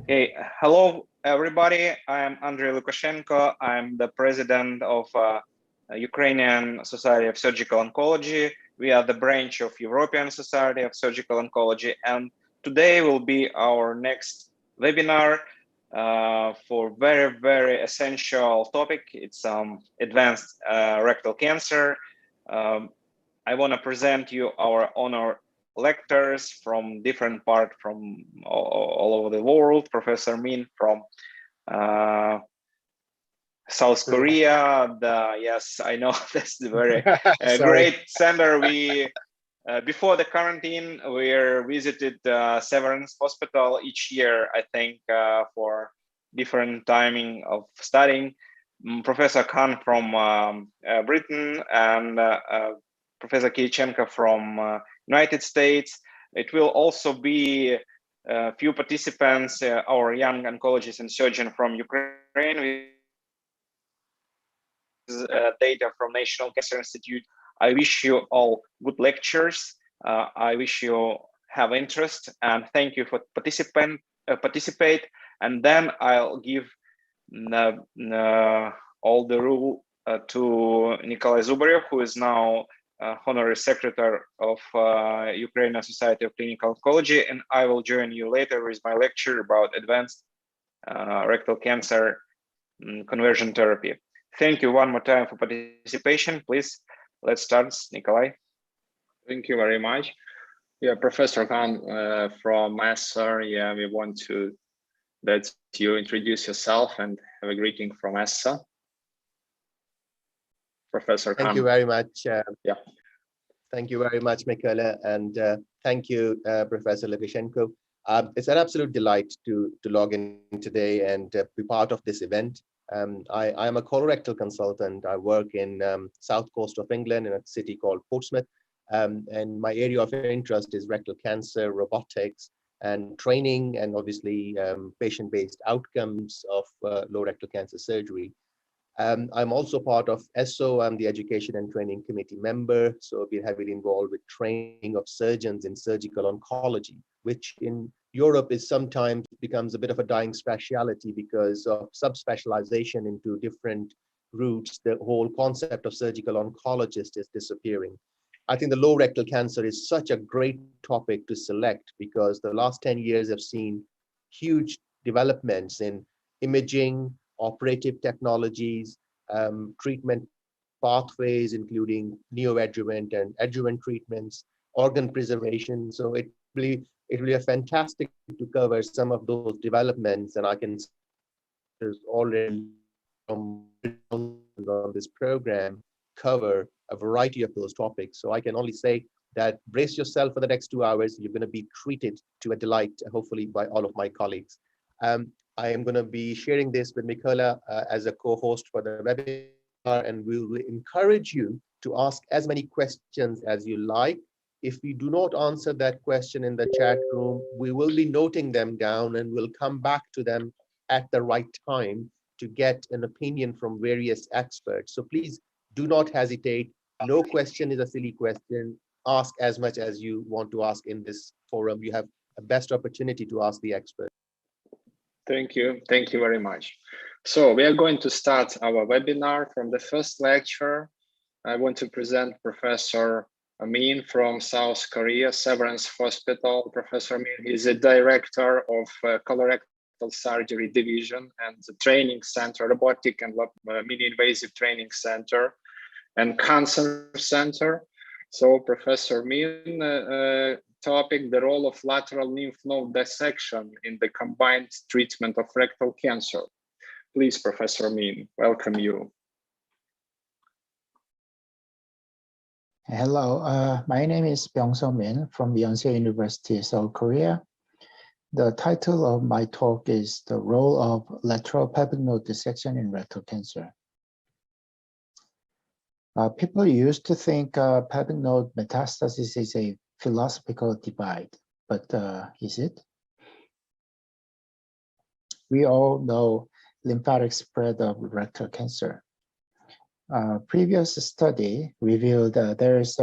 Okay, hello everybody. I'm Andrey Lukashenko. I'm the president of Ukrainian Society of Surgical Oncology. We are the branch of European Society of Surgical Oncology, and today will be our next webinar for very essential topic. It's advanced rectal cancer. I want to present you our honor lecturers from different part from all over the world. Professor Min from South Korea. Yes, I know that's the very great center. We before the quarantine, we visited Severance Hospital each year, I think, for different timing of studying. Professor Khan from Britain and Professor KIRICHENKO from United States. It will also be a few participants, our young oncologist and surgeon from Ukraine, with data from National Cancer Institute. I wish you all good lectures. I wish you have interest, and thank you for participate. And then I'll give all the rule to Nikolai Zubaryev, who is now honorary secretary of Ukrainian Society of Clinical Oncology, and I will join you later with my lecture about advanced rectal cancer conversion therapy. Thank you one more time for participation. Please, let's start, Nikolai. Thank you very much. Yeah, Professor Khan from ESSO. Yeah, we want to that you introduce yourself and have a greeting from ESSO. Professor Khan. Thank you very much. Yeah. Thank you very much, Mykola, and thank you, Professor Lukashenko. It's an absolute delight to log in today and be part of this event. I am a colorectal consultant. I work in south coast of England in a city called Portsmouth, and my area of interest is rectal cancer, robotics, and training, and obviously patient-based outcomes of low rectal cancer surgery. I'm also part of ESSO. I'm the Education and Training Committee member, so I've been heavily involved with training of surgeons in surgical oncology, which in Europe is sometimes becomes a bit of a dying specialty because of subspecialization into different routes. The whole concept of surgical oncologist is disappearing. I think the low rectal cancer is such a great topic to select because the last 10 years have seen huge developments in imaging, operative technologies, treatment pathways, including neoadjuvant and adjuvant treatments, organ preservation. So it will be a fantastic to cover some of those developments, and I can already on this program cover a variety of those topics. So I can only say that brace yourself for the next 2 hours. You're going to be treated to a delight, hopefully by all of my colleagues. I am going to be sharing this with Mykola as a co-host for the webinar, and we will encourage you to ask as many questions as you like. If we do not answer that question in the chat room, we will be noting them down and we'll come back to them at the right time to get an opinion from various experts. So please do not hesitate. No question is a silly question. Ask as much as you want to ask in this forum. You have a best opportunity to ask the expert. Thank you very much. So we are going to start our webinar from the first lecture. I want to present Professor Min from South Korea, Severance Hospital. Professor Min is a director of colorectal surgery division and the training center, robotic and mini-invasive training center and cancer center. So Professor Min, topic, the role of lateral lymph node dissection in the combined treatment of rectal cancer. Please, Professor Min, welcome you. Hello, my name is Byung-Seo Min from Yonsei University, South Korea. The title of my talk is The Role of Lateral pelvic node dissection in rectal cancer. People used to think pelvic node metastasis is a philosophical divide, but is it? We all know lymphatic spread of rectal cancer. Previous study revealed there's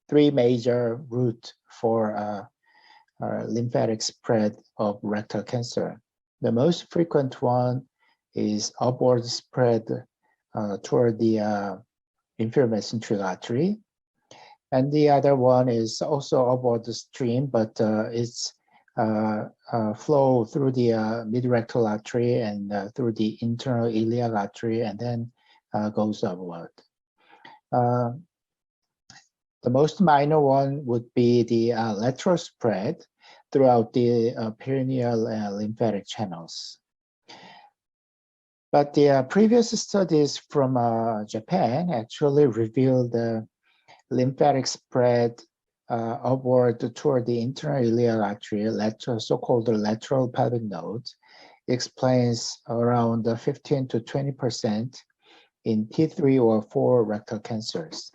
3 major routes for lymphatic spread of rectal cancer. The most frequent one is upward spread toward the inferior mesenteric artery. And the other one is also upward stream, but it's flow through the mid-rectal artery and through the internal iliac artery, and then goes upward. The most minor one would be the lateral spread throughout the perineal lymphatic channels. But the previous studies from Japan actually revealed the lymphatic spread upward toward the internal iliac artery, so-called lateral pelvic node, explains around 15 to 20% in T3 or 4 rectal cancers,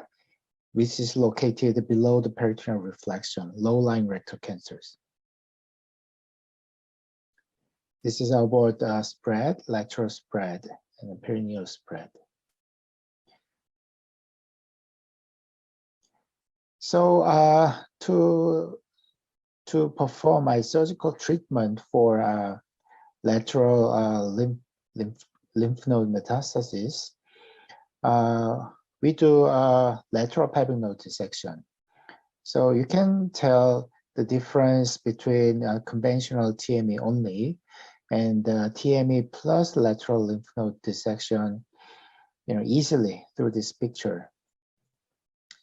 which is located below the peritoneal reflection, low-lying rectal cancers. This is upward spread, lateral spread, and the perineal spread. So to perform a surgical treatment for lateral lymph node metastasis, we do lateral pelvic node dissection. So you can tell the difference between conventional TME only and TME plus lateral lymph node dissection, easily through this picture.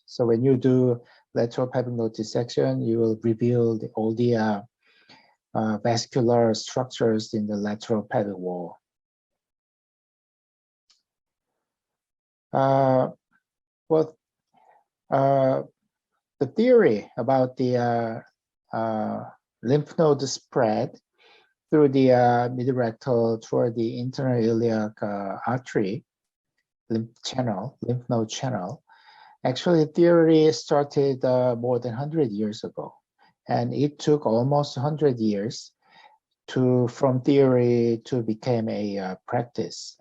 So when you do lateral pelvic node dissection, you will reveal all the vascular structures in the lateral pelvic wall. The theory about the lymph node spread through the mid-rectal toward the internal iliac artery lymph node channel, actually theory started more than 100 years ago, and it took almost 100 years from theory to become a practice.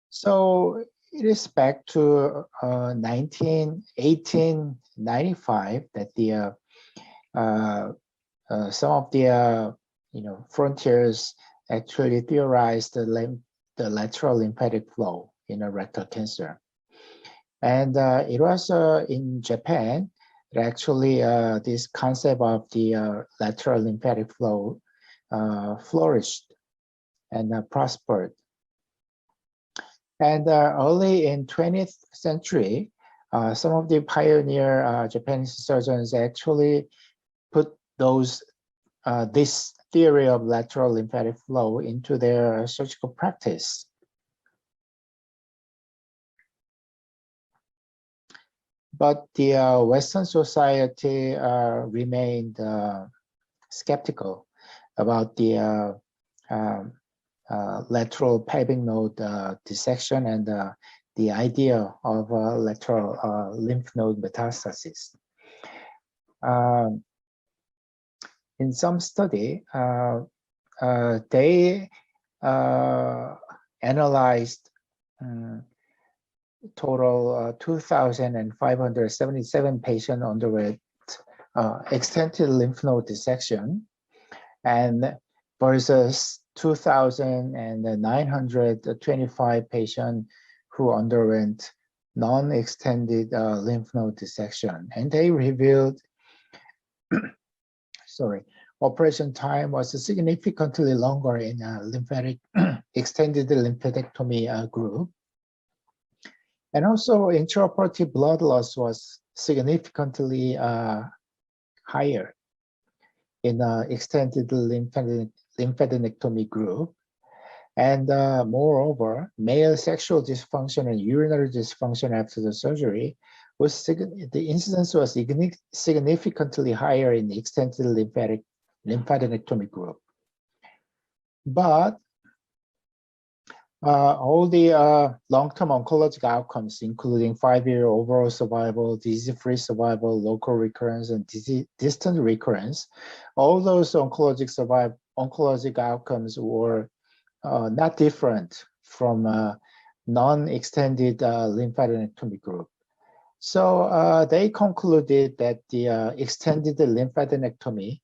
So it is back to 1895 that the some of the frontiers actually theorized the lateral lymphatic flow in a rectal cancer. And it was in Japan that actually this concept of the lateral lymphatic flow flourished and prospered. And early in 20th century, some of the pioneer Japanese surgeons actually put this theory of lateral lymphatic flow into their surgical practice. But the Western society remained skeptical about the lateral pelvic node dissection and the idea of lateral lymph node metastasis. In some study, they analyzed total 2,577 patients underwent extended lymph node dissection, and versus 2,925 patients who underwent non-extended lymph node dissection. And they revealed, operation time was significantly longer in extended lymphadenectomy group. And also intraoperative blood loss was significantly higher in extended lymphadenectomy group. And moreover, male sexual dysfunction and urinary dysfunction after the surgery the incidence was significantly higher in the extended lymphadenectomy group. But all the long-term oncologic outcomes, including 5-year overall survival, disease-free survival, local recurrence, and distant recurrence, all those oncologic outcomes were not different from non-extended lymphadenectomy group. So they concluded that the extended lymphadenectomy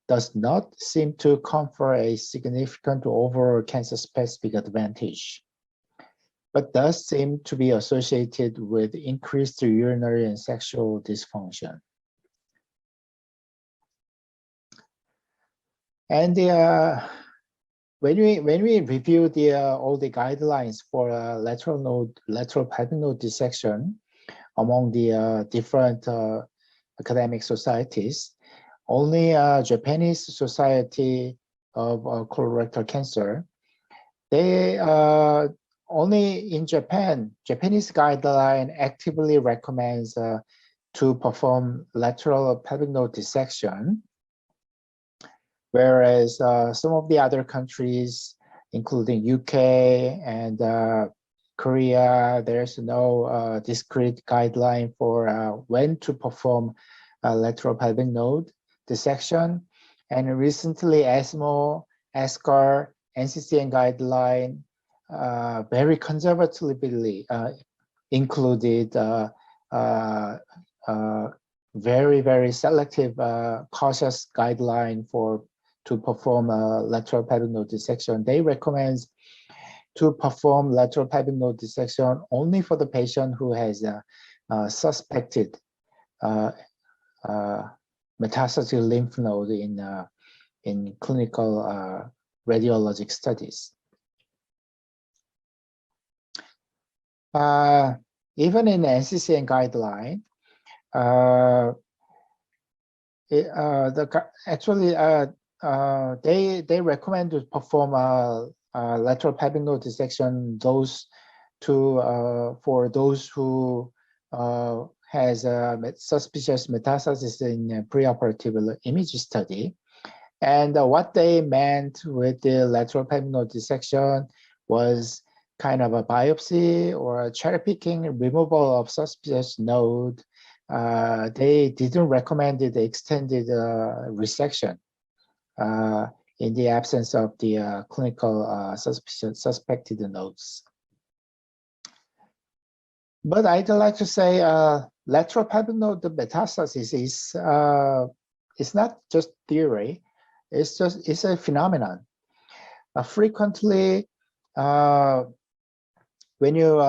does not seem to confer a significant overall cancer-specific advantage, but does seem to be associated with increased urinary and sexual dysfunction. And when we review all the guidelines for lateral pelvic node dissection among the different academic societies, only Japanese Society of Colorectal Cancer, they only in Japanese guideline actively recommends to perform lateral pelvic node dissection, whereas some of the other countries, including UK and Korea, there's no discrete guideline for when to perform lateral pelvic node dissection. And recently, ESMO, ASCAR, NCCN guideline very conservatively included very, very selective cautious guideline to perform lateral pelvic node dissection. They recommend to perform lateral pelvic node dissection only for the patient who has suspected metastatic lymph node in clinical radiologic studies. Even in the NCCN guideline, they recommend to perform lateral pelvic node dissection for those who has suspicious metastasis in preoperative image study. And what they meant with the lateral pelvic node dissection was kind of a biopsy or a cherry picking removal of suspicious node. They didn't recommend the extended resection in the absence of the clinical suspected nodes. But I'd like to say lateral pelvic node metastasis is not just theory. It's a phenomenon. Frequently, when you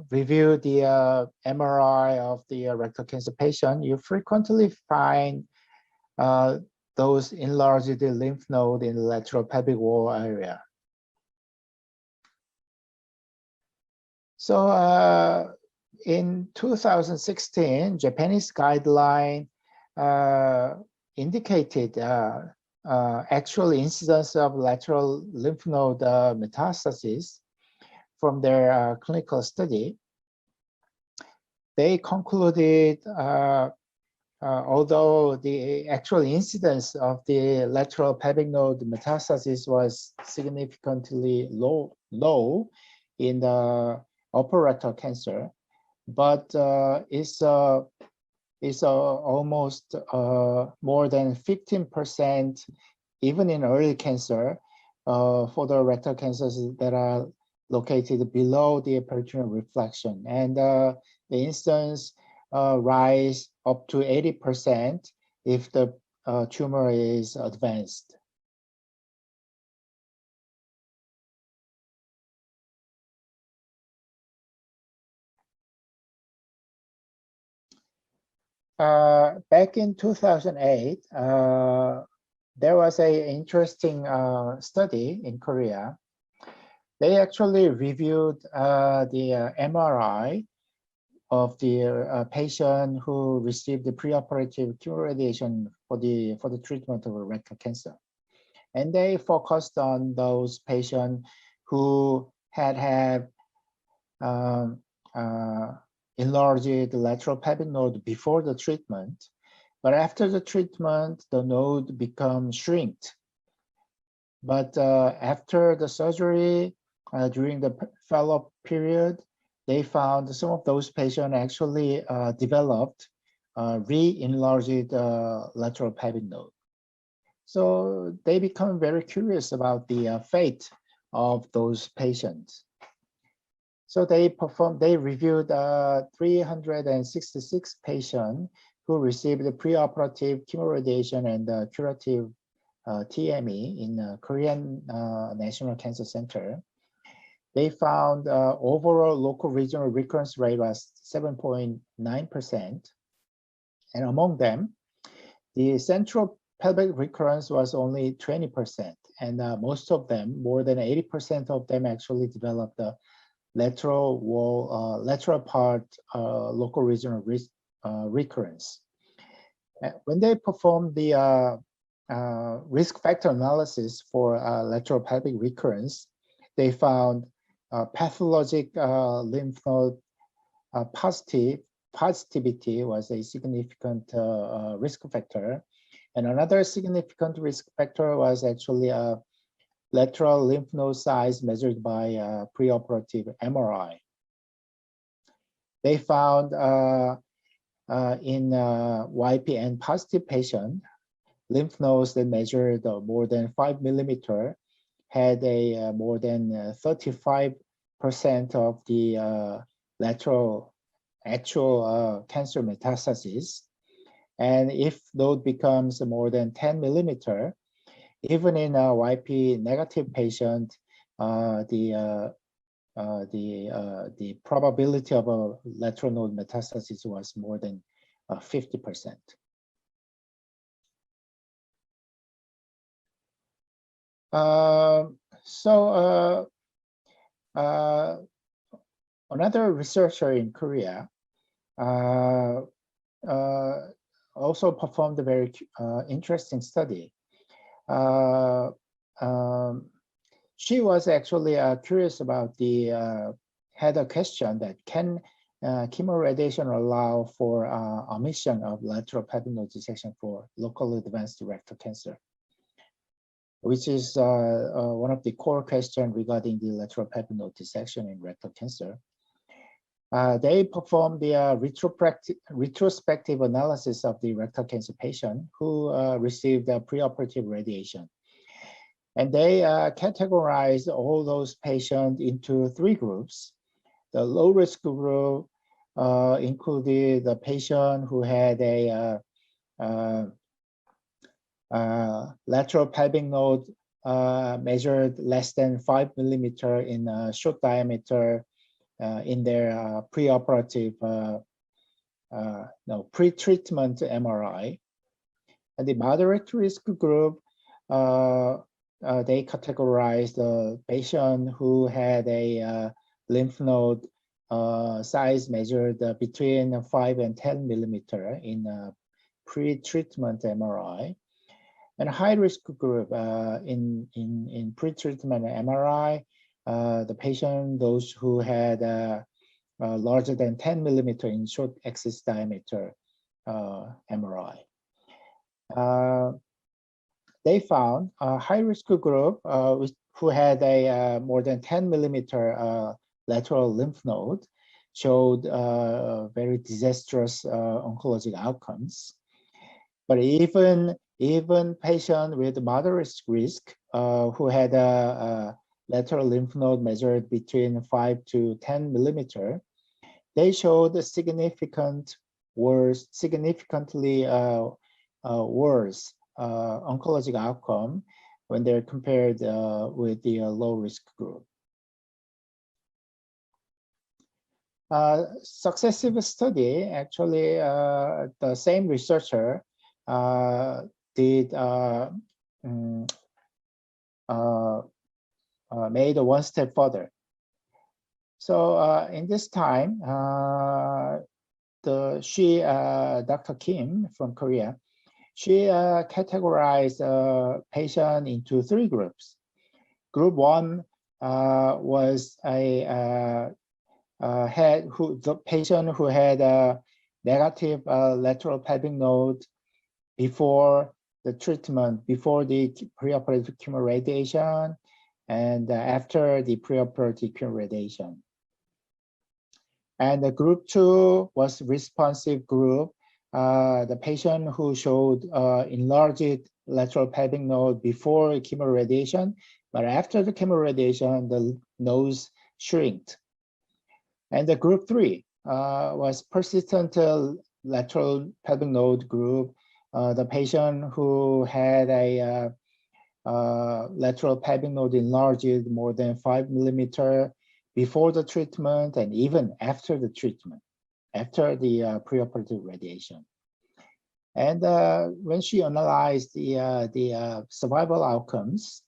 review the MRI of the rectal cancer patient, you frequently find those enlarged lymph node in the lateral pelvic wall area. So in 2016, Japanese guideline indicated actual incidence of lateral lymph node metastasis from their clinical study. They concluded although the actual incidence of the lateral pelvic node metastasis was significantly low in the upper rectal cancer, but it's almost more than 15% even in early cancer for the rectal cancers that are located below the peritoneal reflection. And the incidence rise up to 80% if the tumor is advanced. Back in 2008, there was an interesting study in Korea. They actually reviewed the MRI of the patient who received the preoperative chemoradiation for the treatment of rectal cancer, and they focused on those patients who had enlarged lateral pelvic node before the treatment, but after the treatment, the node becomes shrinked. But after the surgery, during the follow-up period, they found some of those patients actually developed re-enlarged lateral pelvic node. So they become very curious about the fate of those patients. So they reviewed 366 patients who received the preoperative chemoradiation and curative TATME in Korean National Cancer Center, they found overall local regional recurrence rate was 7.9%. And among them, the central pelvic recurrence was only 20%. And most of them, more than 80% of them actually developed the lateral wall, lateral part local regional recurrence. When they performed the risk factor analysis for lateral pelvic recurrence, they found pathologic lymph node positivity was a significant risk factor. And another significant risk factor was actually lateral lymph node size measured by preoperative MRI. They found in YPN positive patient, lymph nodes that measured more than 5 millimeter had a more than 35% of the lateral actual cancer metastasis. And if node becomes more than 10 millimeter, even in a YP negative patient, the probability of a lateral node metastasis was more than 50%. Another researcher in Korea also performed a very interesting study. She was actually curious about had a question that can chemoradiation allow for omission of lateral pelvic node dissection for locally advanced rectal cancer, which is one of the core questions regarding the lateral pelvic node dissection in rectal cancer. They performed the retrospective analysis of the rectal cancer patient who received preoperative radiation. And they categorized all those patients into 3 groups. The low risk group included the patient who had a lateral pelvic node measured less than 5 millimeter in short diameter in their preoperative, pre-treatment MRI. And the moderate risk group, they categorized the patient who had a lymph node size measured between 5 and 10 millimeter in pre-treatment MRI. And high risk group in pre-treatment MRI, the patient, those who had larger than 10 millimeter in short axis diameter MRI. They found a high risk group who had a more than 10 millimeter lateral lymph node showed very disastrous oncologic outcomes. But even patient with moderate risk who had a lateral lymph node measured between 5 to 10 millimeter, they showed a significantly worse oncologic outcome when they're compared with the low risk group. Successive study, actually, the same researcher did made one step further. So in this time, Dr. Kim from Korea, she categorized patient into 3 groups. Group 1 was the patient who had a negative lateral pelvic node before the treatment, before the preoperative chemoradiation, and after the preoperative chemoradiation. And the group 2 was responsive group, the patient who showed enlarged lateral pelvic node before chemoradiation, but after the chemoradiation, the nose shrinked. And the group 3 was persistent lateral pelvic node group, the patient who had a lateral pelvic node enlarged more than 5 millimeter before the treatment and even after the treatment, after the preoperative radiation. And when she analyzed the survival outcomes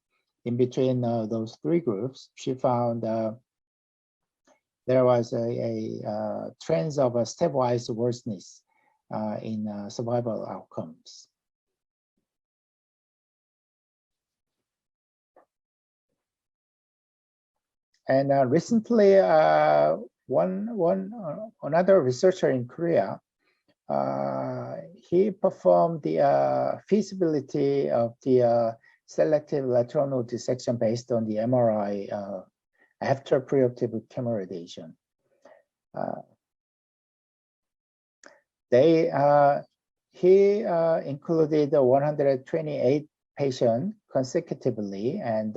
in between those three groups, she found there was a trend of a stepwise worsening in survival outcomes. And recently, another researcher in Korea, he performed the feasibility of the selective lateral node dissection based on the MRI after preoperative chemoradiation. He included 128 patients consecutively, and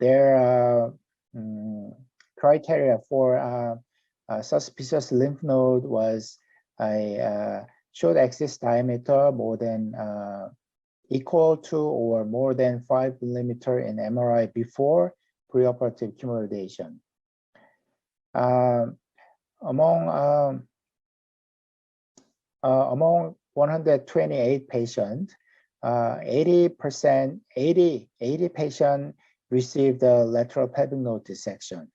their criteria for suspicious lymph node was a short axis diameter more than equal to or more than 5 millimeter in MRI before preoperative chemoradiation. Among 128 patients, 80 patients received the lateral pelvic node dissection,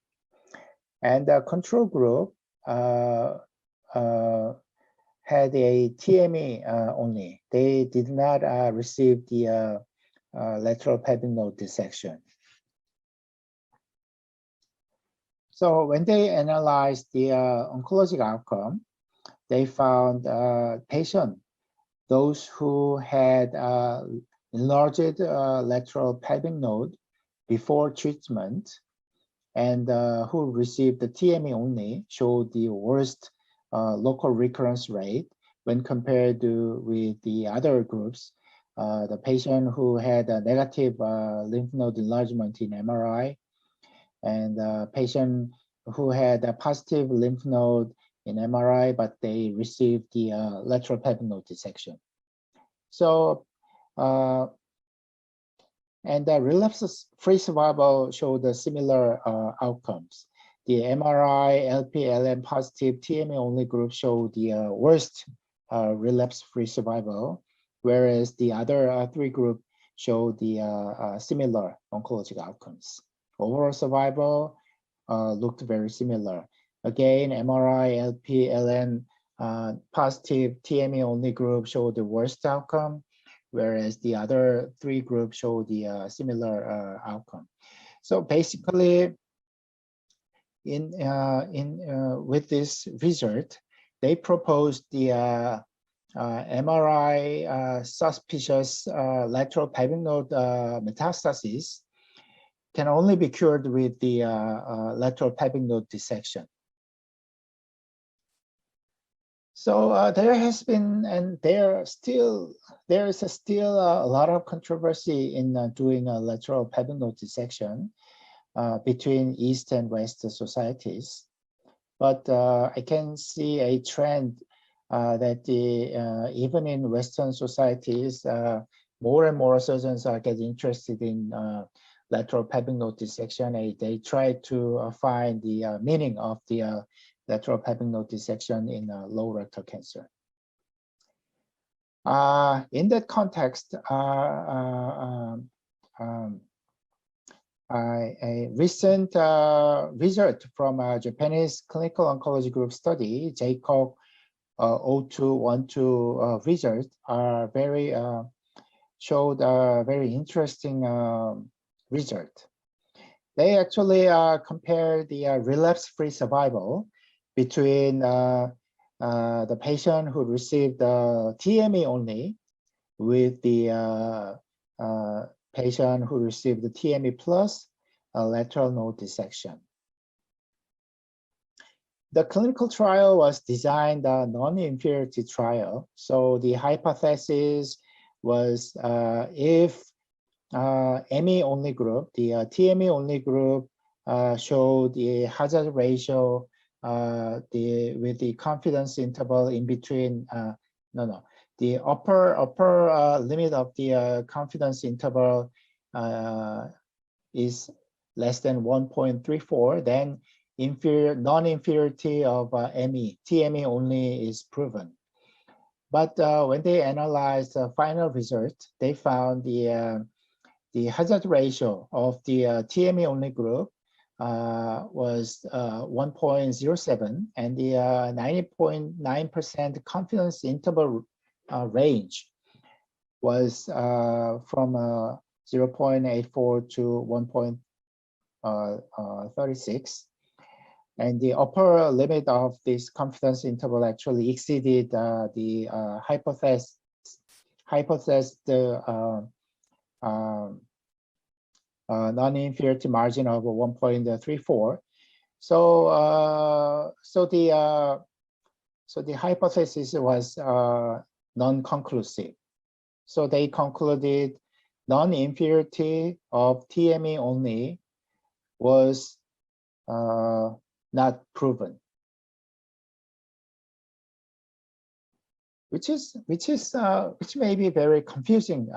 and the control group had a TME only. They did not receive the lateral pelvic node dissection. So when they analyzed the oncologic outcome, they found patients, those who had enlarged lateral pelvic node before treatment and who received the TME only, showed the worst local recurrence rate when compared with the other groups. The patient who had a negative lymph node enlargement in MRI, and the patient who had a positive lymph node in MRI, but they received the lateral pelvic node dissection. So, and the relapse-free survival showed the similar outcomes. The MRI, LP, LM positive, TME only group showed the worst relapse-free survival, whereas the other three groups showed the similar oncologic outcomes. Overall survival looked very similar. Again, MRI, LP, LN positive, TME only group showed the worst outcome, whereas the other three groups showed the similar outcome. So basically, with this result, they proposed the MRI suspicious lateral pelvic node metastasis can only be cured with the lateral pelvic node dissection. So there has been, and there is still a lot of controversy in doing a lateral pelvic node dissection between East and West societies. But I can see a trend that even in Western societies, more and more surgeons are getting interested in lateral pelvic node dissection. They try to find the meaning of the lateral pelvic node dissection in low rectal cancer. In that context, a recent result from a Japanese clinical oncology group study, JCOG 0212 results are showed a very interesting result. They actually compare the relapse-free survival between the patient who received the TME only with the patient who received the TME plus lateral node dissection. The clinical trial was designed a non-inferiority trial. So the hypothesis was if ME only group, the TME only group showed the hazard ratio with the confidence interval in between, the upper limit of the confidence interval is less than 1.34, then non-inferiority of ME, TME only is proven. But when they analyzed the final result, they found the hazard ratio of the TME only group was 1.07, and the 90.9% confidence interval range was from 0.84 to 1.36. And the upper limit of this confidence interval actually exceeded the hypothesized non-inferiority margin of 1.34. So the hypothesis was non-conclusive. So they concluded non-inferiority of TME only was not proven, which may be very confusing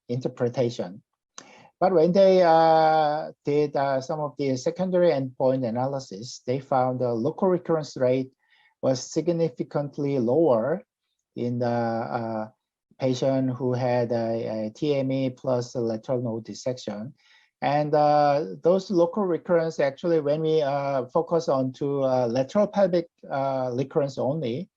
interpretation. But when they did some of the secondary endpoint analysis, they found the local recurrence rate was significantly lower in the patient who had a TME plus a lateral node dissection. And those local recurrence, actually, when we focus on to lateral pelvic recurrence only,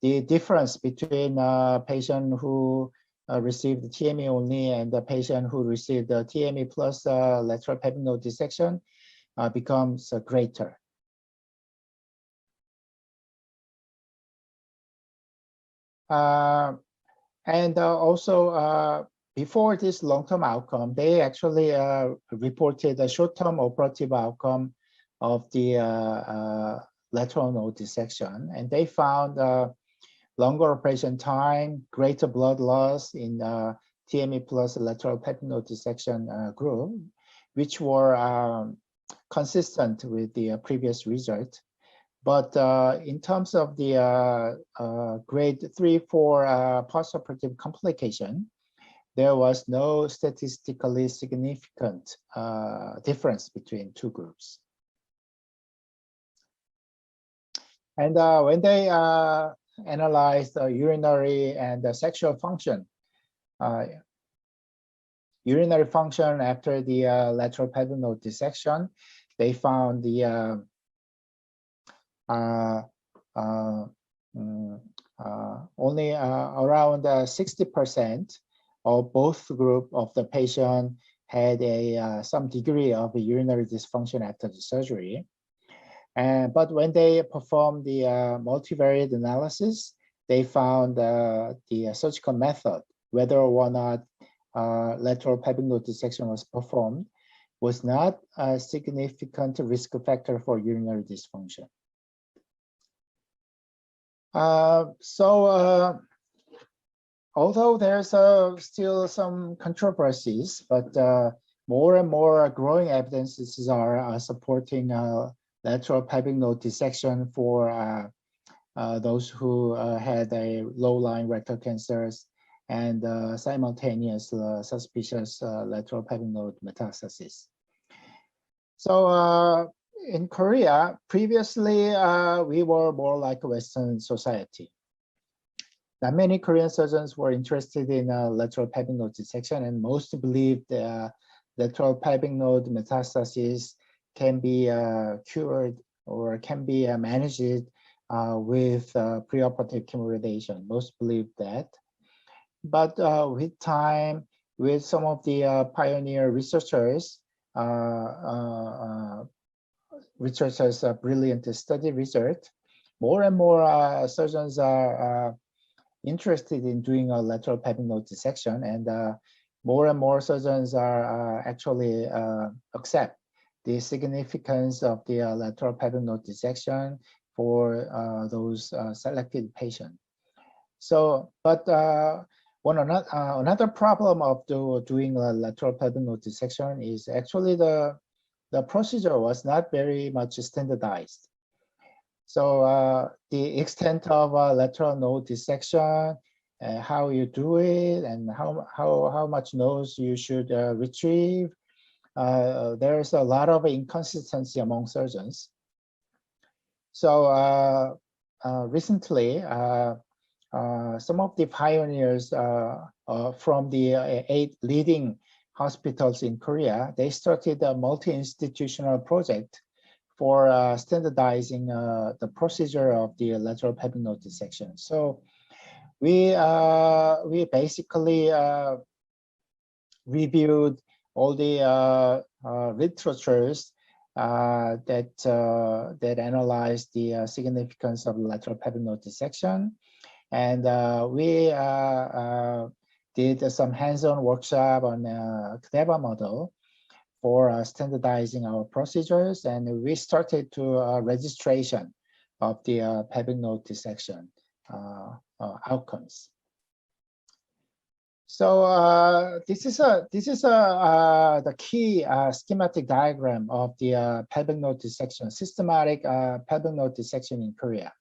the difference between a patient who received the TME only and the patient who received the TME plus lateral pelvic node dissection becomes greater. And also, before this long-term outcome, they actually reported a short-term operative outcome of the lateral node dissection, and they found longer operation time, greater blood loss in TME plus lateral pelvic node dissection group, which were consistent with the previous result. But in terms of the grade 3-4 postoperative complication, there was no statistically significant difference between two groups. And when they analyzed urinary and sexual function, urinary function after the lateral pelvic node dissection, they found the only around 60% of both group of the patient had some degree of urinary dysfunction after the surgery. But when they performed the multivariate analysis, they found the surgical method, whether or not lateral pelvic node dissection was performed, was not a significant risk factor for urinary dysfunction. Although there's still some controversies, but more and more growing evidences are supporting lateral pelvic node dissection for those who had a low-lying rectal cancers and simultaneous suspicious lateral pelvic node metastasis. So in Korea, previously we were more like a Western society. Now, many Korean surgeons were interested in lateral pelvic node dissection, and most believed lateral pelvic node metastasis can be cured or can be managed with preoperative chemoradiation. Most believed that. But with time, with some of the pioneer researchers, researchers' brilliant study result, more and more surgeons are interested in doing a lateral pelvic node dissection, and more surgeons are actually accept the significance of the lateral pelvic node dissection for those selected patients. So, but another problem of doing a lateral pelvic node dissection is actually the procedure was not very much standardized. So the extent of lateral node dissection how you do it, and how much nodes you should retrieve. There's a lot of inconsistency among surgeons. So recently, some of the pioneers from the 8 leading hospitals in Korea, they started a multi-institutional project for standardizing the procedure of the lateral pelvic node dissection. So we basically reviewed all the literatures that analyzed the significance of lateral pelvic node dissection, and we did some hands-on workshop on cadaver model for standardizing our procedures, and we started to registration of the pelvic node dissection outcomes. So this is the key schematic diagram of the pelvic node dissection, systematic pelvic node dissection in Korea.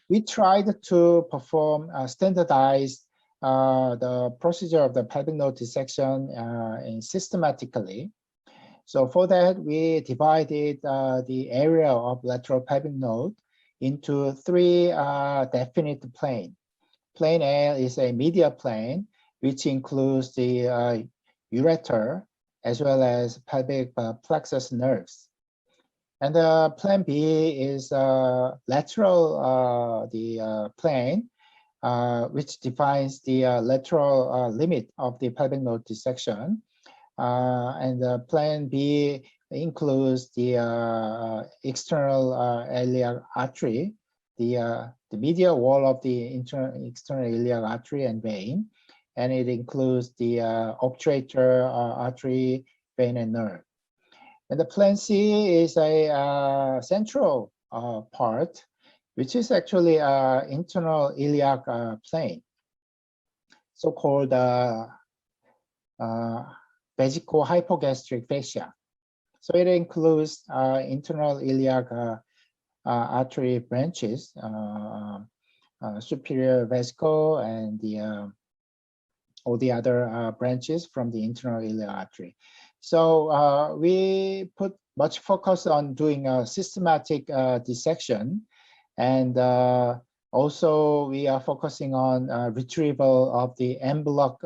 We tried to perform standardized the procedure of the pelvic node dissection systematically. So for that, we divided the area of lateral pelvic node into 3 definite planes. Plane A is a medial plane, which includes the ureter as well as pelvic plexus nerves. And plan B is lateral plane, which defines the lateral limit of the pelvic node dissection. And plan B includes the external iliac artery, the medial wall of the external iliac artery and vein, and it includes the obturator artery, vein, and nerve. And the plan C is a central part, which is actually internal iliac plane, so-called vesico-hypogastric fascia. So it includes internal iliac artery branches, superior vesical, and all the other branches from the internal iliac artery. So we put much focus on doing a systematic dissection, and also we are focusing on retrieval of the en bloc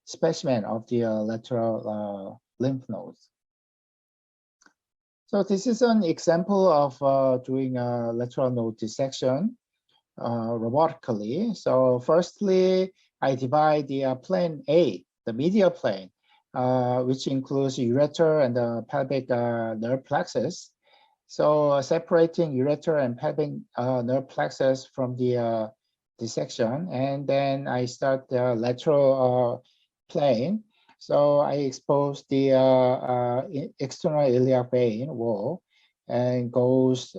specimen of the lateral lymph nodes. So this is an example of doing a lateral node dissection robotically. So firstly, I divide the plane A, the medial plane, which includes ureter and the pelvic nerve plexus. So separating ureter and pelvic nerve plexus from the dissection, and then I start the lateral plane. So I expose the external iliac vein wall and goes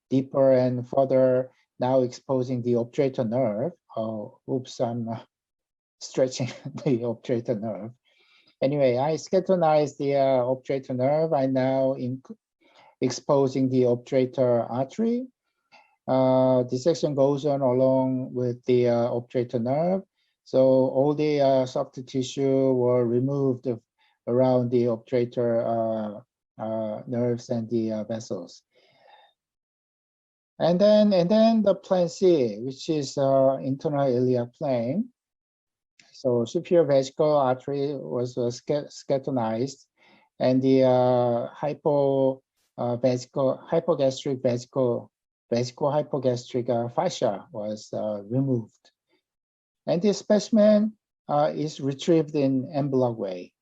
deeper and further, now exposing the obturator nerve. Oh, oops, I'm stretching the obturator nerve. Anyway, I scatonize the obturator nerve. I now exposing the obturator artery. Dissection goes on along with the obturator nerve. So all the soft tissue were removed around the obturator nerves and the vessels. And then the plan C, which is internal iliac plane. So superior vesical artery was scatonized, and the hypogastric vesico-hypogastric fascia was removed. And the specimen is retrieved in en bloc way.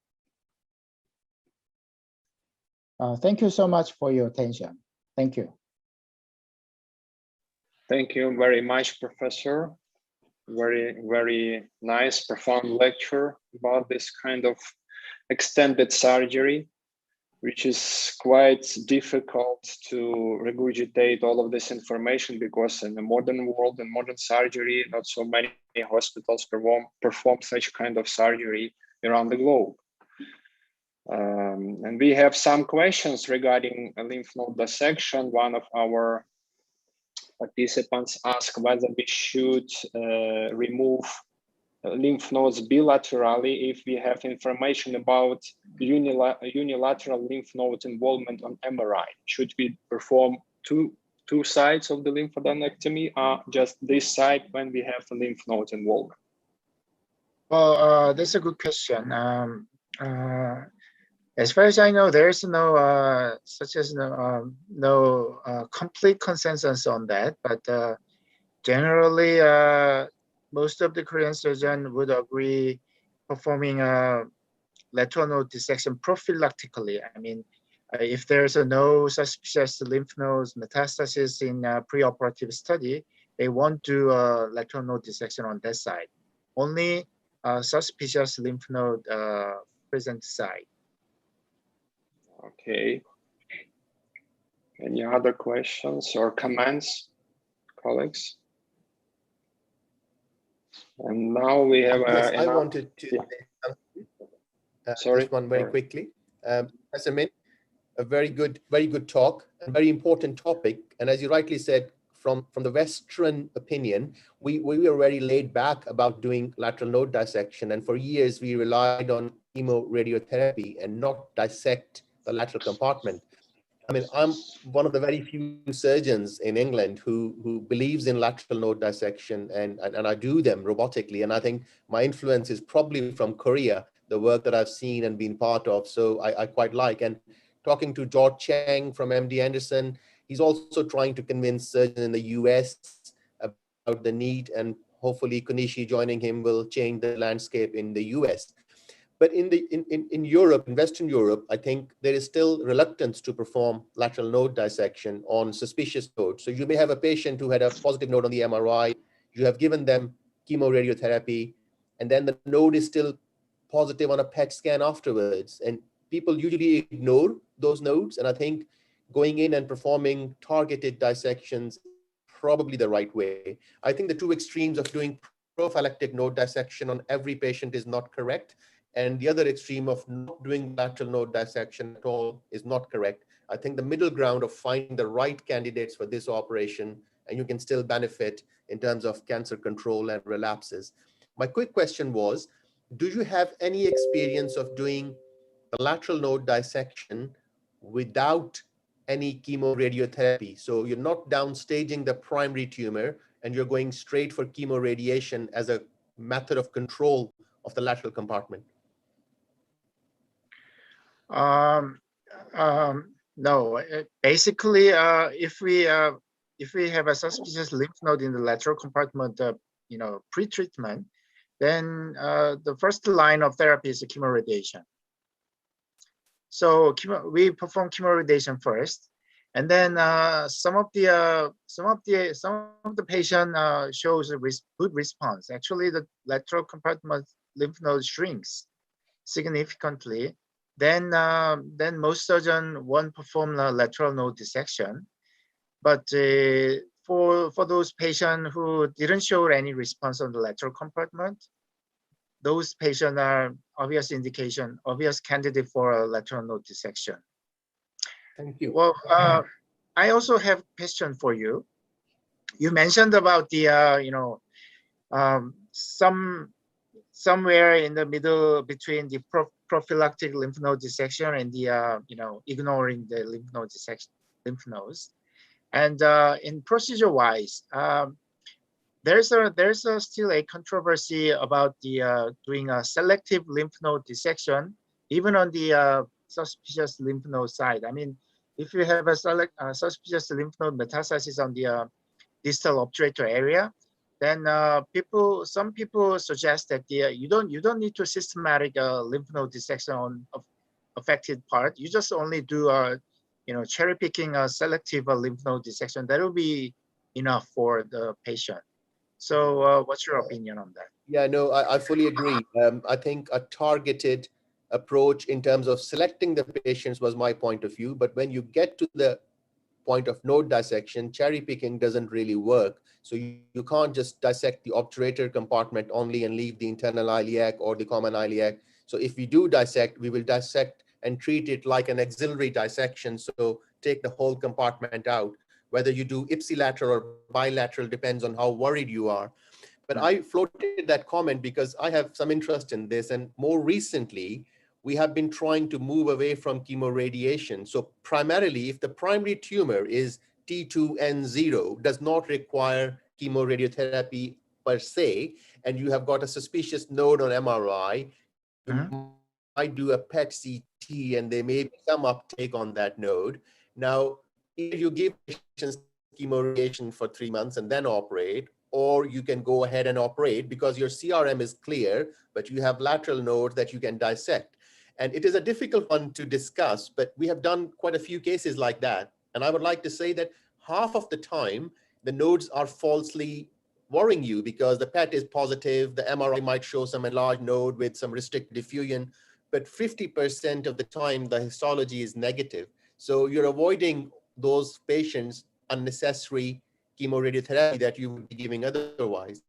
Thank you so much for your attention. Thank you. Thank you very much, Professor. Very nice, profound lecture about this kind of extended surgery, which is quite difficult to regurgitate all of this information, because in the modern world, in modern surgery, not so many hospitals perform such kind of surgery around the globe. And we have some questions regarding lymph node dissection. One of our participants ask whether we should remove lymph nodes bilaterally if we have information about unilateral lymph node involvement on MRI. Should we perform two sides of the lymphadenectomy, or just this side when we have a lymph node involvement? Well, that's a good question. As far as I know, there is no complete consensus on that, but generally, most of the Korean surgeons would agree performing a lateral node dissection prophylactically. I mean, if there's no suspicious lymph nodes metastasis in a preoperative study, they won't do a lateral node dissection on that side. Only suspicious lymph node present side. Okay. Any other questions or comments, colleagues? And now we have yes, I wanted to sorry, just one very quickly. As a very good talk, and very important topic. And as you rightly said, from the Western opinion, we were very laid back about doing lateral node dissection, and for years we relied on chemoradiotherapy and not dissect the lateral compartment. I mean, I'm one of the very few surgeons in England who believes in lateral node dissection, and I do them robotically. And I think my influence is probably from Korea, the work that I've seen and been part of. So I quite like. And talking to George Cheng from MD Anderson, he's also trying to convince surgeons in the US about the need, and hopefully Konishi joining him will change the landscape in the US. But in Europe, in Western Europe, I think there is still reluctance to perform lateral node dissection on suspicious nodes. So you may have a patient who had a positive node on the MRI, you have given them chemoradiotherapy, and then the node is still positive on a PET scan afterwards. And people usually ignore those nodes. And I think going in and performing targeted dissections is probably the right way. I think the two extremes of doing prophylactic node dissection on every patient is not correct. And the other extreme of not doing lateral node dissection at all is not correct. I think the middle ground of finding the right candidates for this operation, and you can still benefit in terms of cancer control and relapses. My quick question was, do you have any experience of doing the lateral node dissection without any chemoradiotherapy? So you're not downstaging the primary tumor and you're going straight for chemoradiation as a method of control of the lateral compartment? No, basically, if we have a suspicious lymph node in the lateral compartment, pre-treatment, then the first line of therapy is chemoradiation. So we perform chemoradiation first, and then some of the patient shows a good response. Actually, the lateral compartment lymph node shrinks significantly. Then most surgeons won't perform the lateral node dissection. But for those patients who didn't show any response on the lateral compartment, those patients are obvious candidate for a lateral node dissection. Thank you. Well, I also have a question for you. You mentioned about the somewhere in the middle between the prophylactic lymph node dissection and the ignoring the lymph nodes. And in procedure wise, there's still a controversy about the doing a selective lymph node dissection even on the suspicious lymph node side. I mean, if you have a suspicious lymph node metastasis on the distal obturator area, then some people suggest that you don't need to systematic lymph node dissection on affected part. You just only do cherry picking a selective lymph node dissection. That will be enough for the patient. So what's your opinion on that? Yeah, no, I fully agree. I think a targeted approach in terms of selecting the patients was my point of view. But when you get to the point of node dissection, cherry picking doesn't really work. So you can't just dissect the obturator compartment only and leave the internal iliac or the common iliac. So if we do dissect, we will dissect and treat it like an axillary dissection. So take the whole compartment out. whether you do ipsilateral or bilateral depends on how worried you are. But I floated that comment because I have some interest in this. And more recently, we have been trying to move away from chemoradiation. So primarily, if the primary tumor is T2N0, does not require chemoradiotherapy per se, and you have got a suspicious node on MRI, you might do a PET CT, and there may be some uptake on that node. Now, either you give patients chemoradiation for 3 months and then operate, or you can go ahead and operate because your CRM is clear, but you have lateral nodes that you can dissect. And it is a difficult one to discuss, but we have done quite a few cases like that. And I would like to say that half of the time, the nodes are falsely worrying you because the PET is positive, the MRI might show some enlarged node with some restricted diffusion, but 50% of the time, the histology is negative. So you're avoiding those patients unnecessary chemoradiotherapy that you would be giving otherwise.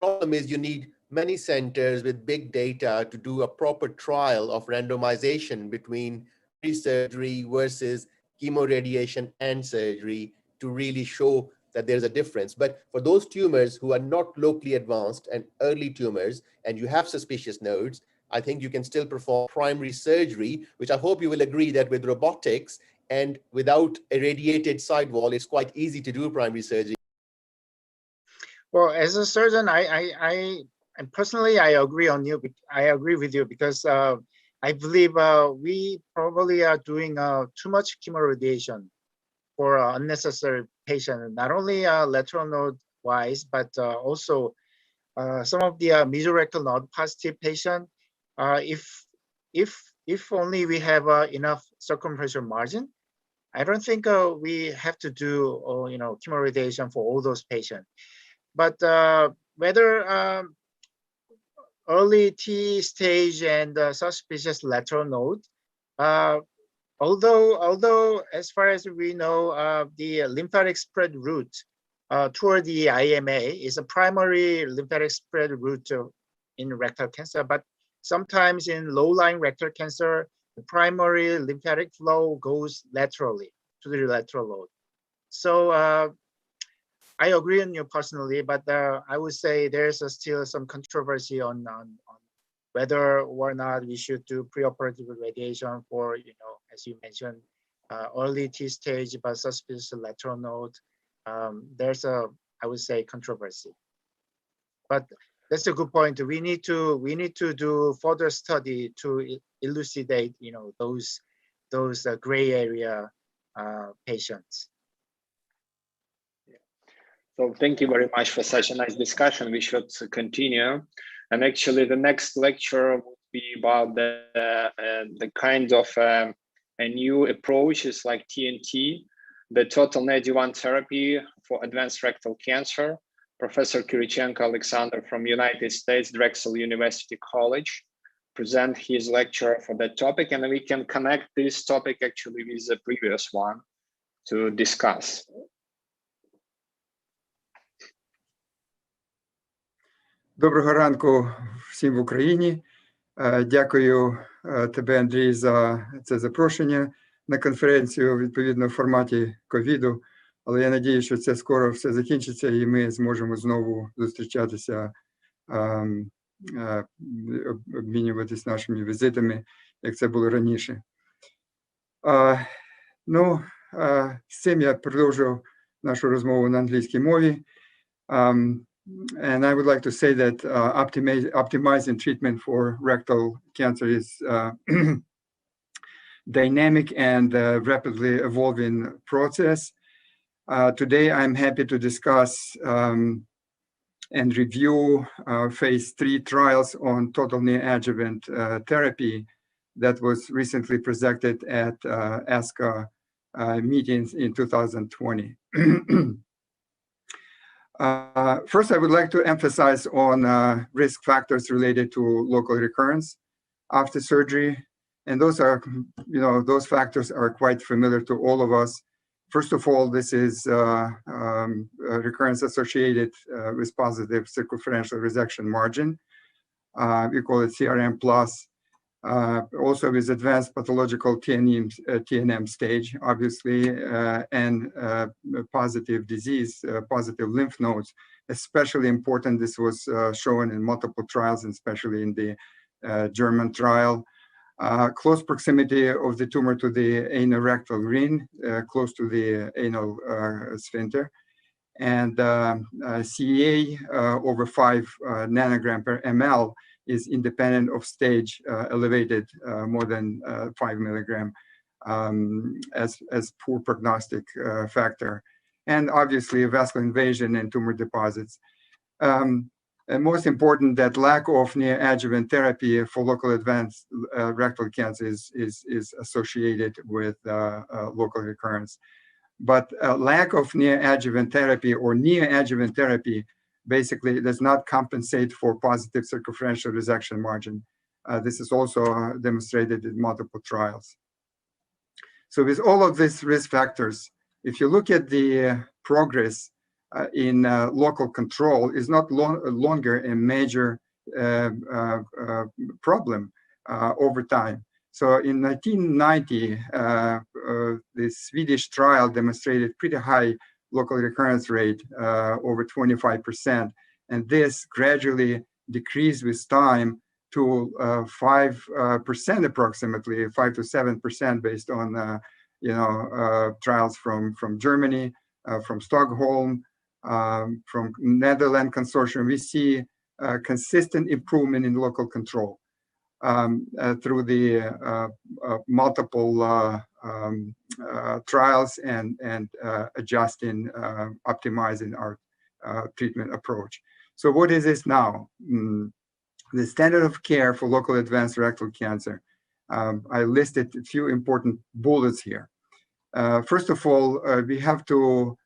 The problem is you need many centers with big data to do a proper trial of randomization between pre-surgery versus chemoradiation and surgery to really show that there's a difference. But for those tumors who are not locally advanced and early tumors, and you have suspicious nodes, I think you can still perform primary surgery, which I hope you will agree that with robotics and without irradiated sidewall, it's quite easy to do primary surgery. Well, as a surgeon, and personally, I agree on you. I agree with you because I believe we probably are doing too much chemoradiation for unnecessary patient, not only lateral node wise, but also some of the mesorectal node positive patient. If only we have enough circumferential margin, I don't think we have to do chemoradiation for all those patients. But whether early T stage and suspicious lateral node, although as far as we know, the lymphatic spread route toward the IMA is a primary lymphatic spread route in rectal cancer, but sometimes in low-lying rectal cancer, the primary lymphatic flow goes laterally to the lateral node. So I agree on you personally, but I would say there's still some controversy on whether or not we should do preoperative radiation for, as you mentioned, early T stage but suspicious lateral node. There's I would say, controversy. But that's a good point. We need to do further study to elucidate, those gray area patients. So thank you very much for such a nice discussion. We should continue. And actually, the next lecture would be about the kind of a new approaches like TNT, the total neoadjuvant therapy for advanced rectal cancer. Professor KIRICHENKO Alexander from United States, Drexel University College, present his lecture for that topic, and we can connect this topic actually with the previous one to discuss. Доброго ранку всім в Україні. Дякую тебе, Андрій, за це запрошення на конференцію відповідно в форматі ковіду. Але я надію, що це скоро все закінчиться і ми зможемо знову зустрічатися, обмінюватись нашими візитами, як це було раніше. З цим я продовжу нашу розмову на англійській мові. And I would like to say that optimizing treatment for rectal cancer is dynamic and rapidly evolving process. Today, I'm happy to discuss and review phase 3 trials on total neoadjuvant therapy that was recently presented at ASCO meetings in 2020. First, I would like to emphasize on risk factors related to local recurrence after surgery. And those are, those factors are quite familiar to all of us. First of all, this is recurrence associated with positive circumferential resection margin. We call it CRM plus. also with advanced pathological TNM stage, obviously, and positive disease, positive lymph nodes, especially important. This was shown in multiple trials, and especially in the German trial. Close proximity of the tumor to the anorectal ring, close to the anal sphincter, and CEA over 5 nanogram per ml is independent of stage, elevated more than 5 milligram as poor prognostic factor. And obviously vascular invasion and tumor deposits. And most important, that lack of neoadjuvant therapy for local advanced rectal cancer is associated with local recurrence. But lack of neoadjuvant therapy or neoadjuvant therapy basically does not compensate for positive circumferential resection margin. This is also demonstrated in multiple trials. So with all of these risk factors, if you look at the progress in local control, is not longer a major problem over time. So in 1990, the Swedish trial demonstrated pretty high local recurrence rate, over 25%. And this gradually decreased with time to 5% approximately, 5 to 7% based on trials from Germany, from Stockholm, from Netherland consortium. We see consistent improvement in local control through the multiple trials and adjusting, optimizing our treatment approach. So what is this now? The standard of care for local advanced rectal cancer. I listed a few important bullets here. First of all, we have to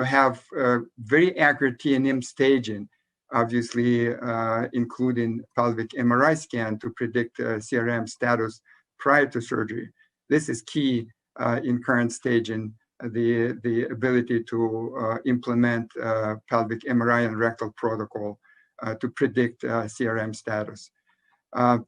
have very accurate TNM staging, obviously including pelvic MRI scan to predict CRM status prior to surgery. This is key in current staging, the ability to implement pelvic MRI and rectal protocol to predict CRM status.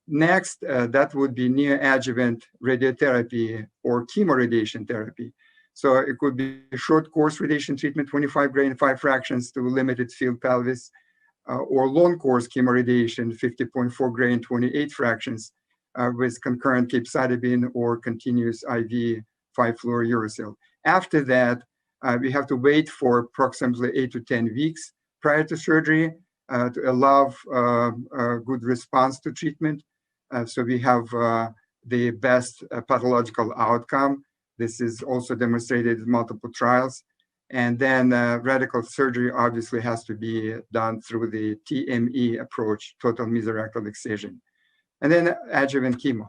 Next, that would be neoadjuvant radiotherapy or chemoradiation therapy. So it could be a short course radiation treatment, 25 gray and 5 fractions to limited field pelvis, or long course chemoradiation, 50.4 gray and 28 fractions with concurrent capecitabine or continuous IV 5-fluorouracil. After that, we have to wait for approximately 8 to 10 weeks prior to surgery to allow a good response to treatment. So we have the best pathological outcome. This is also demonstrated in multiple trials. And then radical surgery obviously has to be done through the TME approach, total mesorectal excision. And then adjuvant chemo.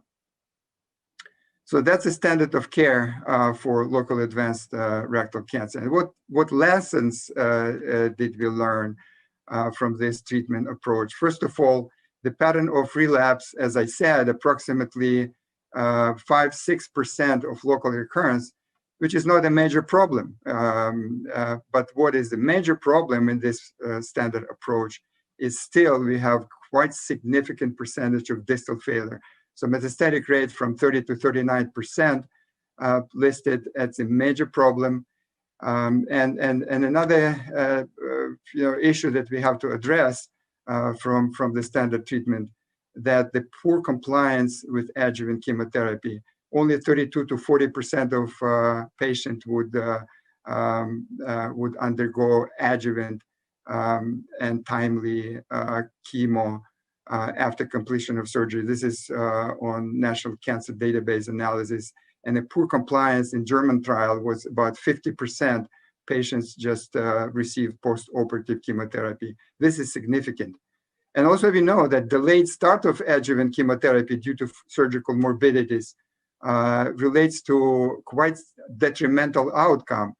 So that's a standard of care for local advanced rectal cancer. And what lessons did we learn from this treatment approach? First of all, the pattern of relapse, as I said, approximately 5–6% of local recurrence, which is not a major problem. But what is the major problem in this standard approach is still we have quite significant percentage of distal failure. So metastatic rate from 30 to 39% listed as a major problem. And another issue that we have to address from the standard treatment, that the poor compliance with adjuvant chemotherapy. Only 32 to 40% of patients would undergo adjuvant and timely chemo after completion of surgery. This is on National Cancer Database analysis. And the poor compliance in German trial was about 50% patients just received post-operative chemotherapy. This is significant. And also we know that delayed start of adjuvant chemotherapy due to surgical morbidities relates to quite detrimental outcome.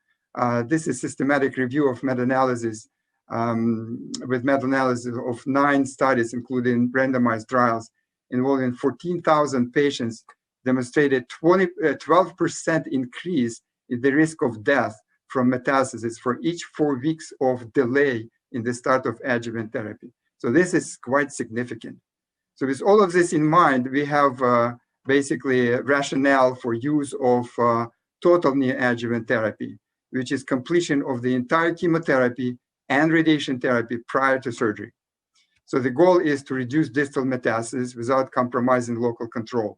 This is systematic review of meta-analysis with meta-analysis of 9 studies, including randomized trials involving 14,000 patients, demonstrated 12% increase in the risk of death from metastasis for each 4 weeks of delay in the start of adjuvant therapy. So this is quite significant. So with all of this in mind, we have basically a rationale for use of total neoadjuvant therapy, which is completion of the entire chemotherapy and radiation therapy prior to surgery. So the goal is to reduce distal metastasis without compromising local control.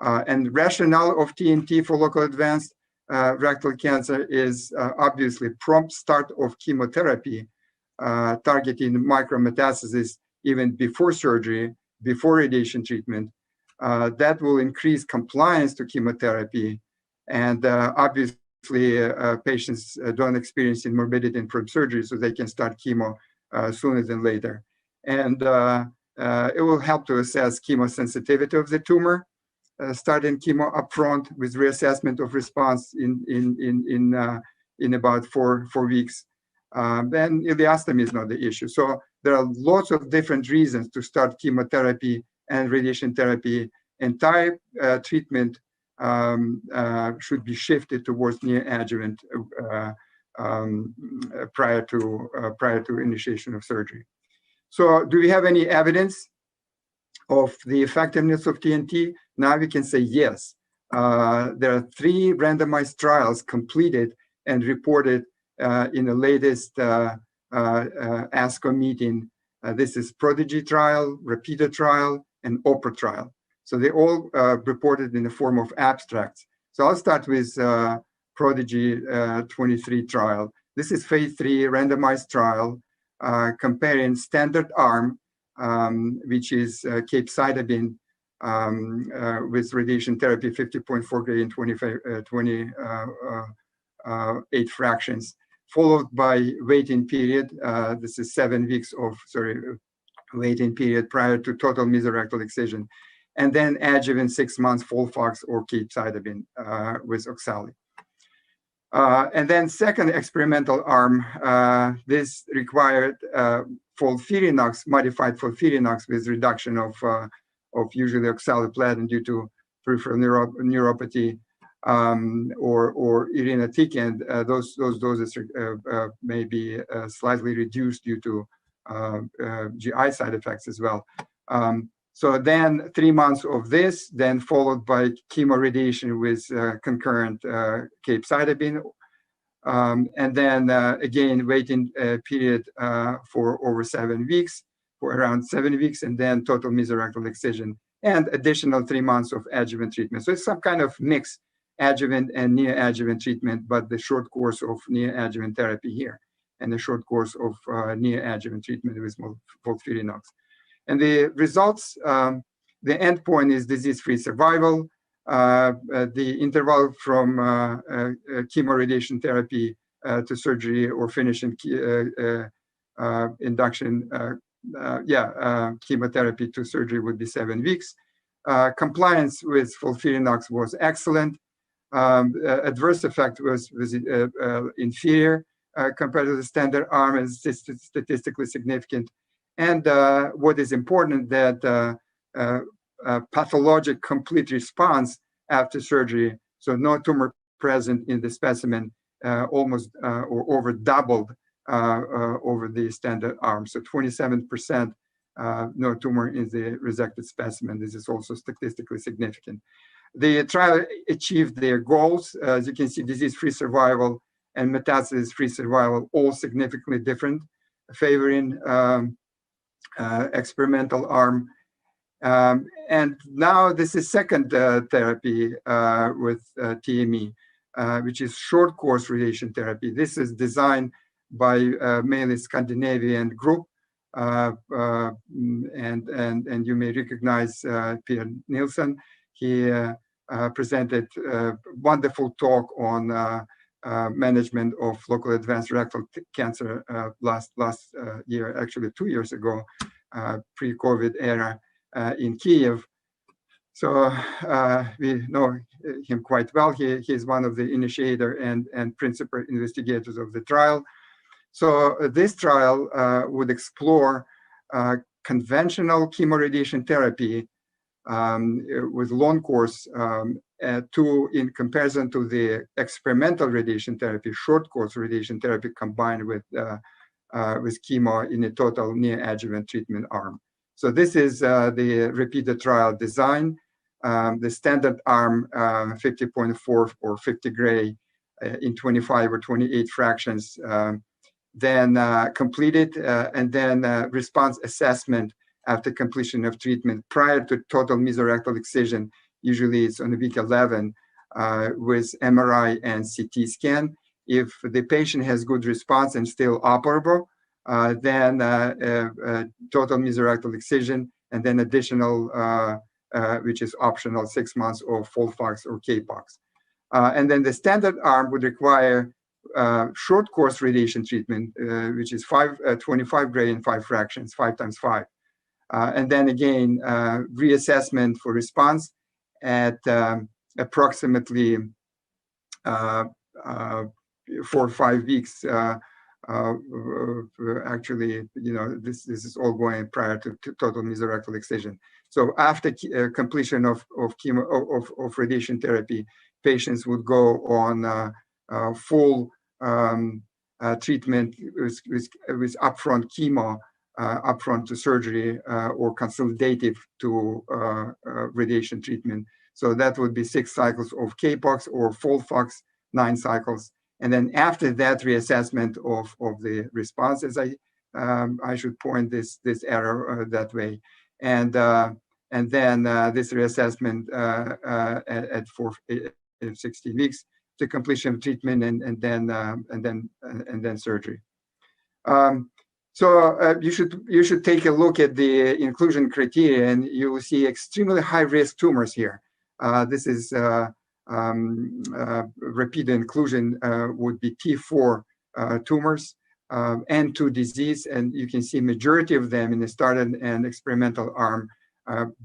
And rationale of TNT for local advanced rectal cancer is obviously prompt start of chemotherapy targeting micrometastasis even before surgery, before radiation treatment. That will increase compliance to chemotherapy, and obviously patients don't experience morbidity from surgery, so they can start chemo sooner than later. And it will help to assess chemosensitivity of the tumor, starting chemo upfront with reassessment of response in about four weeks. Then ileostomy is not the issue. So there are lots of different reasons to start chemotherapy and radiation therapy. Entire treatment should be shifted towards neoadjuvant prior to initiation of surgery. So do we have any evidence of the effectiveness of TNT? Now we can say yes. There are 3 randomized trials completed and reported in the latest ASCO meeting. This is Prodigy trial, Repeater trial, and OPERA trial. So they all reported in the form of abstracts. So I'll start with Prodigy 23 trial. This is phase 3 randomized trial comparing standard arm, which is capecitabine with radiation therapy 50.4 gray in 28 fractions, followed by waiting period. This is 7 weeks of waiting period prior to total mesorectal excision, and then adjuvant 6 months FOLFOX or capecitabine with oxali. And then second experimental arm, this required FOLFIRINOX, modified FOLFIRINOX with reduction of usually oxaliplatin due to peripheral neuropathy or irinotecan. Those doses may be slightly reduced due to GI side effects as well. So then 3 months of this, then followed by chemoradiation with concurrent capecitabine. And then again, waiting period for over 7 weeks, for around 7 weeks, and then total mesorectal excision, and additional 3 months of adjuvant treatment. So it's some kind of mix, adjuvant and neoadjuvant treatment, but the short course of neoadjuvant therapy here, and the short course of neoadjuvant treatment with FOLFIRINOX. And the results, the endpoint is disease-free survival. The interval from chemoradiation therapy to surgery or finishing induction, chemotherapy to surgery would be 7 weeks. Compliance with FOLFIRINOX was excellent. Adverse effect was inferior compared to the standard arm, and statistically significant. And what is important, that pathologic complete response after surgery, so no tumor present in the specimen, almost or over doubled over the standard arm. So 27% no tumor in the resected specimen. This is also statistically significant. The trial achieved their goals. As you can see, disease-free survival and metastasis-free survival all significantly different, favoring experimental arm. And now this is second therapy with TME, which is short course radiation therapy. This is designed by mainly Scandinavian group, and you may recognize Peter Nielsen. He presented a wonderful talk on management of local advanced rectal cancer last year, actually 2 years ago, pre-COVID era in Kyiv. So we know him quite well. He is one of the initiator and principal investigators of the trial. So this trial would explore conventional chemoradiation therapy with long course in comparison to the experimental radiation therapy, short course radiation therapy combined with chemo in a total neoadjuvant treatment arm. So this is the repeated trial design. The standard arm, 50.4 or 50 gray in 25 or 28 fractions, then completed, and then response assessment after completion of treatment prior to total mesorectal excision. Usually it's on week 11 with MRI and CT scan. If the patient has good response and still operable, then total mesorectal excision, and then additional, which is optional, 6 months of FOLFOX or KPOX. And then the standard arm would require short course radiation treatment, which is 25 gray in 5 fractions, 5 times 5. And then again, reassessment for response at approximately 4 or 5 weeks. Actually, you know, this is all going prior to total mesorectal excision. So after completion of radiation therapy, patients would go on full treatment with upfront chemo, upfront to surgery, or consultative to radiation treatment. So that would be 6 cycles of KPOX or FOLFOX, 9 cycles. And then after that, reassessment of the responses. I should point this arrow that way. And then this reassessment at 16 weeks to completion of treatment, and then surgery. So you should take a look at the inclusion criteria, and you will see extremely high risk tumors here. This is repeat inclusion would be T4 tumors, N2 disease, and you can see majority of them in the started and experimental arm,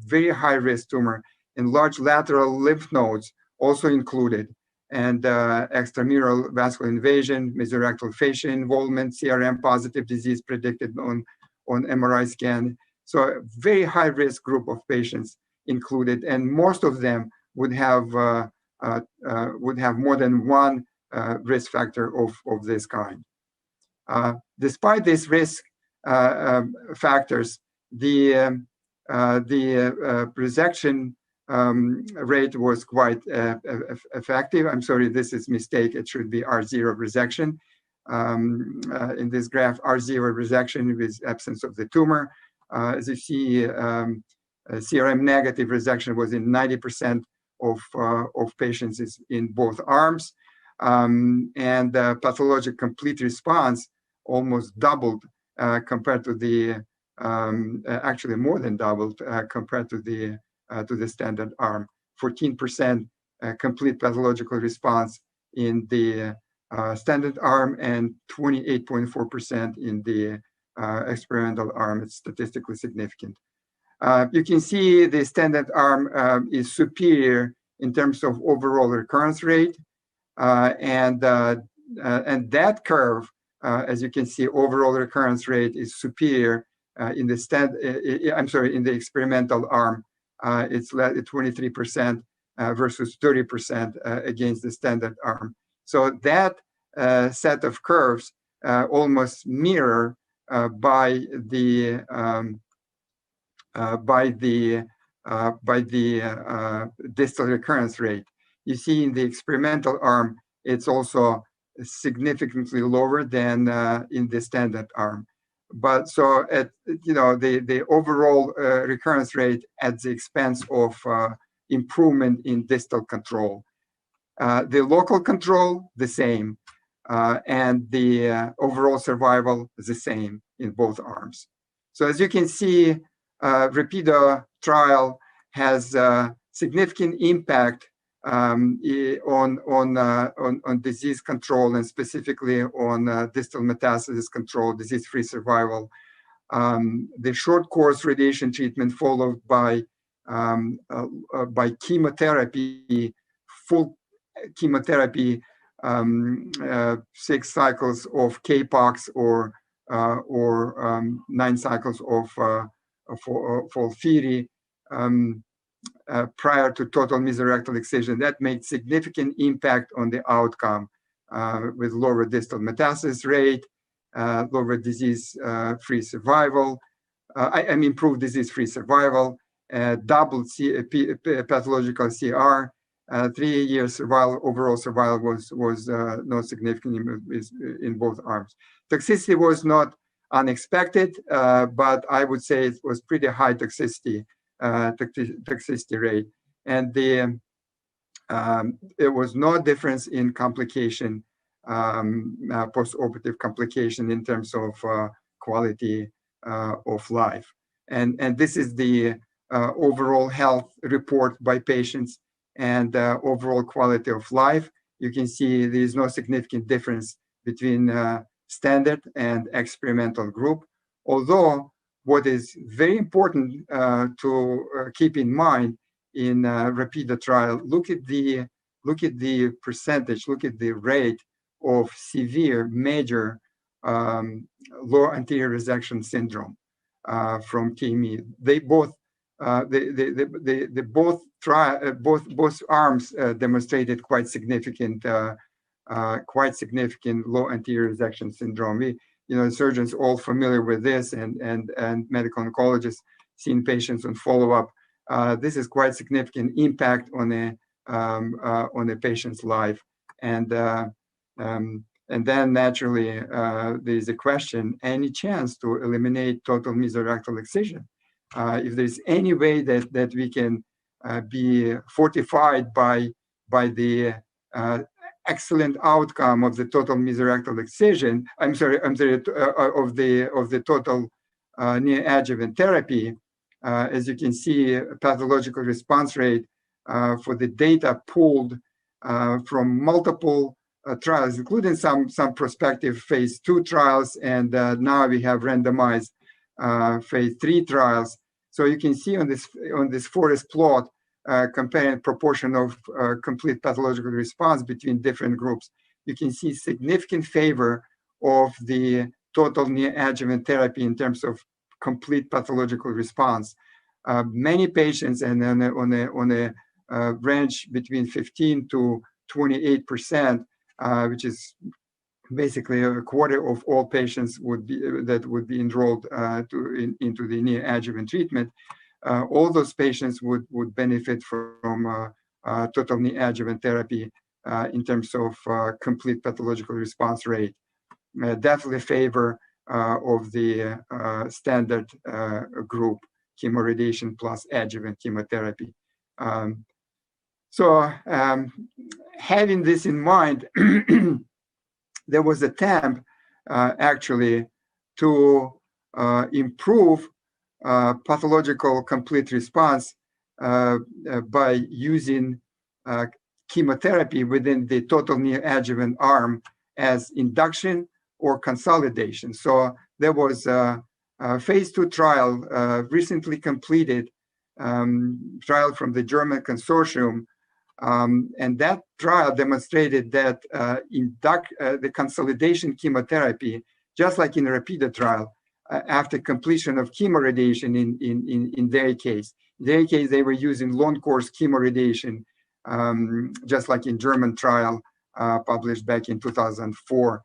very high risk tumor, and large lateral lymph nodes also included, and extramural vascular invasion, mesorectal fascia involvement, CRM positive disease predicted on MRI scan. So a very high risk group of patients included, and most of them would have more than one risk factor of this kind. Despite these risk factors, the resection rate was quite effective. I'm sorry, this is mistake. It should be R0 resection. In this graph, R0 resection with absence of the tumor. As you see, CRM negative resection was in 90% of patients in both arms, and pathologic complete response almost doubled compared to the actually more than doubled compared to the standard arm. 14% complete pathological response in the standard arm and 28.4% in the experimental arm. It's statistically significant. You can see the standard arm is superior in terms of overall recurrence rate, and that curve, as you can see, overall recurrence rate is superior in the in the experimental arm. It's 23% versus 30% against the standard arm. So that set of curves almost mirror by the distal recurrence rate. You see in the experimental arm, it's also significantly lower than in the standard arm. But so at the overall recurrence rate at the expense of improvement in distal control. The local control, the same, and the overall survival, the same in both arms. So as you can see, Rapido trial has significant impact on disease control, and specifically on distal metastasis control, disease-free survival. The short course radiation treatment followed by chemotherapy, full chemotherapy, 6 cycles of KPOX or 9 cycles of FOLFIRI prior to total mesorectal excision. That made significant impact on the outcome with lower distal metastasis rate, lower disease-free survival, improved disease-free survival, doubled pathological CR, 3 years survival, overall survival was not significant in both arms. Toxicity was not unexpected, but I would say it was pretty high toxicity rate, and there was no difference in complication, post-operative complication in terms of quality of life. And this is the overall health report by patients and overall quality of life. You can see there is no significant difference between standard and experimental group. Although what is very important to keep in mind in RAPIDA trial, look at the percentage, look at the rate of severe major lower anterior resection syndrome from TATME. They both both arms demonstrated quite significant low anterior resection syndrome. Surgeons all familiar with this, and medical oncologists seeing patients on follow-up. This is quite significant impact on a patient's life, and then naturally there's a question: any chance to eliminate total mesorectal excision? If there's any way that we can be fortified by the excellent outcome of the total mesorectal excision, of the total neoadjuvant therapy, as you can see, pathological response rate for the data pulled from multiple trials, including some prospective phase 2 trials, and now we have randomized phase 3 trials. So you can see on this forest plot, comparing proportion of complete pathological response between different groups, you can see significant favor of the total neoadjuvant therapy in terms of complete pathological response. Many patients, and then on a range between 15 to 28%, which is basically a quarter of all patients would be enrolled into the neoadjuvant treatment. All those patients would benefit from total neoadjuvant therapy in terms of complete pathological response rate. Definitely favor of the standard group, chemoradiation plus adjuvant chemotherapy. Having this in mind, there was an attempt actually to improve pathological complete response by using chemotherapy within the total neoadjuvant arm as induction or consolidation. So there was a phase 2 trial recently completed, trial from the German consortium, and that trial demonstrated that the consolidation chemotherapy, just like in the RAPIDA trial, after completion of chemoradiation in their case. In their case, they were using long course chemoradiation, just like in German trial published back in 2004.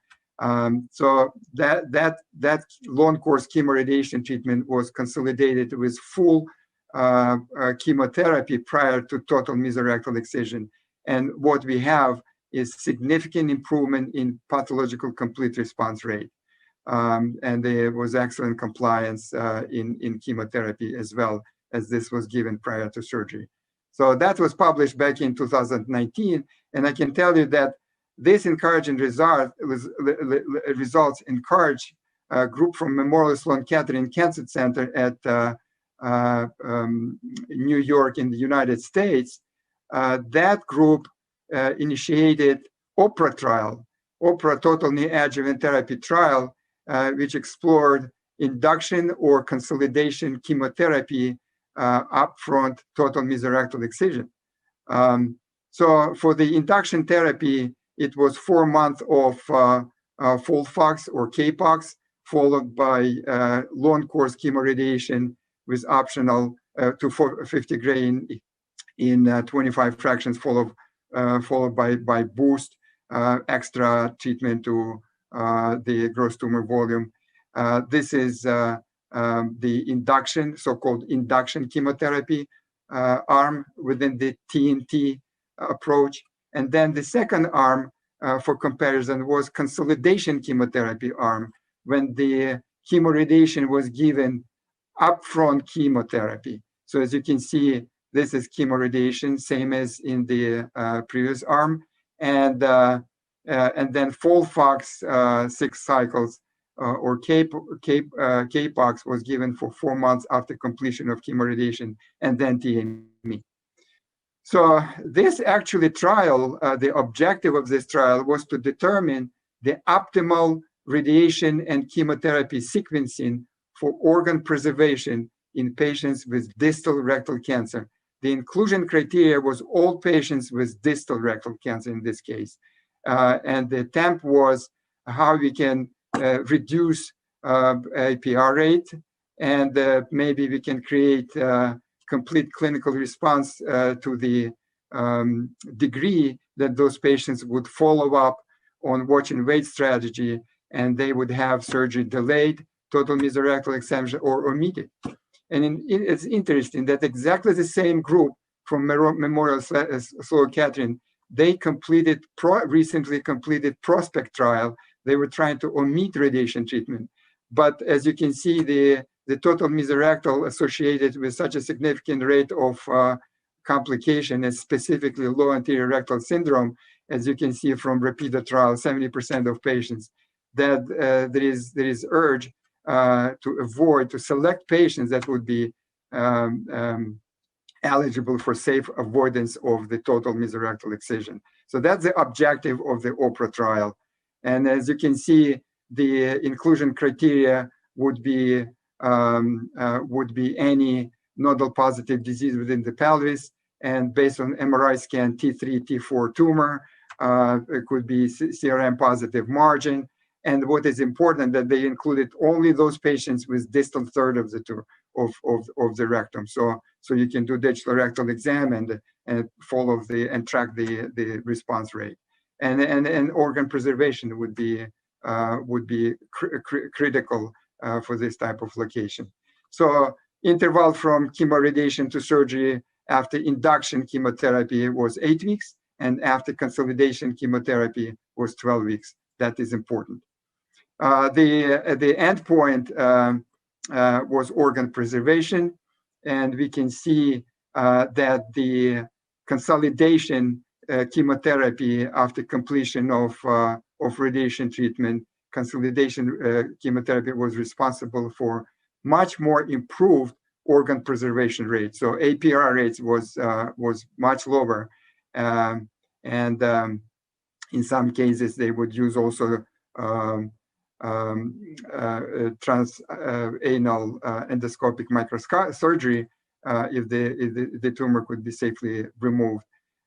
So that long course chemoradiation treatment was consolidated with full chemotherapy prior to total mesorectal excision. And what we have is significant improvement in pathological complete response rate. And there was excellent compliance in chemotherapy as well, as this was given prior to surgery. So that was published back in 2019. And I can tell you that this encouraging results encourage a group from Memorial Sloan Kettering Cancer Center at New York in the United States. That group initiated OPERA trial, OPERA total neoadjuvant therapy trial, which explored induction or consolidation chemotherapy upfront total mesorectal excision. So for the induction therapy, it was 4 months of FOLFOX or KPOX, followed by long course chemoradiation with optional 250 gray in 25 fractions, followed by boost, extra treatment to the gross tumor volume. This is the induction, so-called induction chemotherapy arm within the TNT approach. And then the second arm for comparison was consolidation chemotherapy arm, when the chemoradiation was given upfront chemotherapy. So as you can see, this is chemoradiation, same as in the previous arm, and then FOLFOX 6 cycles or Kpox was given for 4 months after completion of chemoradiation, and then TME. So this actually trial, the objective of this trial was to determine the optimal radiation and chemotherapy sequencing for organ preservation in patients with distal rectal cancer. The inclusion criteria was all patients with distal rectal cancer in this case. And the attempt was how we can reduce APR rate, and maybe we can create complete clinical response to the degree that those patients would follow up on watch and wait strategy, and they would have surgery delayed, total mesorectal excision, or omitted. And it's interesting that exactly the same group from Memorial Sloan Kettering, they completed recently completed prospect trial. They were trying to omit radiation treatment, but as you can see, the total mesorectal associated with such a significant rate of complication, and specifically low anterior rectal syndrome, as you can see from repeated trial, 70% of patients, that there is urge to select patients that would be eligible for safe avoidance of the total mesorectal excision. So that's the objective of the OPERA trial. And as you can see, the inclusion criteria would be any nodal positive disease within the pelvis, and based on MRI scan T3, T4 tumor, it could be CRM positive margin. And what is important that they included only those patients with distal third of the of the rectum. So you can do digital rectal exam and follow and track the response rate. And organ preservation would be critical for this type of location. So interval from chemoradiation to surgery after induction chemotherapy was 8 weeks, and after consolidation chemotherapy was 12 weeks. That is important. The endpoint was organ preservation, and we can see that the consolidation chemotherapy after completion of radiation treatment, consolidation chemotherapy was responsible for much more improved organ preservation rate. So APR rates was much lower, and in some cases they would use also transanal endoscopic microsurgery if the tumor could be safely removed.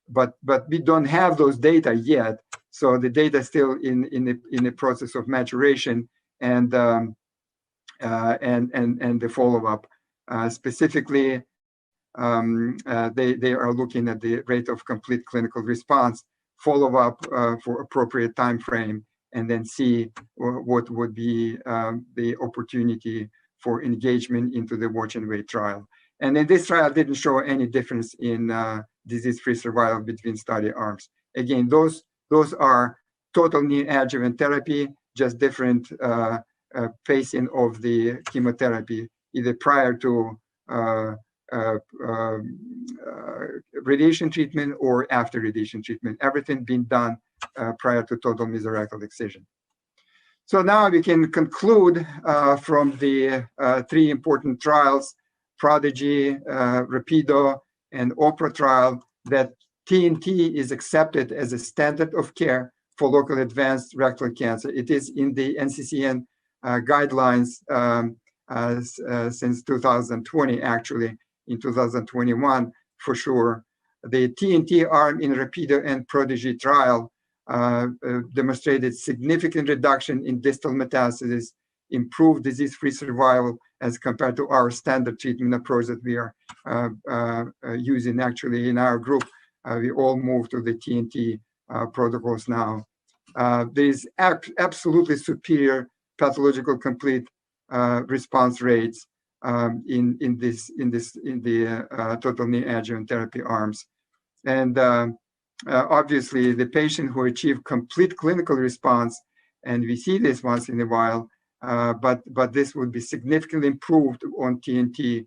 But we don't have those data yet, so the data is still in the process of maturation and the follow-up. Specifically, they are looking at the rate of complete clinical response, follow-up for appropriate time frame, and then see what would be the opportunity for engagement into the watch and wait trial. And in this trial didn't show any difference in disease-free survival between study arms. Again, those are total neoadjuvant therapy, just different pacing of the chemotherapy, either prior to radiation treatment or after radiation treatment. Everything being done prior to total mesorectal excision. So now we can conclude from the 3 important trials, Prodigy, Rapido, and OPERA trial, that TNT is accepted as a standard of care for locally advanced rectal cancer. It is in the NCCN guidelines since 2020, actually, in 2021 for sure. The TNT arm in Rapido and Prodigy trial demonstrated significant reduction in distal metastasis, improved disease-free survival as compared to our standard treatment approach that we are using actually in our group. We all moved to the TNT protocols now. There is absolutely superior pathological complete response rates in the total neoadjuvant therapy arms. And obviously, the patient who achieved complete clinical response, and we see this once in a while, but this would be significantly improved on TNT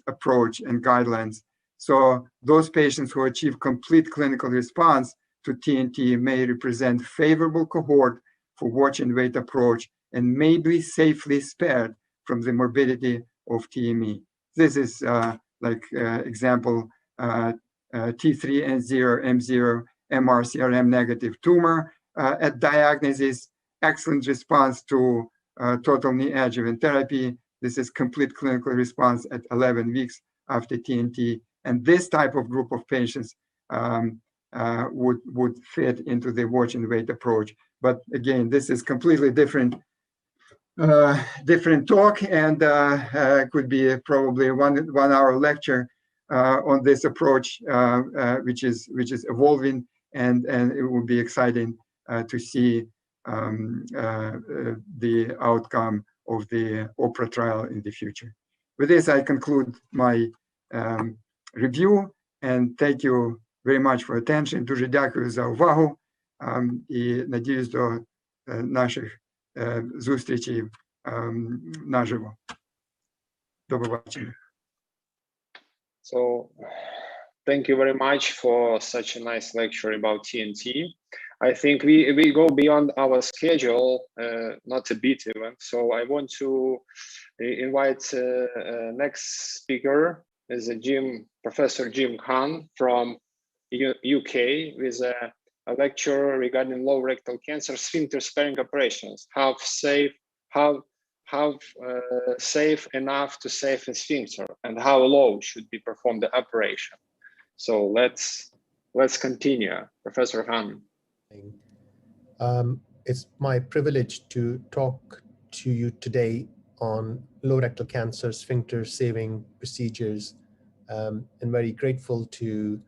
approach and guidelines. So those patients who achieve complete clinical response to TNT may represent favorable cohort for watch and wait approach and may be safely spared from the morbidity of TME. This is example T3N0 M0 MRCRM negative tumor at diagnosis, excellent response to total neoadjuvant therapy. This is complete clinical response at 11 weeks after TNT. And this type of group of patients would fit into the watch and wait approach. But again, this is completely different talk, and could be probably a one-hour lecture on this approach, which is evolving, and it will be exciting to see the outcome of the OPERA trial in the future. With this, I conclude my review, and thank you very much for attention. Дуже дякую за увагу, і надіюсь до наших зустрічей наживо. До побачення. So, thank you very much for such a nice lecture about TNT. I think we go beyond our schedule, not a bit even. So I want to invite next speaker is Professor Jim Khan from UK with a lecture regarding low rectal cancer sphincter sparing operations. How safe enough to save a sphincter, and how low should be performed the operation. So let's continue, Professor Khan. It's my privilege to talk to you today on low rectal cancer sphincter saving procedures, and very grateful to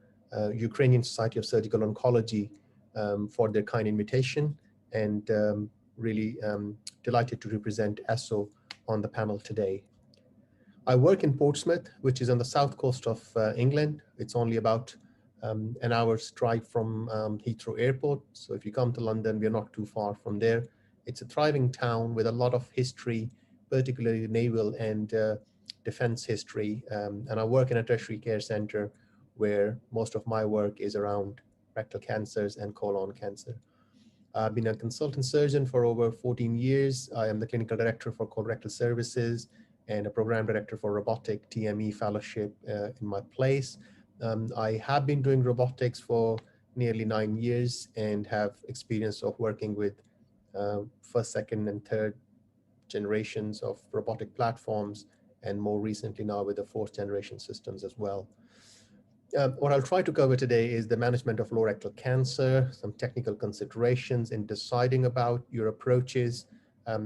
Ukrainian Society of Surgical Oncology for their kind invitation, and really delighted to represent ESSO on the panel today. I work in Portsmouth, which is on the south coast of England. It's only about an hour's drive from Heathrow Airport. So if you come to London, we're not too far from there. It's a thriving town with a lot of history, particularly naval and defense history. And I work in a tertiary care center where most of my work is around rectal cancers and colon cancer. I've been a consultant surgeon for over 14 years. I am the clinical director for colorectal services and a program director for robotic TME fellowship in my place. I have been doing robotics for nearly 9 years and have experience of working with first, second, and third generations of robotic platforms, and more recently now with the fourth generation systems as well. What I'll try to cover today is the management of low rectal cancer, some technical considerations in deciding about your approaches,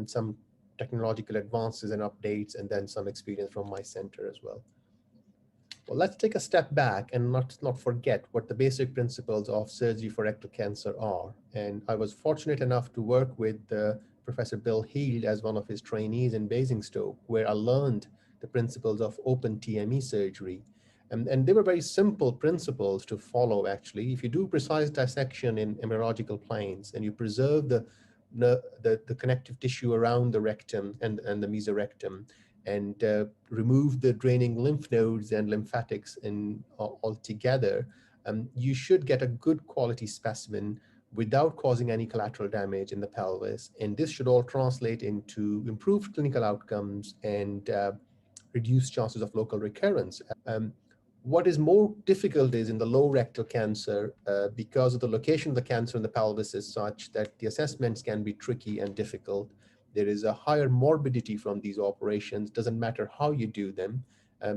some technological advances and updates, and then some experience from my center as well. Well, let's take a step back and not forget what the basic principles of surgery for rectal cancer are. And I was fortunate enough to work with Professor Bill Heald as one of his trainees in Basingstoke, where I learned the principles of open TME surgery. And they were very simple principles to follow, actually. If you do precise dissection in embryological planes and you preserve the connective tissue around the rectum and the mesorectum, and remove the draining lymph nodes and lymphatics altogether, you should get a good quality specimen without causing any collateral damage in the pelvis. And this should all translate into improved clinical outcomes and reduced chances of local recurrence. What is more difficult is in the low rectal cancer, because of the location of the cancer in the pelvis is such that the assessments can be tricky and difficult. There is a higher morbidity from these operations, doesn't matter how you do them.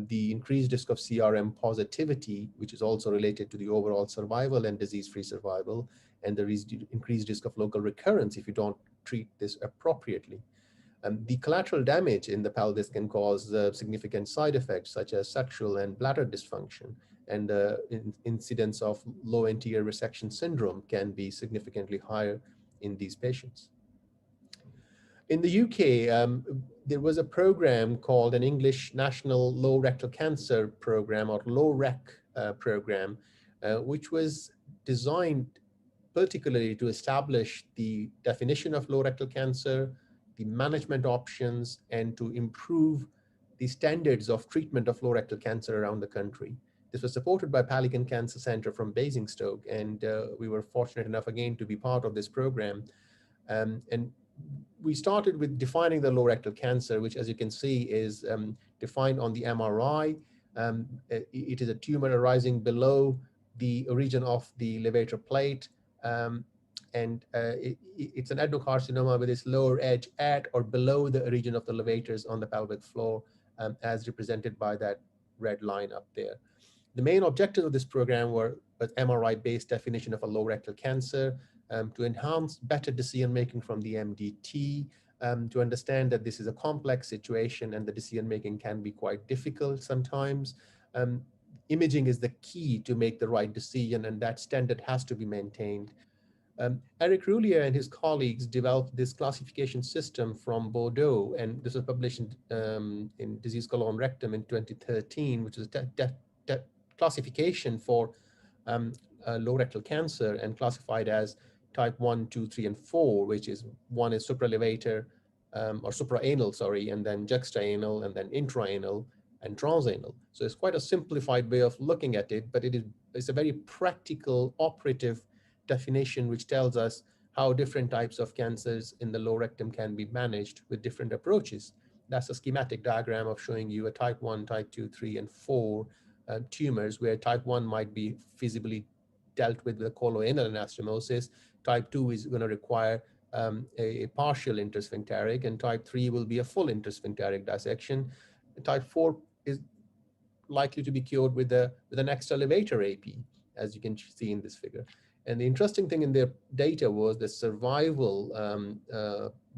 The increased risk of CRM positivity, which is also related to the overall survival and disease-free survival, and the increased risk of local recurrence if you don't treat this appropriately. The collateral damage in the pelvis can cause significant side effects such as sexual and bladder dysfunction, and incidence of low anterior resection syndrome can be significantly higher in these patients. In the UK, there was a program called an English National Low Rectal Cancer Program, or LOREC program, which was designed particularly to establish the definition of low rectal cancer, the management options, and to improve the standards of treatment of low rectal cancer around the country. This was supported by Pelican Cancer Center from Basingstoke, and we were fortunate enough again to be part of this program. And we started with defining the low rectal cancer, which, as you can see, is defined on the MRI. It is a tumor arising below the region of the levator plate, it's an adenocarcinoma with its lower edge at or below the region of the levators on the pelvic floor, as represented by that red line up there. The main objectives of this program were an MRI-based definition of a low rectal cancer, to enhance better decision-making from the MDT, to understand that this is a complex situation and the decision-making can be quite difficult sometimes. Imaging is the key to make the right decision, and that standard has to be maintained. Eric Roulier and his colleagues developed this classification system from Bordeaux, and this was published in Disease Colon Rectum in 2013, which is a classification for low rectal cancer, and classified as type 1, 2, 3, and 4, which is one is supralevator, or supraanal, sorry, and then juxtaanal, and then intraanal, and transanal. So it's quite a simplified way of looking at it, but it's a very practical, operative definition which tells us how different types of cancers in the lower rectum can be managed with different approaches. That's a schematic diagram of showing you a type 1, type 2, 3, and 4 tumors, where type 1 might be feasibly dealt with a coloanal anastomosis. Type 2 is going to require a partial intersphincteric, and type 3 will be a full intersphincteric dissection. Type 4 is likely to be cured with an extra levator AP, as you can see in this figure. And the interesting thing in their data was the survival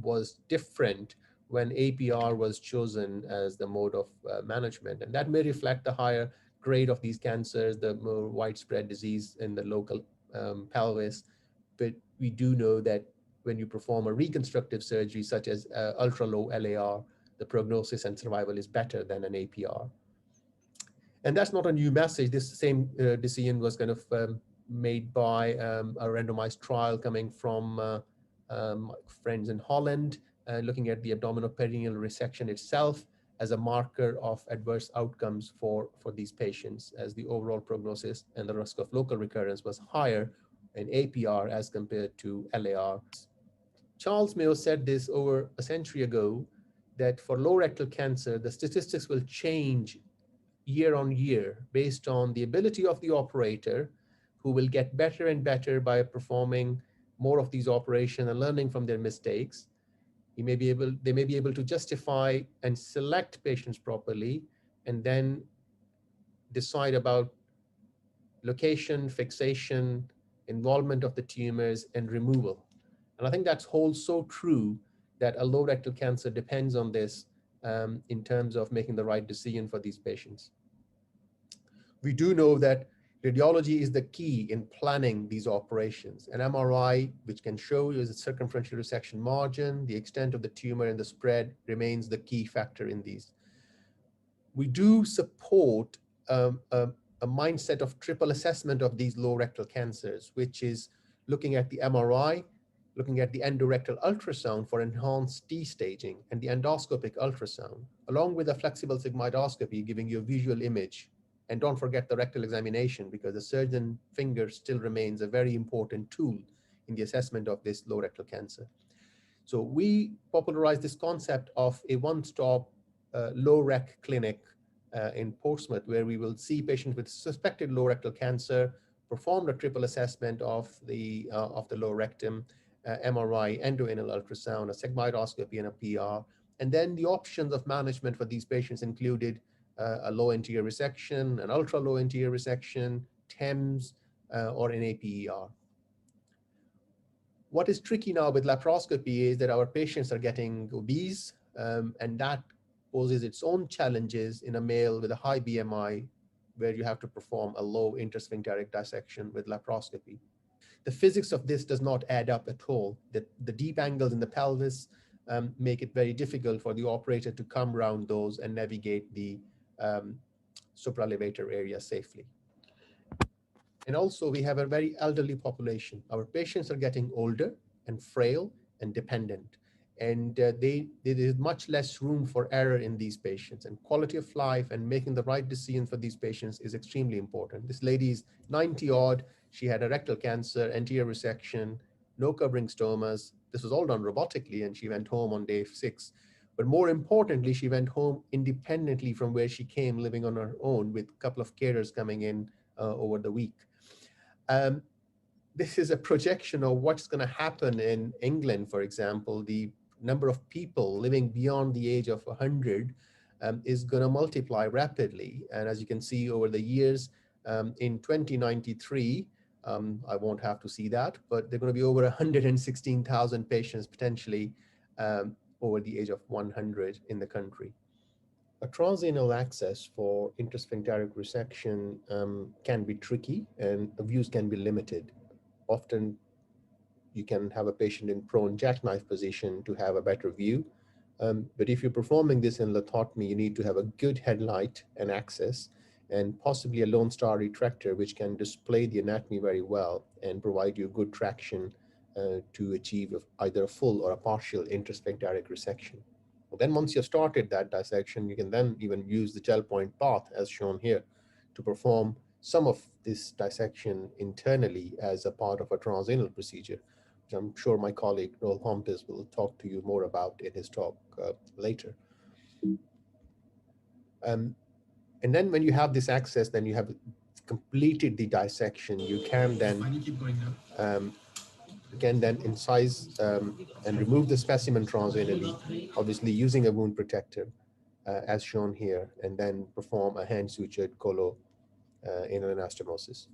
was different when APR was chosen as the mode of management. And that may reflect the higher grade of these cancers, the more widespread disease in the local pelvis. But we do know that when you perform a reconstructive surgery, such as ultra-low LAR, the prognosis and survival is better than an APR. And that's not a new message. This same decision was kind of made by a randomized trial coming from friends in Holland, looking at the abdominoperineal resection itself as a marker of adverse outcomes for these patients, as the overall prognosis and the risk of local recurrence was higher in APR as compared to LAR. Charles Mayo said this over a century ago, that for low rectal cancer, the statistics will change year on year based on the ability of the operator, who will get better and better by performing more of these operations and learning from their mistakes. They may be able to justify and select patients properly, and then decide about location, fixation, involvement of the tumors, and removal. And I think that holds so true, that a low rectal cancer depends on this in terms of making the right decision for these patients. We do know that radiology is the key in planning these operations. An MRI, which can show you the circumferential resection margin, the extent of the tumor, and the spread, remains the key factor in these. We do support a mindset of triple assessment of these low rectal cancers, which is looking at the MRI, looking at the endorectal ultrasound for enhanced T-staging, and the endoscopic ultrasound, along with a flexible sigmoidoscopy giving you a visual image. And don't forget the rectal examination, because the surgeon finger still remains a very important tool in the assessment of this low rectal cancer. So we popularized this concept of a one-stop low rec clinic in Portsmouth, where we will see patients with suspected low rectal cancer, perform a triple assessment of the lower rectum, MRI, endoanal ultrasound, a sigmoidoscopy, and a PR. And then the options of management for these patients included a low anterior resection, an ultra low anterior resection, TEMS, or an APER. What is tricky now with laparoscopy is that our patients are getting obese, and that poses its own challenges in a male with a high BMI, where you have to perform a low intersphincteric dissection with laparoscopy. The physics of this does not add up at all. The deep angles in the pelvis make it very difficult for the operator to come around those and navigate the supralevator area safely. And also we have a very elderly population. Our patients are getting older and frail and dependent. And there is much less room for error in these patients, and quality of life and making the right decision for these patients is extremely important. This lady is 90 odd. She had a rectal cancer, anterior resection, no covering stomas. This was all done robotically, and she went home on day 6. But more importantly, she went home independently from where she came, living on her own with a couple of carers coming in over the week. This is a projection of what's going to happen in England, for example. The number of people living beyond the age of 100 is going to multiply rapidly. And as you can see over the years, in 2093, I won't have to see that, but there are going to be over 116,000 patients potentially over the age of 100 in the country. A transanal access for intersphincteric resection can be tricky, and the views can be limited. Often you can have a patient in prone jackknife position to have a better view. But if you're performing this in lithotomy, you need to have a good headlight and access, and possibly a Lone Star retractor, which can display the anatomy very well and provide you good traction to achieve either a full or a partial intersphincteric resection. Well, then once you've started that dissection, you can then even use the gel point path as shown here to perform some of this dissection internally as a part of a transanal procedure, which I'm sure my colleague Roel HOMPES will talk to you more about in his talk later. And then when you have this access, then you have completed the dissection, you can then incise and remove the specimen transanally, obviously using a wound protector as shown here, and then perform a hand sutured colo anal anastomosis.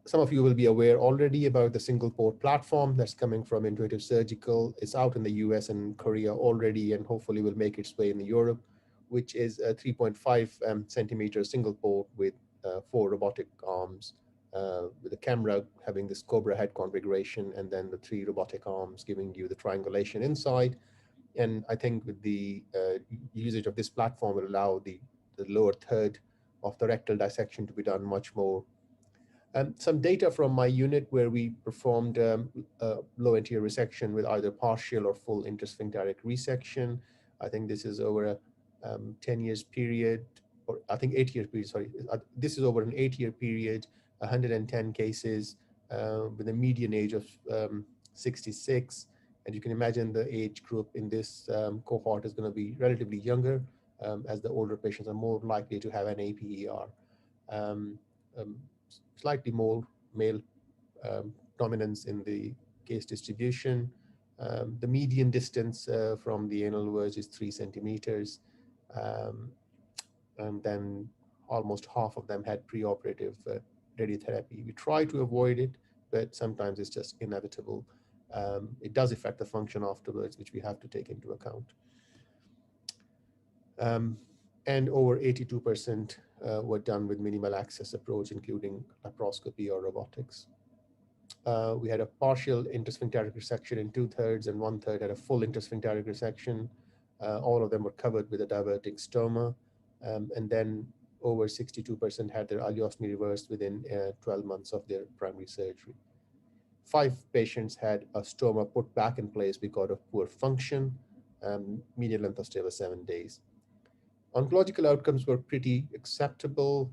Some of you will be aware already about the single port platform that's coming from Intuitive Surgical. It's out in the US and Korea already, and hopefully will make its way in Europe, which is a 3.5 centimeter single port with 4 robotic arms, with the camera having this Cobra head configuration, and then the 3 robotic arms giving you the triangulation inside. And I think with the usage of this platform will allow the lower third of the rectal dissection to be done much more. Some data from my unit where we performed low anterior resection with either partial or full intersphincteric resection. I think this is over a 10 years period, or I think 8 year period, sorry. This is over an 8-year period, 110 cases with a median age of 66. And you can imagine the age group in this cohort is going to be relatively younger, as the older patients are more likely to have an APER. Slightly more male dominance in the case distribution. The median distance from the anal verge is 3 centimeters. And then almost half of them had preoperative radiotherapy. We try to avoid it, but sometimes it's just inevitable. It does affect the function afterwards, which we have to take into account. And over 82% were done with minimal access approach, including laparoscopy or robotics. We had a partial intersphincteric resection in 2/3, and 1/3 had a full intersphincteric resection. All of them were covered with a diverting stoma. And then over 62% had their ileostomy reversed within 12 months of their primary surgery. 5 patients had a stoma put back in place because of poor function. Median length of stay was 7 days. Oncological outcomes were pretty acceptable.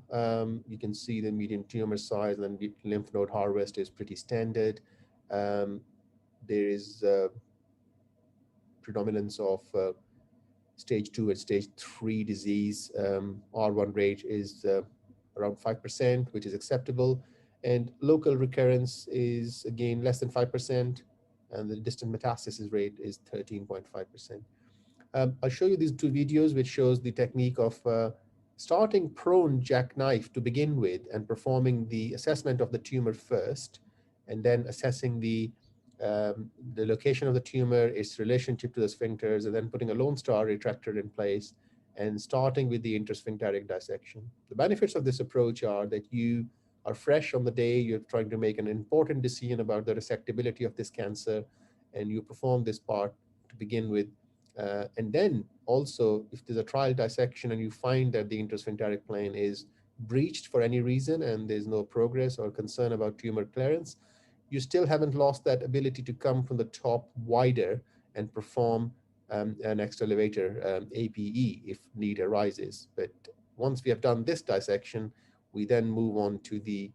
You can see the median tumor size and lymph node harvest is pretty standard. There is predominance of stage 2 and stage 3 disease. R1 rate is around 5%, which is acceptable. And local recurrence is again less than 5%. And the distant metastasis rate is 13.5%. I'll show you these 2 videos, which shows the technique of starting prone jackknife to begin with and performing the assessment of the tumor first, and then assessing the location of the tumor, its relationship to the sphincters, and then putting a Lone Star retractor in place and starting with the intersphincteric dissection. The benefits of this approach are that you are fresh on the day, you're trying to make an important decision about the resectability of this cancer, and you perform this part to begin with. And then also, if there's a trial dissection and you find that the intersphincteric plane is breached for any reason and there's no progress or concern about tumor clearance, you still haven't lost that ability to come from the top wider and perform an extra elevator APE if need arises. But once we have done this dissection, we then move on to the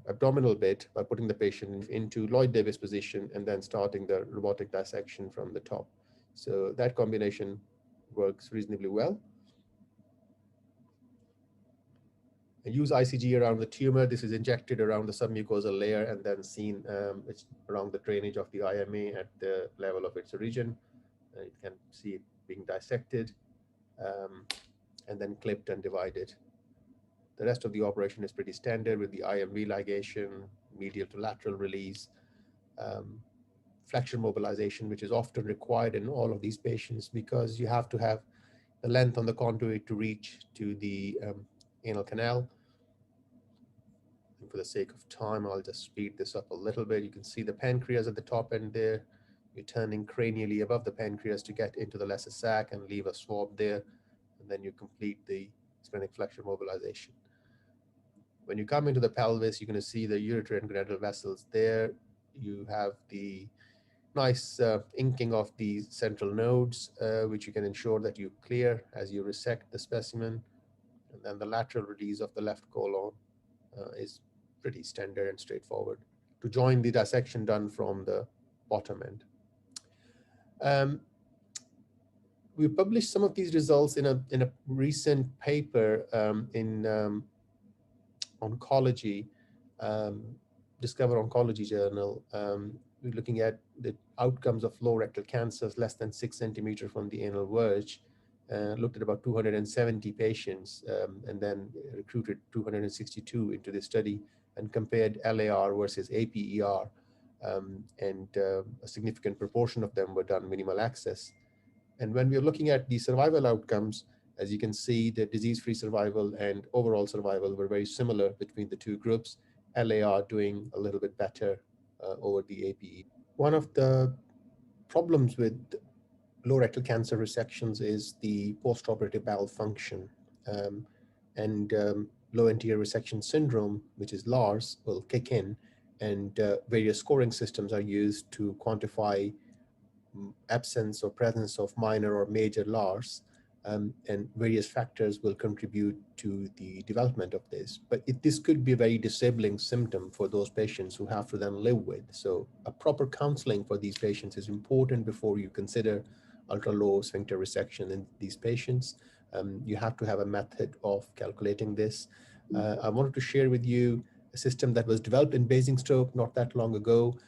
abdominal bit by putting the patient into Lloyd Davis position and then starting the robotic dissection from the top. So that combination works reasonably well. And use ICG around the tumor. This is injected around the submucosal layer and then seen around the drainage of the IMA at the level of its origin. You can see it being dissected and then clipped and divided. The rest of the operation is pretty standard with the IMV ligation, medial to lateral release, flexion mobilization, which is often required in all of these patients because you have to have the length on the conduit to reach to the anal canal. And for the sake of time, I'll just speed this up a little bit. You can see the pancreas at the top end there. You're turning cranially above the pancreas to get into the lesser sac and leave a swab there. And then you complete the splenic flexion mobilization. When you come into the pelvis, you're going to see the ureter and gonadal vessels there. You have the nice inking of the central nodes, which you can ensure that you clear as you resect the specimen. And then the lateral release of the left colon is pretty standard and straightforward to join the dissection done from the bottom end. We published some of these results in a recent paper in oncology, Discover Oncology Journal. We're looking at the outcomes of low rectal cancers less than 6 centimeters from the anal verge. Looked at about 270 patients and then recruited 262 into the study and compared LAR versus APER. And a significant proportion of them were done minimal access. And when we're looking at the survival outcomes, as you can see, the disease-free survival and overall survival were very similar between the two groups, LAR doing a little bit better over the APE. One of the problems with low rectal cancer resections is the postoperative bowel function. And low anterior resection syndrome, which is LARS, will kick in, and various scoring systems are used to quantify absence or presence of minor or major LARS, and various factors will contribute to the development of this. But this could be a very disabling symptom for those patients who have to then live with. So a proper counseling for these patients is important before you consider ultra-low sphincter resection in these patients. You have to have a method of calculating this. I wanted to share with you a system that was developed in Basingstoke not that long ago,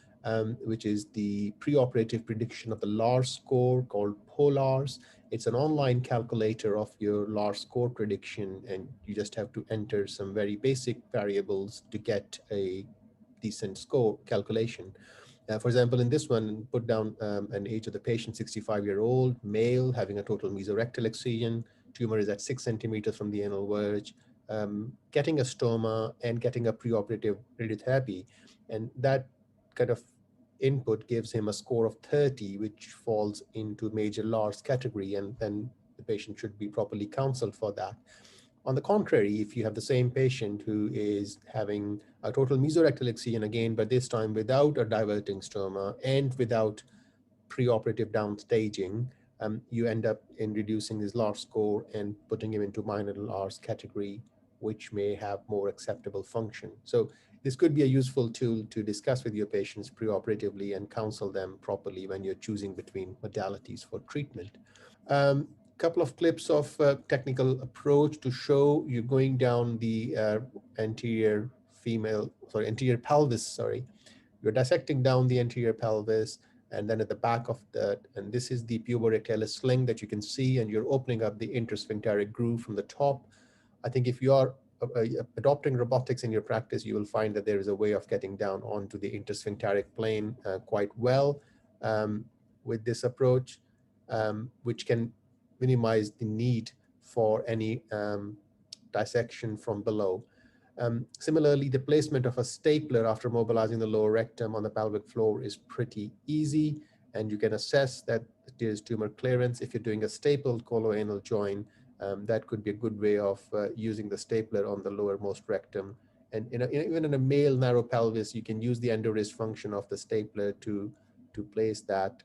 which is the preoperative prediction of the LARS score called POLARS. It's an online calculator of your LARS score prediction, and you just have to enter some very basic variables to get a decent score calculation. For example, in this one, put down an age of the patient, 65-year-old, male, having a total mesorectal excision, tumor is at 6 centimeters from the anal verge, getting a stoma and getting a preoperative radiotherapy. And that kind of input gives him a score of 30, which falls into major LARS category, and then the patient should be properly counseled for that. On the contrary, if you have the same patient who is having a total mesorectal excision again, but this time without a diverting stoma and without preoperative downstaging, you end up in reducing his LARS score and putting him into minor LARS category, which may have more acceptable function. So this could be a useful tool to discuss with your patients preoperatively and counsel them properly when you're choosing between modalities for treatment. Couple of clips of technical approach to show you going down the anterior pelvis, You're dissecting down the anterior pelvis, and then at the back of that, and this is the puborectalis sling that you can see, and you're opening up the intersphincteric groove from the top. I think if you are adopting robotics in your practice, you will find that there is a way of getting down onto the intersphincteric plane quite well with this approach, which can minimize the need for any dissection from below. Similarly, the placement of a stapler after mobilizing the lower rectum on the pelvic floor is pretty easy, and you can assess that there is tumor clearance. If you're doing a stapled coloanal joint, that could be a good way of using the stapler on the lowermost rectum. And even in a male narrow pelvis, you can use the endorist function of the stapler to place that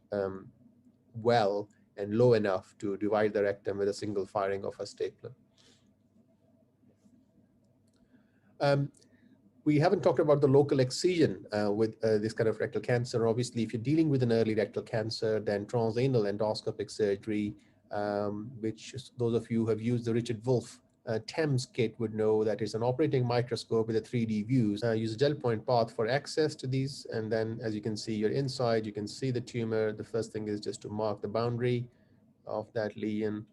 well and low enough to divide the rectum with a single firing of a stapler. We haven't talked about the local excision with this kind of rectal cancer. Obviously, if you're dealing with an early rectal cancer, then transanal endoscopic surgery, which those of you who have used the Richard Wolf TAMS kit would know that it's an operating microscope with a 3D views. Use a gel point path for access to these. And then as you can see, you're inside, you can see the tumor. The first thing is just to mark the boundary of that lesion.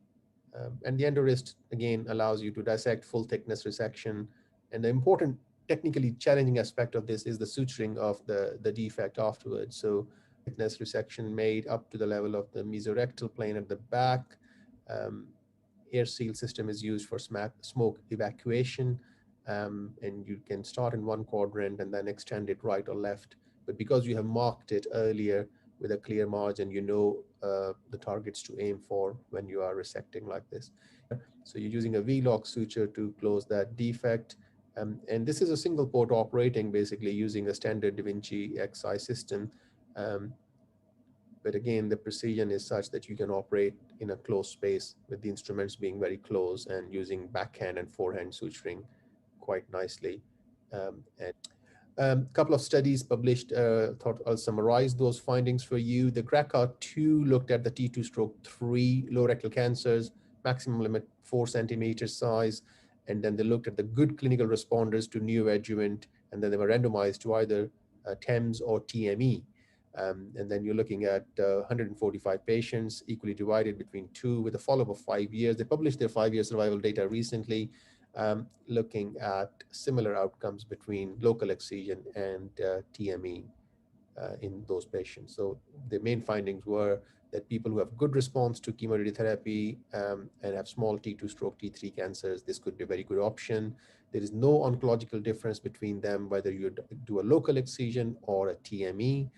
And the endorist, again, allows you to dissect full thickness resection. And the important technically challenging aspect of this is the suturing of the defect afterwards. So thickness resection made up to the level of the mesorectal plane at the back. Air seal system is used for smoke evacuation. And you can start in one quadrant and then extend it right or left. But because you have marked it earlier with a clear margin, you know the targets to aim for when you are resecting like this. So you're using a V-lock suture to close that defect. And this is a single port operating, basically using a standard Da Vinci Xi system. But again, the precision is such that you can operate in a closed space with the instruments being very close and using backhand and forehand suturing quite nicely. Couple of studies published, thought I'll summarize those findings for you. The GRACA2 looked at the T2/3 low rectal cancers, maximum limit 4 centimeters size. And then they looked at the good clinical responders to neoadjuvant, and then they were randomized to either TEMS or TME. And then you're looking at 145 patients, equally divided between two, with a follow-up of 5 years. They published their 5-year survival data recently, looking at similar outcomes between local excision and TME in those patients. So the main findings were that people who have good response to chemoradiotherapy and have small T2/T3 cancers, this could be a very good option. There is no oncological difference between them, whether you do a local excision or a TME.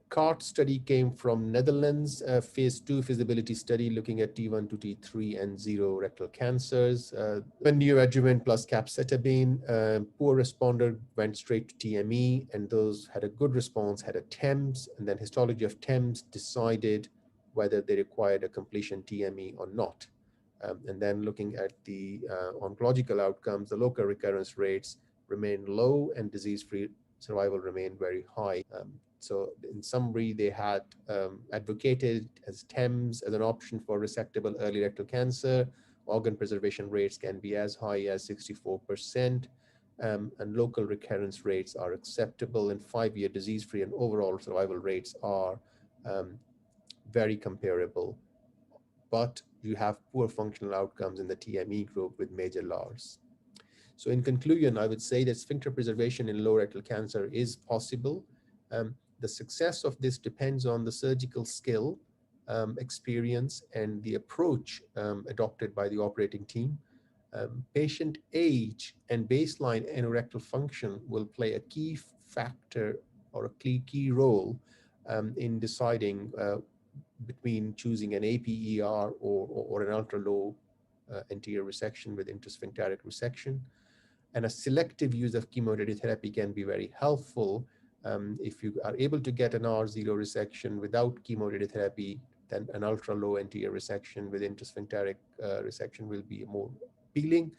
CART study came from Netherlands, phase 2 feasibility study looking at T1 to T3 and 0 rectal cancers. When neoadjuvant plus capecitabine, poor responder went straight to TME, and those had a good response had a TEMS, and then histology of TEMS decided whether they required a completion TME or not. And then looking at the oncological outcomes, the local recurrence rates remain low and disease-free survival remained very high. So in summary, they had advocated as TEMS as an option for resectable early rectal cancer. Organ preservation rates can be as high as 64%, and local recurrence rates are acceptable, and 5-year disease-free and overall survival rates are very comparable. But you have poor functional outcomes in the TME group with major LARs. So in conclusion, I would say that sphincter preservation in low rectal cancer is possible. The success of this depends on the surgical skill, experience, and the approach adopted by the operating team. Patient age and baseline anorectal function will play a key factor or a key role in deciding between choosing an APER or an ultra-low anterior resection with intersphincteric resection. And a selective use of chemoradiotherapy can be very helpful. If you are able to get an R0 resection without chemoradiotherapy, then an ultra-low anterior resection with intersphincteric resection will be more appealing.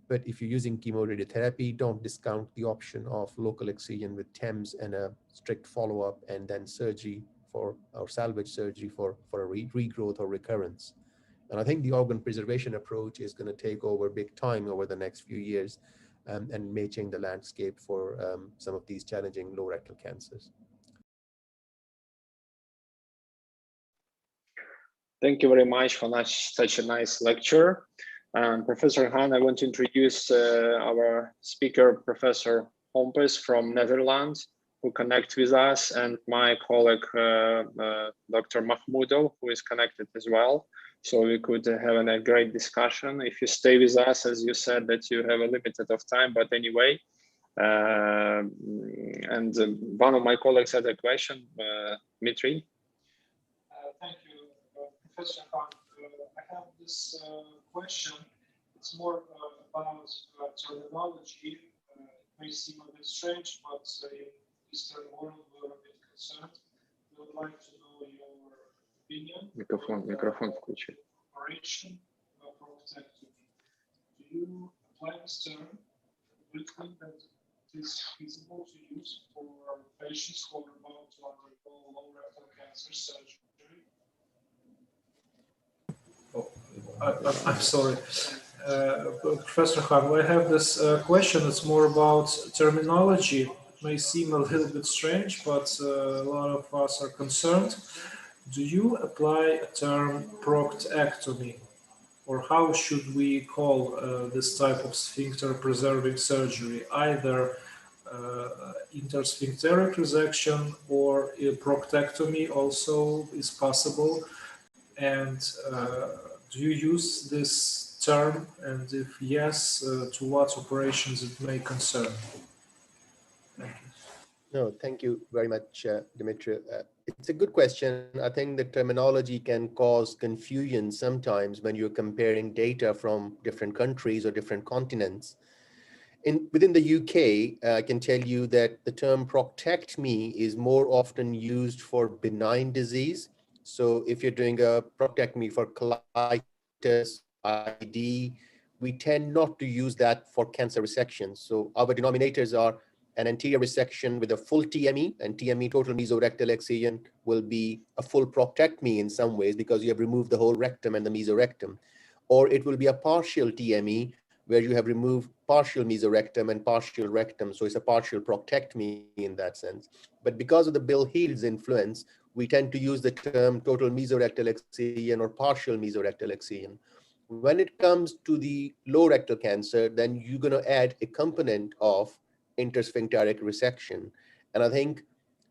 But if you're using chemoradiotherapy, don't discount the option of local excision with TEMS and a strict follow-up and then surgery or salvage surgery for a regrowth or recurrence. And I think the organ preservation approach is going to take over big time over the next few years and may change the landscape for some of these challenging low rectal cancers. Thank you very much for such a nice lecture. Professor Han, I want to introduce our speaker, Professor HOMPES from Netherlands, who connects with us, and my colleague, Dr. Mahmoudov, who is connected as well. so we could have a great discussion. If you stay with us, as you said that you have a limited of time, but anyway, and one of my colleagues had a question, Dmitry. Thank you, Professor Khan. I have this question. It's more about terminology. It may seem a bit strange, but in Eastern world, we're a bit concerned. We would like to know your opinion. Microphone включи. Operation prostatectomy. Do you apply this term? Do you think that it is feasible to use for patients who are about to undergo low rectal cancer surgery? I'm sorry. Professor Khan, I have this question. It's more about terminology. It may seem a little bit strange, but a lot of us are concerned. Do you apply a term proctectomy? Or how should we call this type of sphincter preserving surgery? Either intersphincteric resection or a proctectomy also is possible. And do you use this term? And if yes, to what operations it may concern? Thank you. No, thank you very much, Dmitry. It's a good question. I think the terminology can cause confusion sometimes when you're comparing data from different countries or different continents. Within the UK, I can tell you that the term proctectomy is more often used for benign disease. So if you're doing a proctectomy for colitis, IBD, we tend not to use that for cancer resection. So our denominators are an anterior resection with a full TME, and TME, total mesorectal excision, will be a full proctectomy in some ways because you have removed the whole rectum and the mesorectum. Or it will be a partial TME where you have removed partial mesorectum and partial rectum. So it's a partial proctectomy in that sense. But because of the Bill Heald's influence, we tend to use the term total mesorectal excision or partial mesorectal excision. When it comes to the low rectal cancer, then you're going to add a component of intersphincteric resection. And I think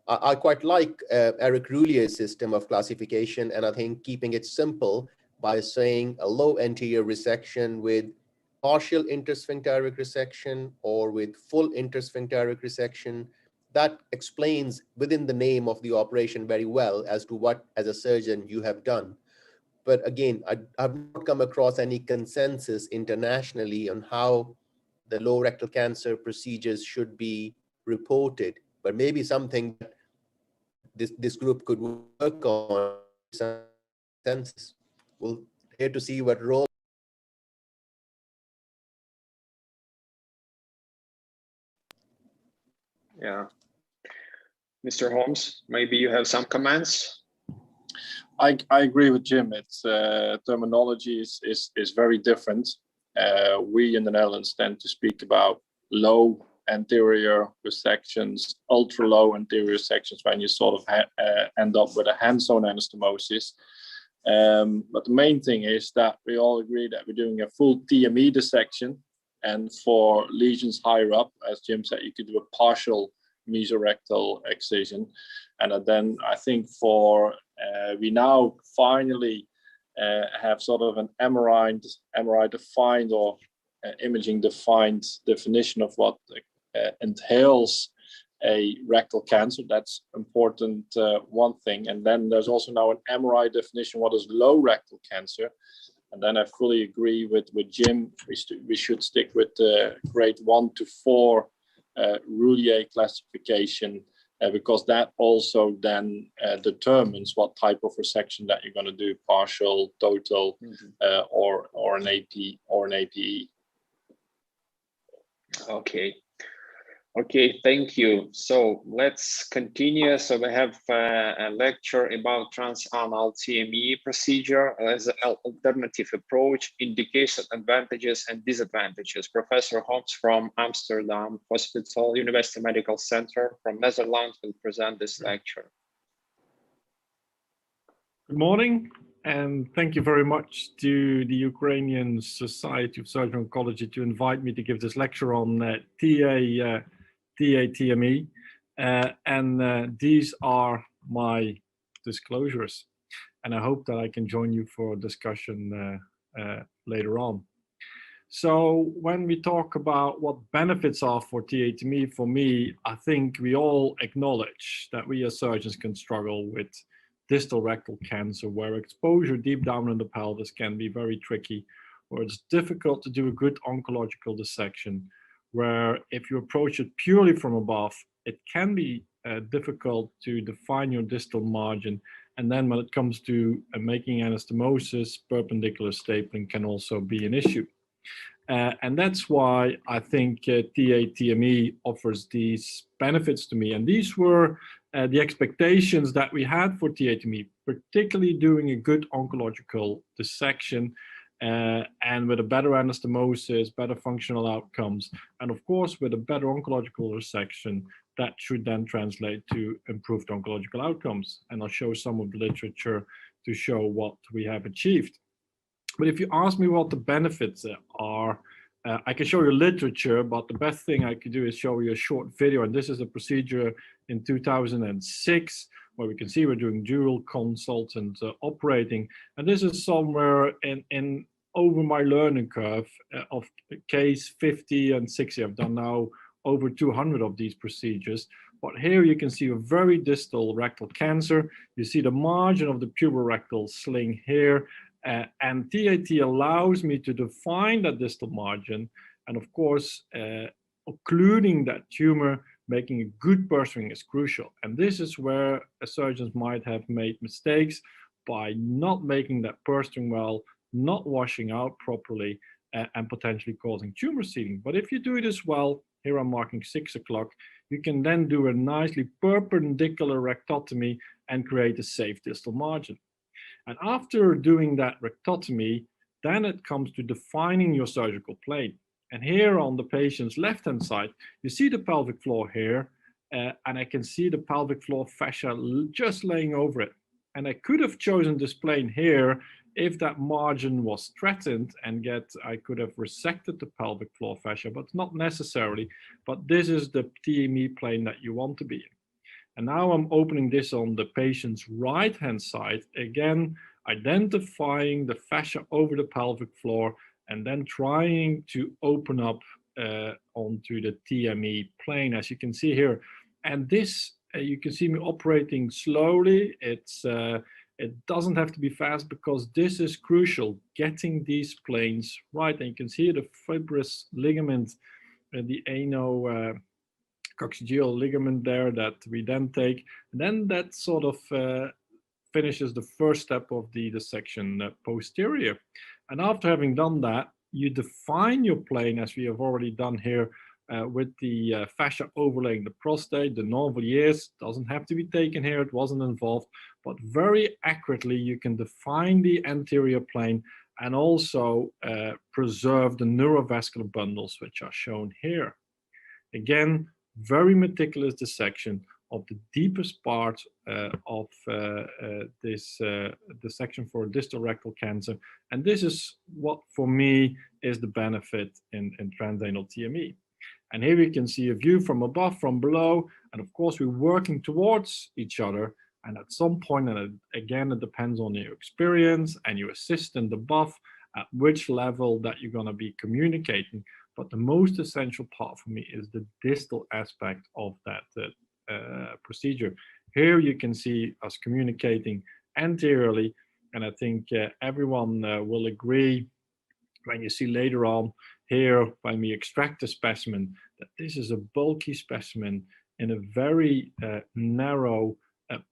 I quite like Eric Rouillet's system of classification, and I think keeping it simple by saying a low anterior resection with partial intersphincteric resection or with full intersphincteric resection, that explains within the name of the operation very well as to what, as a surgeon, you have done. But again, I've not come across any consensus internationally on how the low rectal cancer procedures should be reported, but maybe something that this group could work on. Consensus. We'll here to see what role. Yeah. Mr. Holmes, maybe you have some comments? I agree with Jim. It's terminology is very different. We in the Netherlands tend to speak about low anterior resections, ultra low anterior sections when you sort of end up with a hands-on anastomosis. But the main thing is that we all agree that we're doing a full TME dissection, and for lesions higher up, as Jim said, you could do a partial mesorectal excision. And then I think for we now finally have sort of an MRI defined or imaging defined definition of what entails a rectal cancer. That's important, one thing. And then there's also now an MRI definition, what is low rectal cancer. And then I fully agree with Jim, we should stick with the grade 1 to 4 Rouillet classification, because that also then determines what type of resection that you're going to do, partial, total, or an AP or an APE. Okay, thank you. So let's continue. So we have a lecture about transanal TME procedure as an alternative approach, indications, advantages, and disadvantages. Professor Holmes from Amsterdam Hospital, University Medical Center from Netherlands will present this lecture. Good morning, and thank you very much to the Ukrainian Society of Surgical Oncology to invite me to give this lecture on TATME, and these are my disclosures. and I hope that I can join you for a discussion later on. So when we talk about what benefits are for TATME, for me, I think we all acknowledge that we as surgeons can struggle with distal rectal cancer, where exposure deep down in the pelvis can be very tricky, where it's difficult to do a good oncological dissection, where if you approach it purely from above, it can be difficult to define your distal margin. And then when it comes to making anastomosis, perpendicular stapling can also be an issue. And that's why I think TATME offers these benefits to me. And these were the expectations that we had for TATME, particularly doing a good oncological dissection and with a better anastomosis, better functional outcomes, and of course with a better oncological resection that should then translate to improved oncological outcomes. And I'll show some of the literature to show what we have achieved. But if you ask me what the benefits are, I can show you literature, but the best thing I could do is show you a short video. And this is a procedure in 2006, where we can see we're doing dual consultant operating. And this is somewhere in over my learning curve of case 50 and 60. I've done now over 200 of these procedures. But here you can see a very distal rectal cancer. You see the margin of the puborectal sling here. And TAT allows me to define that distal margin, and of course, occluding that tumor, making a good pursuing is crucial. And this is where surgeons might have made mistakes by not making that pursuing well, not washing out properly, and potentially causing tumor seeding. But if you do this well, here I'm marking 6 o'clock, you can then do a nicely perpendicular rectotomy and create a safe distal margin. And after doing that rectotomy, then it comes to defining your surgical plane. And here on the patient's left-hand side, you see the pelvic floor here, and I can see the pelvic floor fascia just laying over it. And I could have chosen this plane here if that margin was threatened, and I could have resected the pelvic floor fascia, but not necessarily. But this is the TME plane that you want to be in. And now I'm opening this on the patient's right-hand side, again, identifying the fascia over the pelvic floor, and then trying to open up onto the TME plane, as you can see here. And this, you can see me operating slowly. It doesn't have to be fast, because this is crucial, getting these planes right. And you can see the fibrous ligament, the coccygeal ligament there that we then take. And then that sort of finishes the first step of the dissection posterior. And after having done that, you define your plane, as we have already done here, with the fascia overlaying the prostate. The Norvalliers doesn't have to be taken here, it wasn't involved, but very accurately you can define the anterior plane and also preserve the neurovascular bundles, which are shown here. Again, very meticulous dissection of the deepest part of this dissection for distal rectal cancer. And this is what, for me, is the benefit in transanal TME. And here we can see a view from above, from below, and of course we're working towards each other. And at some point, and again, it depends on your experience and your assistant above, at which level that you're going to be communicating. But the most essential part for me is the distal aspect of that procedure. Here you can see us communicating anteriorly, and I think everyone will agree when you see later on here, when we extract the specimen, that this is a bulky specimen in a very narrow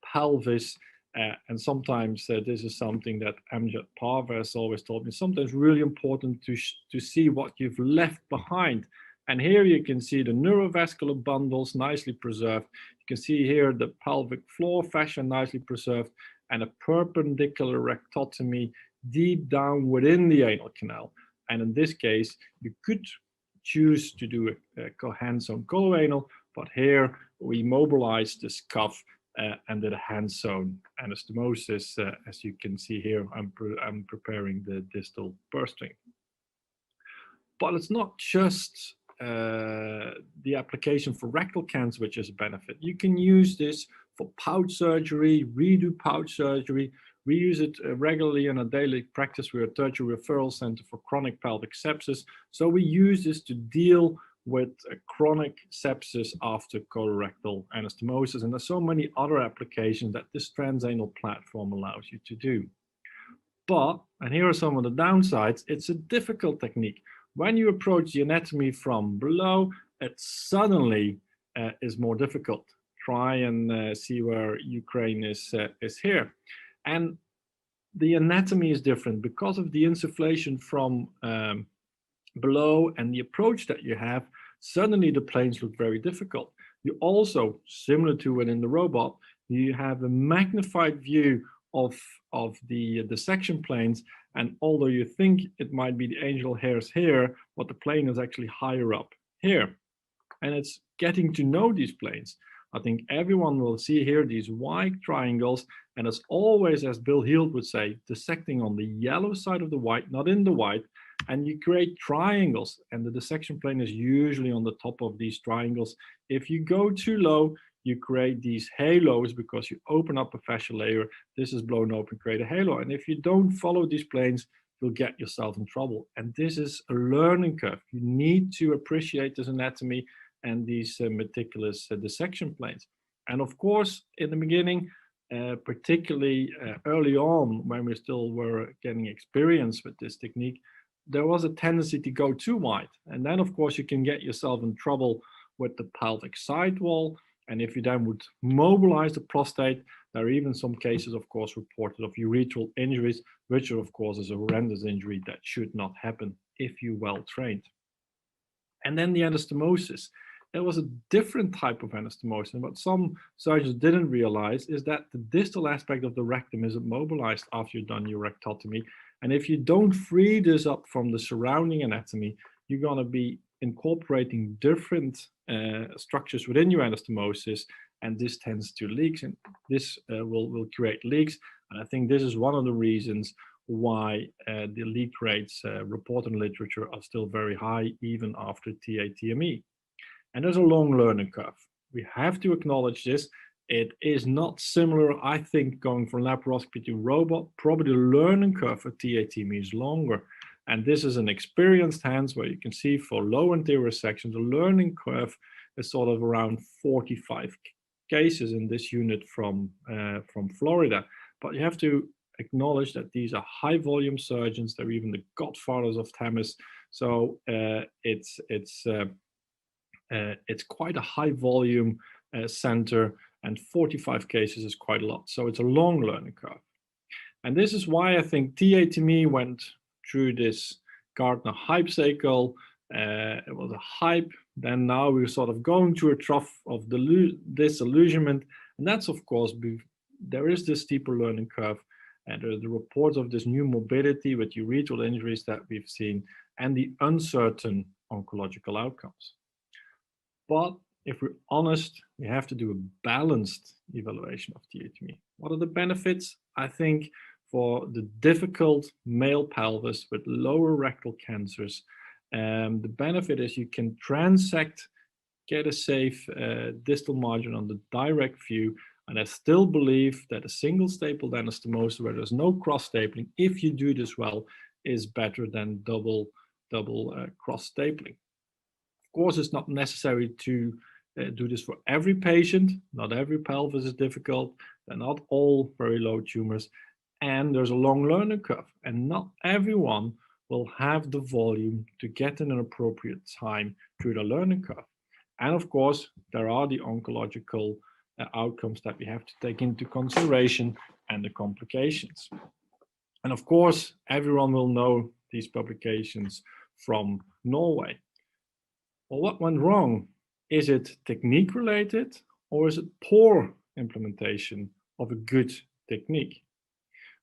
pelvis. And sometimes this is something that Amjad Parva has always told me, sometimes really important to see what you've left behind. And here you can see the neurovascular bundles nicely preserved. You can see here the pelvic floor fascia nicely preserved, and a perpendicular rectotomy deep down within the anal canal. And in this case, you could choose to do a hands-on coloanal, but here we mobilize this cuff and did a hand-sewn anastomosis. As you can see here, I'm preparing the distal bursting. But it's not just the application for rectal cancer which is a benefit. You can use this for pouch surgery, redo pouch surgery, We use it regularly in a daily practice. We're a tertiary referral center for chronic pelvic sepsis. So we use this to deal with chronic sepsis after colorectal anastomosis. And there's so many other applications that this transanal platform allows you to do. But, and here are some of the downsides, it's a difficult technique. When you approach the anatomy from below, it suddenly is more difficult. Try and see where Ukraine is here. And the anatomy is different because of the insufflation from below and the approach that you have. Suddenly the planes look very difficult. You also, similar to it in the robot, you have a magnified view of the dissection planes, and although you think it might be the angel hairs here, but the plane is actually higher up here. And it's getting to know these planes. I think everyone will see here these white triangles, and as always, as Bill Heald would say, dissecting on the yellow side of the white, not in the white, and you create triangles, and the dissection plane is usually on the top of these triangles. If you go too low, you create these halos because you open up a fascial layer, this is blown open, create a halo, and if you don't follow these planes, you'll get yourself in trouble. And this is a learning curve. You need to appreciate this anatomy and these meticulous dissection planes. And of course, in the beginning, particularly early on, when we still were getting experience with this technique, there was a tendency to go too wide. And then, of course, you can get yourself in trouble with the pelvic sidewall. And if you then would mobilize the prostate, there are even some cases, of course, reported of urethral injuries, which, of course, is a horrendous injury that should not happen if you're well trained. And then the anastomosis. There was a different type of anastomosis. And what some surgeons didn't realize is that the distal aspect of the rectum isn't mobilized after you've done your rectotomy. And if you don't free this up from the surrounding anatomy, you're going to be incorporating different structures within your anastomosis, and this tends to leaks, and this will create leaks. And I think this is one of the reasons why the leak rates reported in literature are still very high, even after TATME. And there's a long learning curve. We have to acknowledge this. It is not similar, I think, going from laparoscopy to robot. Probably the learning curve for TATME is longer. And this is an experienced hands where you can see for low anterior sections, the learning curve is sort of around 45 cases in this unit from Florida. But you have to acknowledge that these are high volume surgeons. They're even the godfathers of TAMIS. So it's quite a high volume center, and 45 cases is quite a lot. So it's a long learning curve. And this is why I think TATME went through this Gardner hype cycle. It was a hype. Then now we're sort of going through a trough of disillusionment. And that's, of course, there is this steeper learning curve. And there are the reports of this new morbidity with urethral injuries that we've seen, and the uncertain oncological outcomes. But if we're honest, we have to do a balanced evaluation of TATME. What are the benefits? I think for the difficult male pelvis with lower rectal cancers, the benefit is you can transect, get a safe distal margin on the direct view, and I still believe that a single stapled anastomosis where there's no cross stapling, if you do this well, is better than double cross stapling. Of course, it's not necessary to do this for every patient. Not every pelvis is difficult. They're not all very low tumors. And there's a long learning curve. And not everyone will have the volume to get in an appropriate time through the learning curve. And of course, there are the oncological outcomes that we have to take into consideration and the complications. And of course, everyone will know these publications from Norway. Well, what went wrong? Is it technique related, or is it poor implementation of a good technique?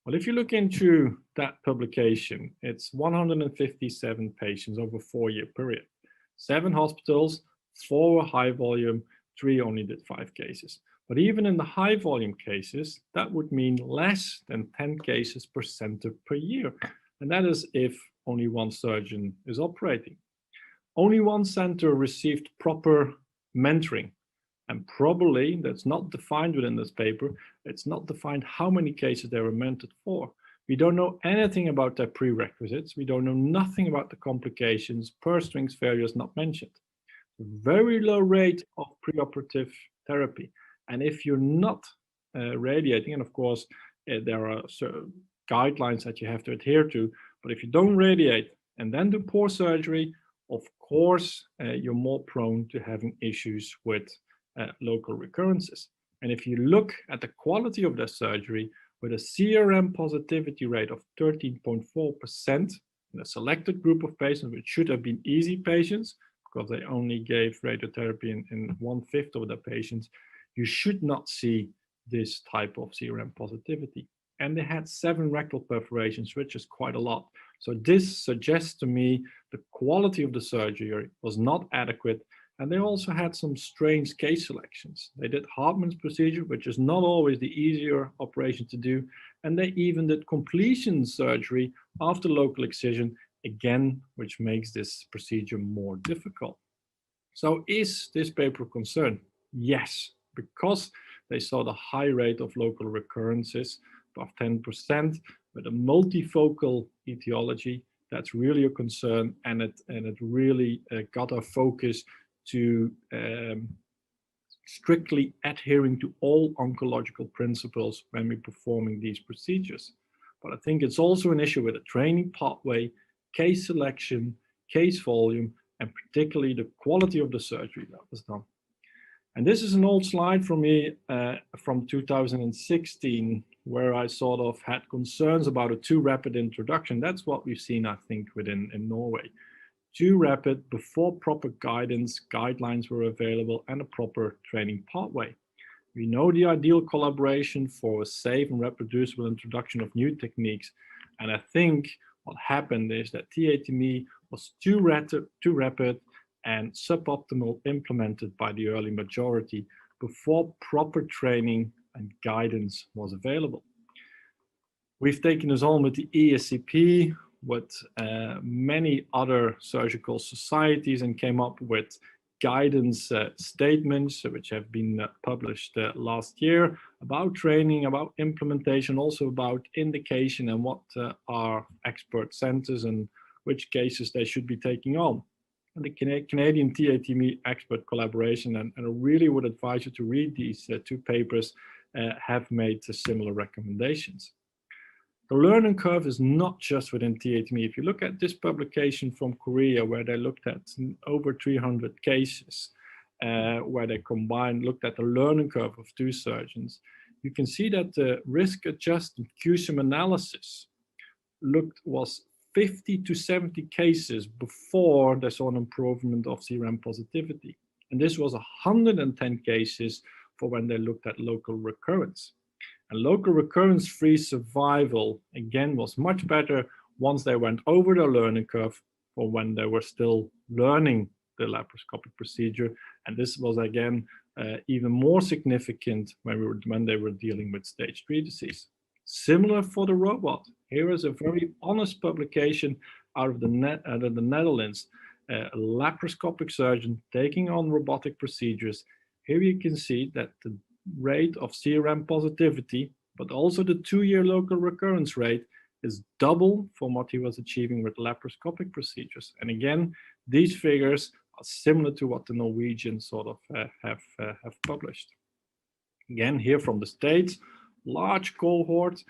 Well, if you look into that publication, it's 157 patients over a 4-year period. 7 hospitals, 4 were high volume, 3 only did 5 cases. But even in the high volume cases, that would mean less than 10 cases per center per year. And that is if only 1 surgeon is operating. Only 1 center received proper mentoring. And probably that's not defined within this paper. It's not defined how many cases they were meant for. We don't know anything about their prerequisites. We don't know nothing about the complications. Purse strings failure is not mentioned. Very low rate of preoperative therapy. And if you're not radiating, and of course, there are certain guidelines that you have to adhere to, but if you don't radiate and then do poor surgery, of course, you're more prone to having issues with local recurrences. And if you look at the quality of the surgery, with a CRM positivity rate of 13.4% in a selected group of patients, which should have been easy patients, because they only gave radiotherapy in 1/5 of the patients, you should not see this type of CRM positivity. And they had 7 rectal perforations, which is quite a lot. So this suggests to me the quality of the surgery was not adequate. And they also had some strange case selections. They did Hartmann's procedure, which is not always the easier operation to do. And they even did completion surgery after local excision, again, which makes this procedure more difficult. So is this paper of concern? Yes, because they saw the high rate of local recurrences above 10% with a multifocal etiology. That's really a concern, and it really got our focus to strictly adhering to all oncological principles when we're performing these procedures. But I think it's also an issue with the training pathway, case selection, case volume, and particularly the quality of the surgery that was done. And this is an old slide from me from 2016, where I sort of had concerns about a too rapid introduction. That's what we've seen, I think, in Norway. Too rapid before proper guidelines were available, and a proper training pathway. We know the ideal collaboration for a safe and reproducible introduction of new techniques. And I think what happened is that TATME was too rapid and suboptimal implemented by the early majority before proper training and guidance was available. We've taken this on with the ESCP, with many other surgical societies, and came up with guidance statements which have been published last year about training, about implementation, also about indication and what are expert centers and which cases they should be taking on. And the Canadian TATME expert collaboration, and I really would advise you to read these 2 papers, have made similar recommendations. The learning curve is not just within TATME. If you look at this publication from Korea, where they looked at over 300 cases, where they looked at the learning curve of 2 surgeons, you can see that the risk-adjusted QSIM analysis was 50 to 70 cases before they saw an improvement of CRM positivity. And this was 110 cases for when they looked at local recurrence. And local recurrence-free survival, again, was much better once they went over the learning curve or when they were still learning the laparoscopic procedure. And this was, again, even more significant when they were dealing with stage 3 disease. Similar for the robot. Here is a very honest publication out of the Netherlands, a laparoscopic surgeon taking on robotic procedures. Here you can see that the rate of CRM positivity, but also the 2-year local recurrence rate, is double from what he was achieving with laparoscopic procedures. And again, these figures are similar to what the Norwegians sort of have published. Again, here from the States, large cohort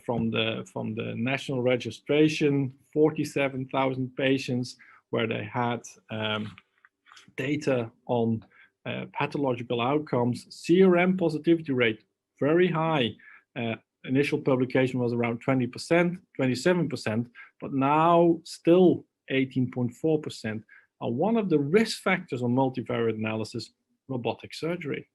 from the national registration, 47,000 patients, where they had data on pathological outcomes. CRM positivity rate, very high. Initial publication was around 20%, 27%, but now still 18.4%. One of the risk factors on multivariate analysis, robotic surgery.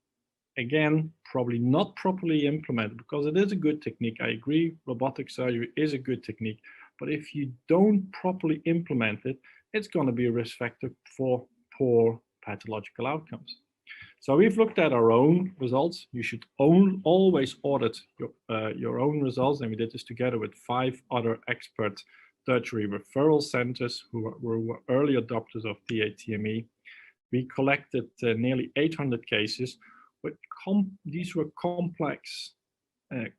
Again, probably not properly implemented, because it is a good technique. I agree, robotic surgery is a good technique, but if you don't properly implement it, it's going to be a risk factor for poor pathological outcomes. So we've looked at our own results. You should always audit your own results, and we did this together with 5 other expert tertiary referral centers who were early adopters of TATME. we collected nearly 800 cases. These were complex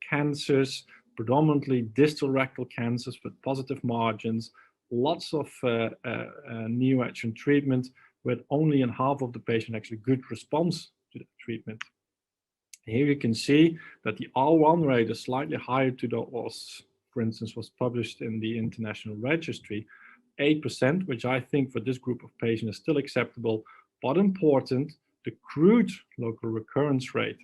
cancers, predominantly distal rectal cancers with positive margins, lots of neoadjuvant treatment, with only in half of the patient actually good response to the treatment. Here you can see that the R1 rate is slightly higher to what was, for instance, was published in the international registry, 8%, which I think for this group of patients is still acceptable, but important. The crude local recurrence rate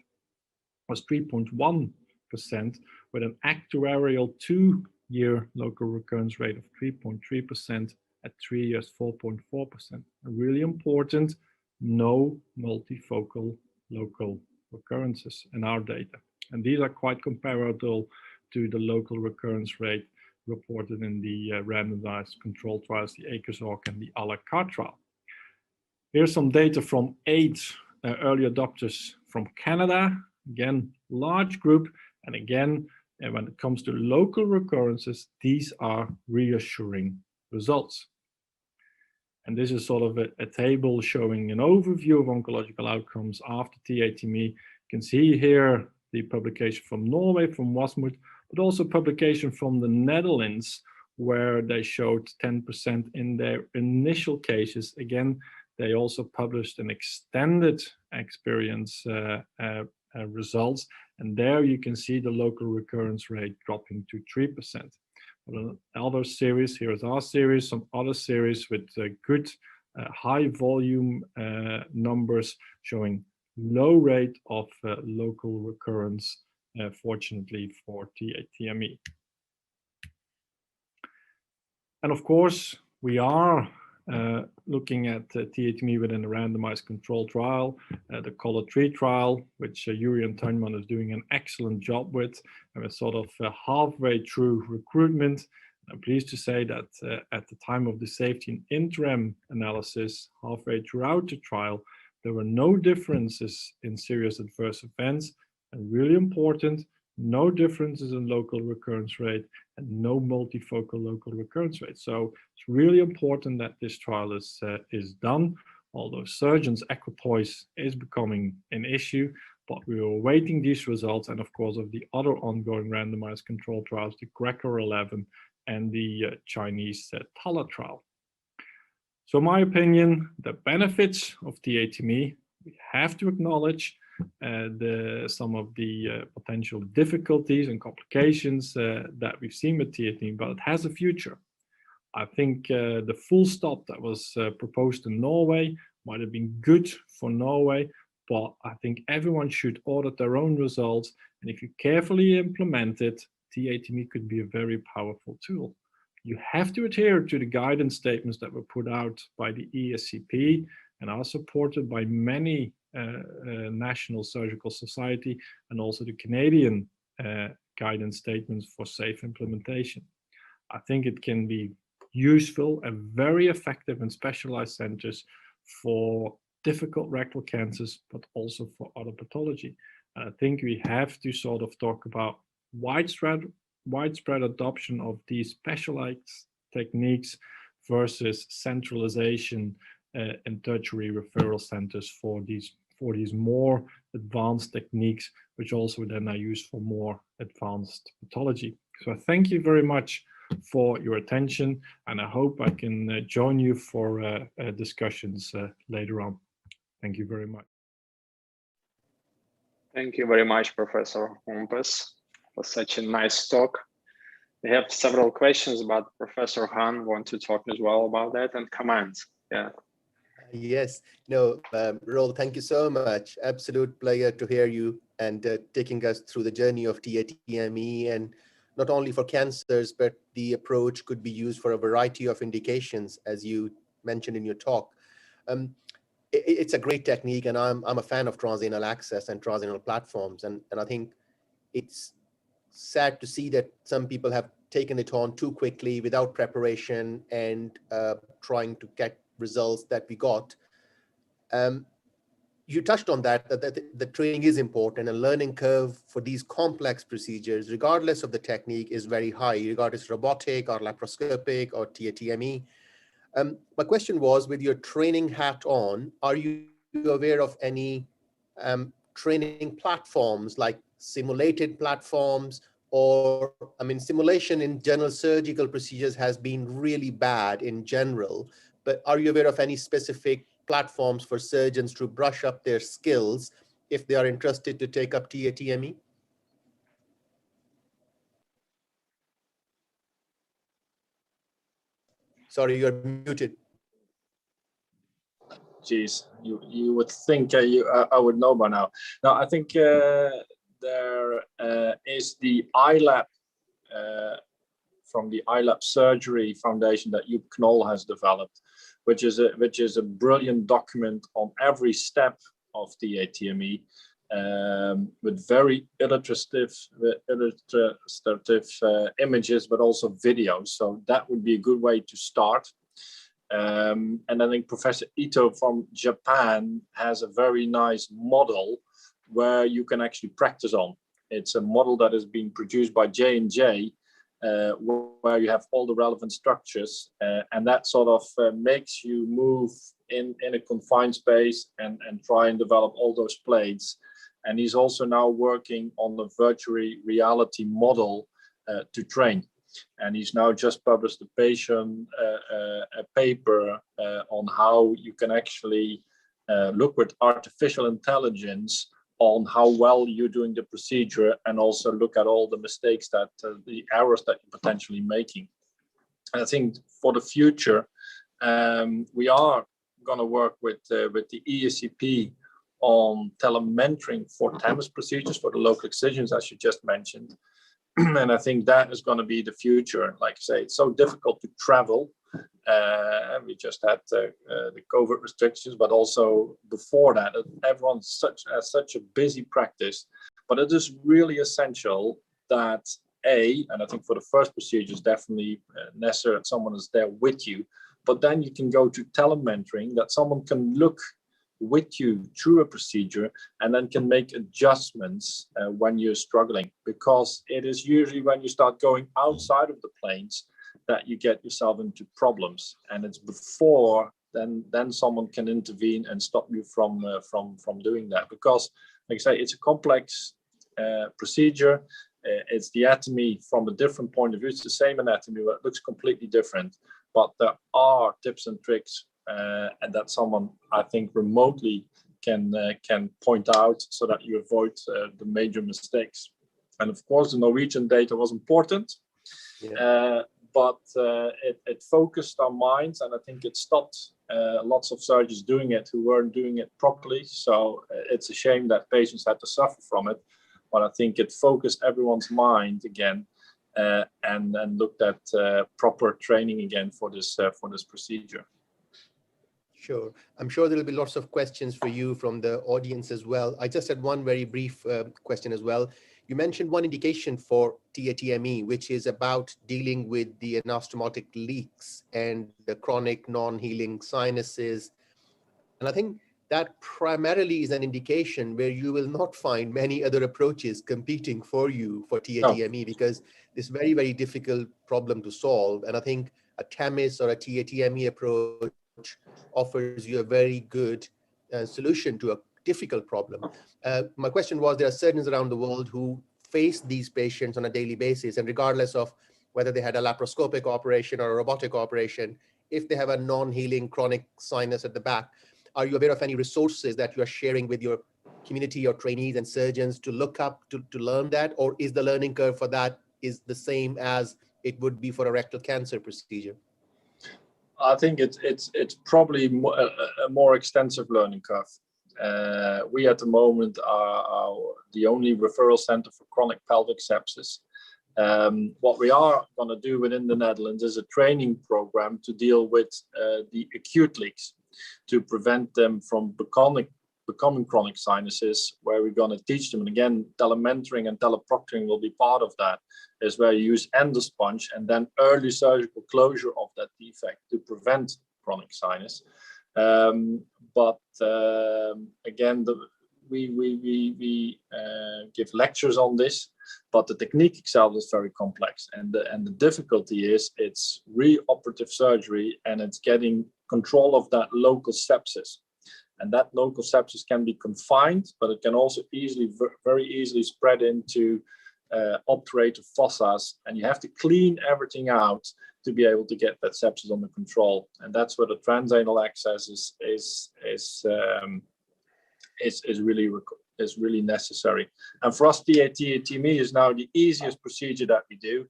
was 3.1%, with an actuarial 2-year local recurrence rate of 3.3%, at 3 years 4.4%. Really important, no multifocal local recurrences in our data. And these are quite comparable to the local recurrence rate reported in the randomized control trials, the ACRES-ORC and the a la carte trial. Here's some data from 8 early adopters from Canada. Again, large group. And again, when it comes to local recurrences, these are reassuring results. And this is sort of a table showing an overview of oncological outcomes after TATME. You can see here the publication from Norway, from Portsmouth, but also publication from the Netherlands, where they showed 10% in their initial cases. Again, they also published an extended experience results. And there you can see the local recurrence rate dropping to 3%. Other series, here is our series, some other series with good high volume numbers showing low rate of local recurrence, fortunately for TATME. And of course, we are looking at TATME within a randomized control trial, the COLOR3 trial, which Yuri and Tuinman is doing an excellent job with. And we're sort of halfway through recruitment. I'm pleased to say that at the time of the safety and interim analysis, halfway throughout the trial, there were no differences in serious adverse events. And really important, no differences in local recurrence rate and no multifocal local recurrence rate. So it's really important that this trial is done. Although surgeons' equipoise is becoming an issue, but we are awaiting these results, and of course of the other ongoing randomized control trials, the GRECO-11 and the Chinese TALA trial. So my opinion, the benefits of TATME, we have to acknowledge some of the potential difficulties and complications that we've seen with TATME, but it has a future. I think the full stop that was proposed in Norway might have been good for Norway, but I think everyone should audit their own results. And if you carefully implement it, TATME could be a very powerful tool. You have to adhere to the guidance statements that were put out by the ESCP and are supported by many National Surgical Society and also the Canadian guidance statements for safe implementation. I think it can be useful and very effective in specialized centers for difficult rectal cancers, but also for other pathology. And I think we have to sort of talk about widespread adoption of these specialized techniques versus centralization in tertiary referral centers for these more advanced techniques, which also then are used for more advanced pathology. So I thank you very much for your attention, and I hope I can join you for discussions later on. Thank you very much. Thank you very much, Professor HOMPES, for such a nice talk. We have several questions, but Professor Han wants to talk as well about that and comments. Yeah. Yes, no, ROEL, thank you so much. Absolute pleasure to hear you and taking us through the journey of TATME, and not only for cancers, but the approach could be used for a variety of indications, as you mentioned in your talk. It's a great technique, and I'm a fan of transanal access and transanal platforms, and I think it's sad to see that some people have taken it on too quickly without preparation and trying to get results that we got. You touched on that the training is important, and learning curve for these complex procedures, regardless of the technique, is very high, regardless robotic or laparoscopic or TATME. My question was, with your training hat on, are you aware of any training platforms like simulated platforms, or, I mean, simulation in general surgical procedures has been really bad in general, but are you aware of any specific platforms for surgeons to brush up their skills if they are interested to take up TATME? Sorry, you're muted. Geez, you would think I would know by now. No, I think there is the iLab from the iLab Surgery Foundation that Joep Knol has developed, which is a brilliant document on every step of the TATME, with very illustrative images, but also videos. So that would be a good way to start. And I think Professor Ito from Japan has a very nice model where you can actually practice on. It's a model that has been produced by J&J, where you have all the relevant structures, and that sort of makes you move in a confined space and try and develop all those plates. And he's also now working on the virtual reality model to train. And he's now just published a paper on how you can actually look with artificial intelligence on how well you're doing the procedure, and also look at all the mistakes that the errors that you're potentially making. And I think for the future, we are going to work with the ESCP on telementoring for TAMS procedures for the local excisions, as you just mentioned. And I think that is going to be the future. Like I say, it's so difficult to travel. We just had the COVID restrictions, but also before that, everyone has such a busy practice. But it is really essential that and I think for the first procedure is definitely necessary that someone is there with you. But then you can go to telementoring, that someone can look with you through a procedure and then can make adjustments when you're struggling, because it is usually when you start going outside of the planes that you get yourself into problems, and it's before then someone can intervene and stop you from doing that. Because, like I say, it's a complex procedure. It's the anatomy from a different point of view. It's the same anatomy, but it looks completely different. But there are tips and tricks and that someone, I think, remotely can point out so that you avoid the major mistakes. And of course, the Norwegian data was important, but it focused our minds, and I think it stopped lots of surgeons doing it who weren't doing it properly. So it's a shame that patients had to suffer from it, but I think it focused everyone's mind again, and looked at proper training again for this procedure. Sure. I'm sure there will be lots of questions for you from the audience as well. I just had one very brief question as well. You mentioned one indication for TATME, which is about dealing with the anastomotic leaks and the chronic non-healing sinuses. And I think that primarily is an indication where you will not find many other approaches competing for you for TATME, because it's very, very difficult problem to solve. And I think a TAMIS or a TATME approach offers you a very good solution to a difficult problem. My question was, there are surgeons around the world who face these patients on a daily basis, and regardless of whether they had a laparoscopic operation or a robotic operation, if they have a non-healing chronic sinus at the back, are you aware of any resources that you are sharing with your community or trainees and surgeons to look up to learn that? Or is the learning curve for that is the same as it would be for a rectal cancer procedure? I think it's probably a more extensive learning curve. We at the moment are the only referral center for chronic pelvic sepsis. What we are going to do within the Netherlands is a training program to deal with the acute leaks, to prevent them from becoming chronic sinuses, where we're going to teach them. And again, telementoring and teleproctoring will be part of that, is where you use endosponge and then early surgical closure of that defect to prevent chronic sinus. But again, we give lectures on this, but the technique itself is very complex, and the difficulty is it's reoperative surgery, and it's getting control of that local sepsis. And that local sepsis can be confined, but it can also very easily spread into obturative fossas, and you have to clean everything out to be able to get that sepsis under control. And that's where the transanal access is really necessary. And for us, TATME is now the easiest procedure that we do,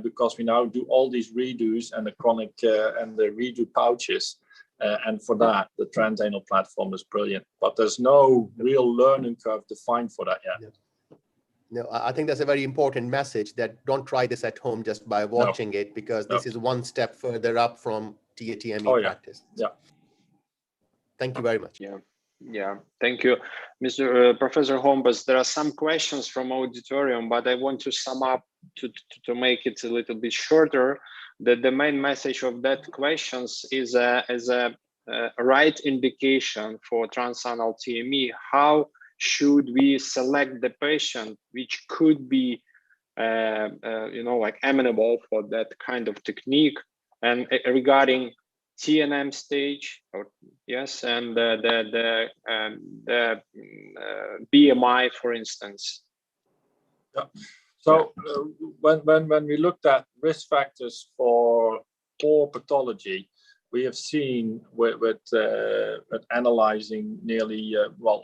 because we now do all these redos and the chronic and the redo pouches. And for that, the transanal platform is brilliant, but there's no real learning curve defined for that yet. No, I think that's a very important message, that don't try this at home just by watching it, because this is one step further up from TATME practice. Yeah. Thank you very much. Yeah, thank you, Mr. Professor Hompes. There are some questions from auditorium, but I want to sum up to make it a little bit shorter. That the main message of that questions is a right indication for transanal TME. How should we select the patient which could be, like amenable for that kind of technique? And regarding TNM stage, and the BMI, for instance. Yeah. So when we looked at risk factors for poor pathology, we have seen with analyzing nearly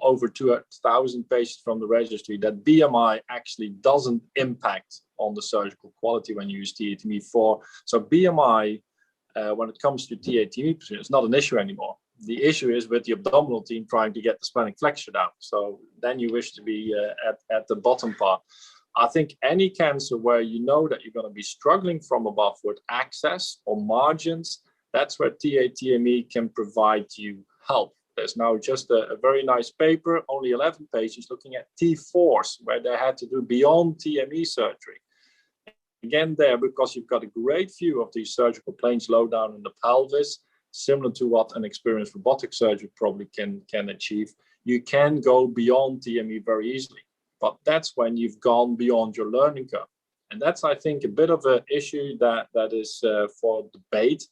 over 2,000 patients from the registry that BMI actually doesn't impact on the surgical quality when you use TATME 4. So BMI, when it comes to TATME, it's not an issue anymore. The issue is with the abdominal team trying to get the splenic flexure down. So then you wish to be at the bottom part. I think any cancer where you know that you're going to be struggling from above with access or margins, that's where TATME can provide you help. There's now just a very nice paper, only 11 patients looking at T4s, where they had to do beyond TME surgery. Again there, because you've got a great view of these surgical planes low down in the pelvis, similar to what an experienced robotic surgeon probably can achieve, you can go beyond TME very easily. But that's when you've gone beyond your learning curve. And that's, I think, a bit of an issue that is for debate,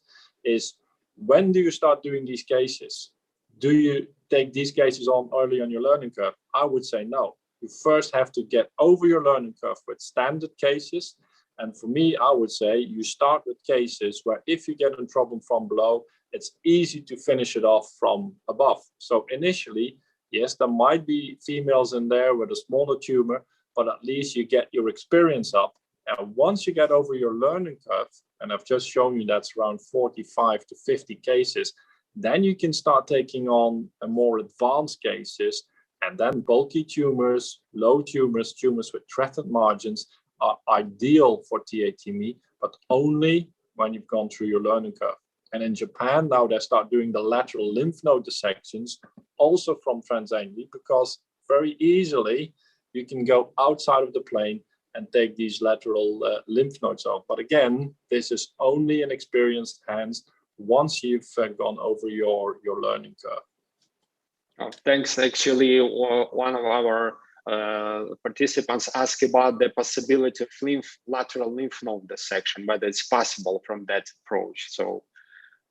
is when do you start doing these cases? Do you take these cases on early on your learning curve? I would say no. You first have to get over your learning curve with standard cases. And for me, I would say you start with cases where if you get in trouble from below, it's easy to finish it off from above. So initially, yes, there might be females in there with a smaller tumor, but at least you get your experience up. And once you get over your learning curve, and I've just shown you that's around 45 to 50 cases, then you can start taking on a more advanced cases, and then bulky tumors, low tumors, tumors with threatened margins are ideal for TATME, but only when you've gone through your learning curve. And in Japan, now they start doing the lateral lymph node dissections, also from transanally, because very easily you can go outside of the plane and take these lateral lymph nodes off. But again, this is only in experienced hands once you've gone over your learning curve. Oh, thanks. Actually, one of our participants asked about the possibility of lateral lymph node dissection, whether it's possible from that approach. So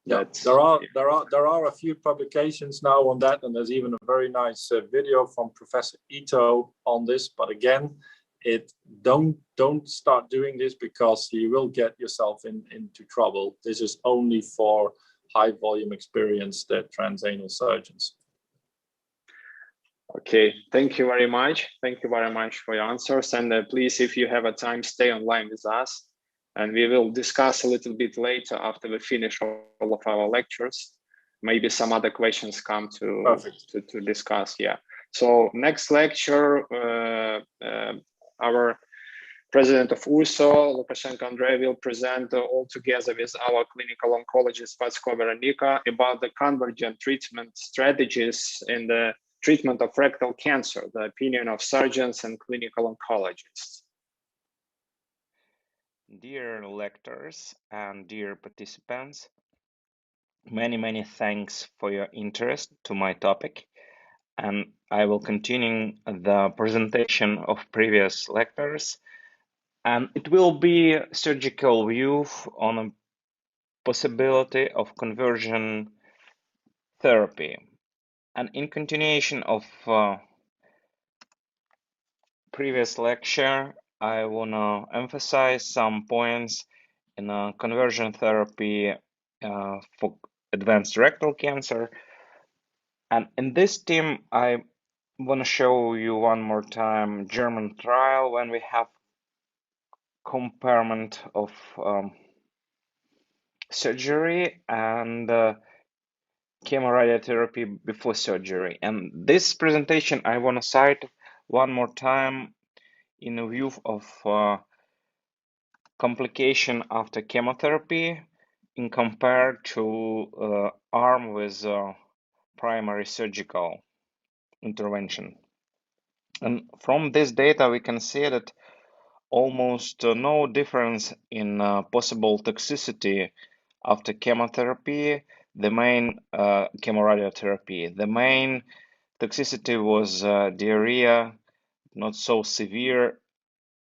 yeah, there are a few publications now on that, and there's even a very nice video from Professor Ito on this. But again, don't start doing this, because you will get yourself into trouble. This is only for high volume experienced transanal surgeons. Okay, thank you very much. Thank you very much for your answers. And please, if you have a time, stay online with us. And we will discuss a little bit later after we finish all of our lectures. Maybe some other questions come to discuss. Yeah. So next lecture, our president of USSO, Lukashenko Andrey, will present all together with our clinical oncologist, Veronika, about the convergent treatment strategies in the treatment of rectal cancer, the opinion of surgeons and clinical oncologists. Dear lectors and dear participants, many thanks for your interest to my topic. and I will continue the presentation of previous lectures. And it will be a surgical view on a possibility of conversion therapy. And in continuation of previous lecture, I want to emphasize some points in conversion therapy for advanced rectal cancer. And in this team, I want to show you one more time German trial when we have comparison of surgery and chemoradiotherapy before surgery. And this presentation I want to cite one more time in a view of complication after chemotherapy in compared to arm with primary surgical intervention. And from this data we can see that almost no difference in possible toxicity after chemotherapy, the main chemoradiotherapy. The main toxicity was diarrhea, not so severe,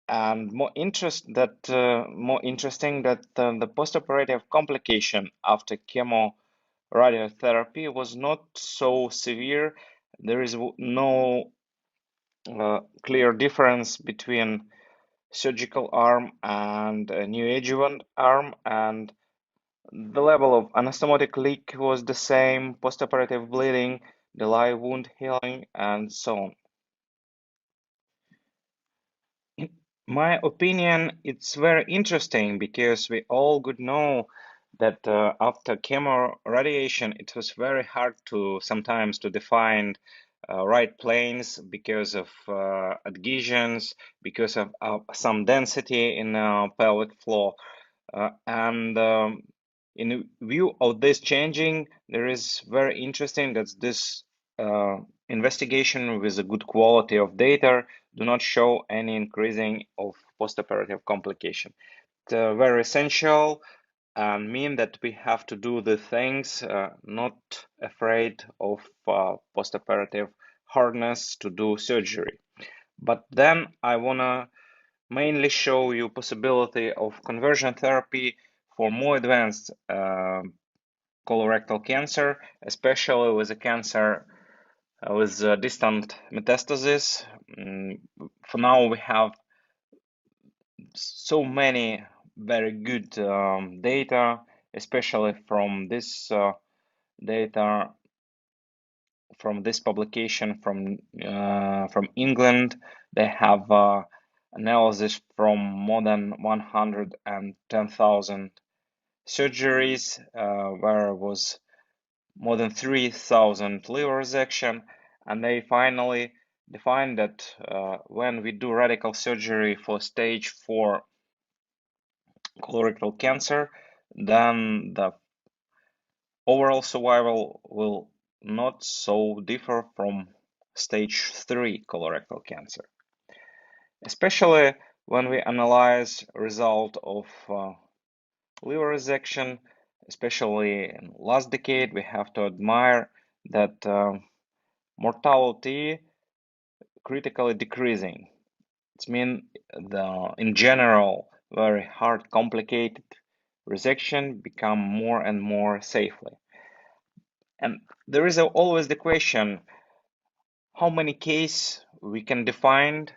and more interesting that the postoperative complication after chemoradiotherapy was not so severe. There is no clear difference between surgical arm and neoadjuvant arm, and the level of anastomotic leak was the same, postoperative bleeding, the live wound healing, and so on. In my opinion, it's very interesting because we all could know that after chemo radiation, it was very hard to sometimes to define right planes because of adhesions, because of some density in pelvic floor. And in view of this changing, there is very interesting that this investigation with a good quality of data do not show any increasing of postoperative complication. It's very essential and mean that we have to do the things, not afraid of postoperative hardness to do surgery. But then I wanna mainly show you possibility of conversion therapy for more advanced colorectal cancer, especially with a cancer with distant metastasis. For now, we have so many very good data, especially from this data from this publication from England. They have analysis from more than 110,000 surgeries, where was more than 3,000 liver resection, and they finally defined that when we do radical surgery for stage 4 colorectal cancer, then the overall survival will not so differ from stage 3 colorectal cancer. Especially when we analyze result of liver resection, especially in last decade, we have to admire that mortality critically decreasing. It means in general very hard, complicated resection become more and more safely. And there is always the question, how many cases we can define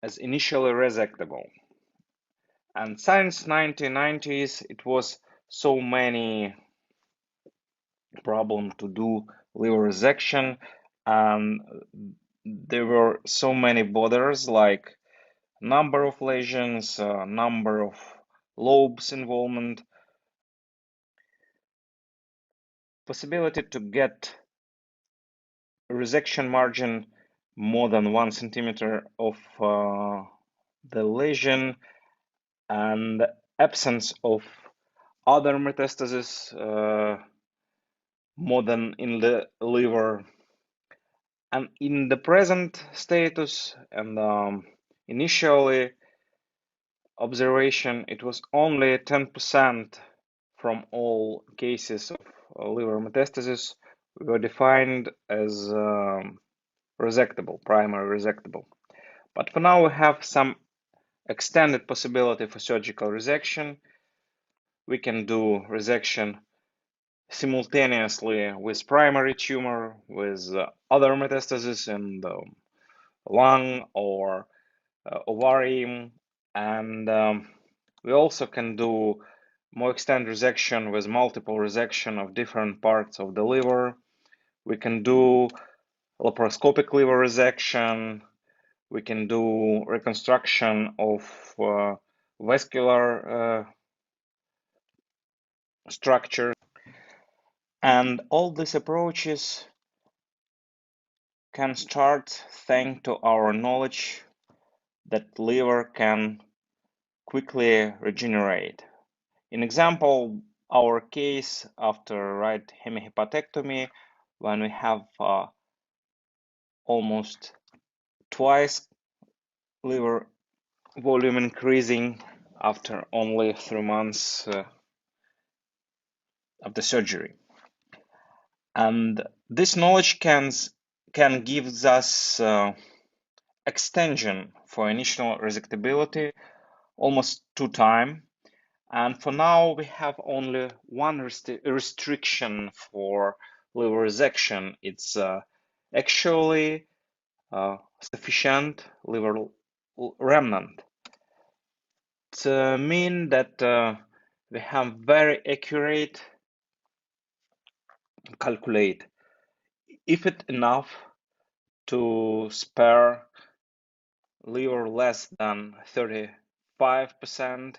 as initially resectable? And since 1990s, it was so many problem to do liver resection, and there were so many borders like number of lesions, number of lobes involvement, possibility to get resection margin more than 1 centimeter of the lesion, and absence of other metastasis more than in the liver. And in the present status and initially observation, it was only 10% from all cases of liver metastasis were defined as resectable, primary resectable. But for now, we have some extended possibility for surgical resection. We can do resection simultaneously with primary tumor, with other metastases in the lung or ovarium, and we also can do more extended resection with multiple resection of different parts of the liver. We can do laparoscopic liver resection. We can do reconstruction of vascular structures. And all these approaches can start thanks to our knowledge that liver can quickly regenerate. In example, our case after right hemihepatectomy, when we have almost twice liver volume increasing after only 3 months of the surgery. And this knowledge can give us extension for initial resectability almost 2 times. And for now, we have only one restriction for liver resection. It's actually sufficient liver remnant. It means that we have very accurate calculate if it enough to spare liver less than 35%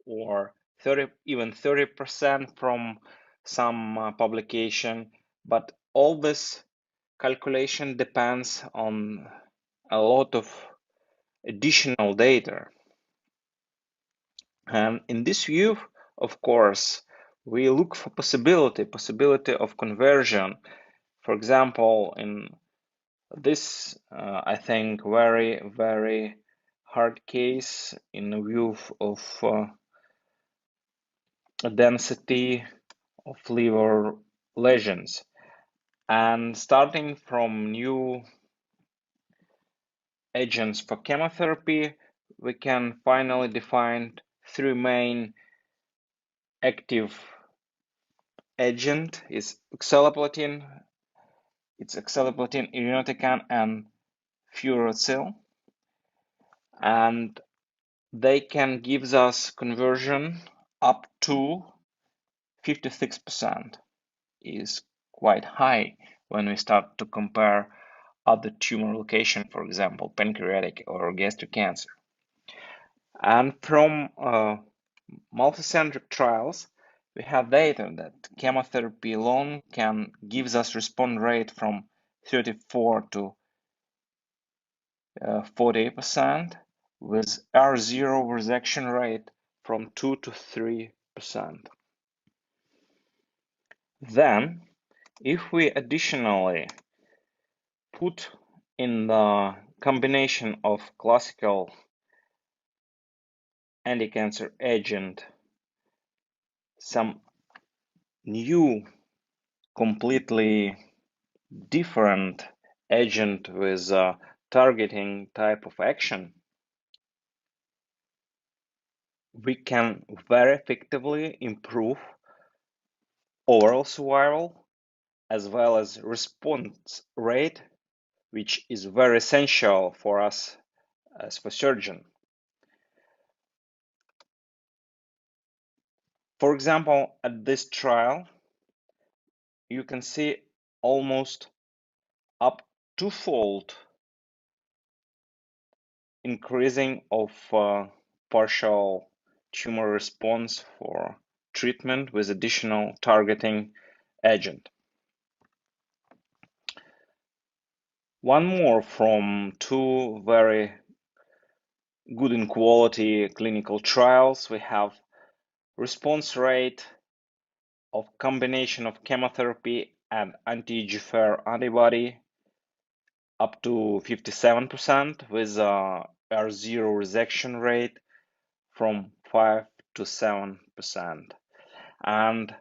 or 30% from some publication, but all this calculation depends on a lot of additional data. And in this view, of course, we look for possibility of conversion. For example, in this, I think, very hard case in view of density of liver lesions. And starting from new agents for chemotherapy, we can finally define 3 main active agent is oxaliplatin, it's oxaliplatin, irinotecan, and fluorouracil, and they can give us conversion up to 56%. Is quite high when we start to compare other tumor location, for example, pancreatic or gastric cancer. And from multicentric trials, we have data that chemotherapy alone can give us response rate from 34 to 40%, with R0 resection rate from 2 to 3%. Then, if we additionally put in the combination of classical anti-cancer agent some new, completely different agent with a targeting type of action, we can very effectively improve overall survival as well as response rate, which is very essential for us as for surgeon. For example, at this trial, you can see almost up twofold increasing of partial tumor response for treatment with additional targeting agent. One more from 2 very good in quality clinical trials. We have response rate of combination of chemotherapy and anti-EGFR antibody up to 57% with a R0 resection rate from 5 to 7%. And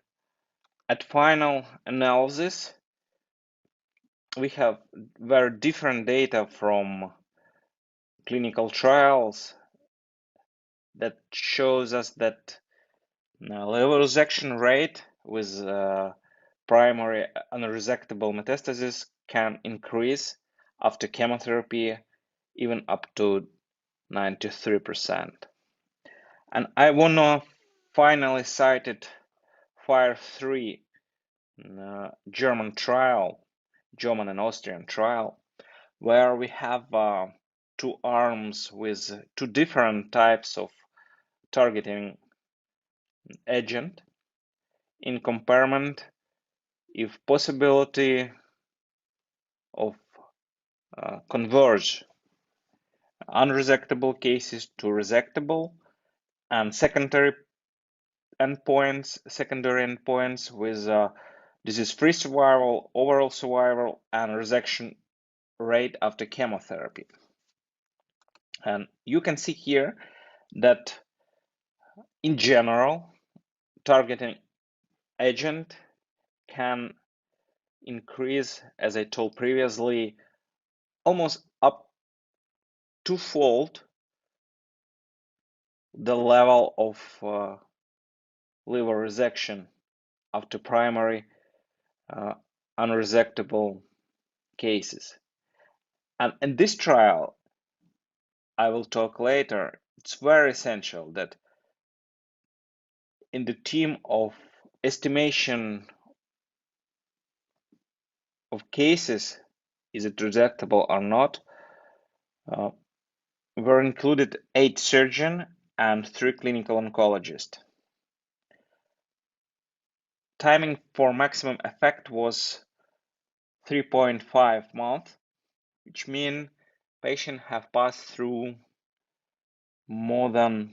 at final analysis, we have very different data from clinical trials that shows us that liver resection rate with primary unresectable metastasis can increase after chemotherapy even up to 93%. And I want to finally cite it FIRE3 German trial, German and Austrian trial, where we have two arms with two different types of targeting agent in comparison if possibility of converge unresectable cases to resectable and secondary endpoints with disease-free survival, overall survival, and resection rate after chemotherapy. And you can see here that in general, targeting agent can increase, as I told previously, almost up twofold the level of liver resection after primary unresectable cases. And in this trial, I will talk later, it's very essential that in the team of estimation of cases, is it resectable or not, were included 8 surgeons and 3 clinical oncologists. Timing for maximum effect was 3.5 months, which means patients have passed through more than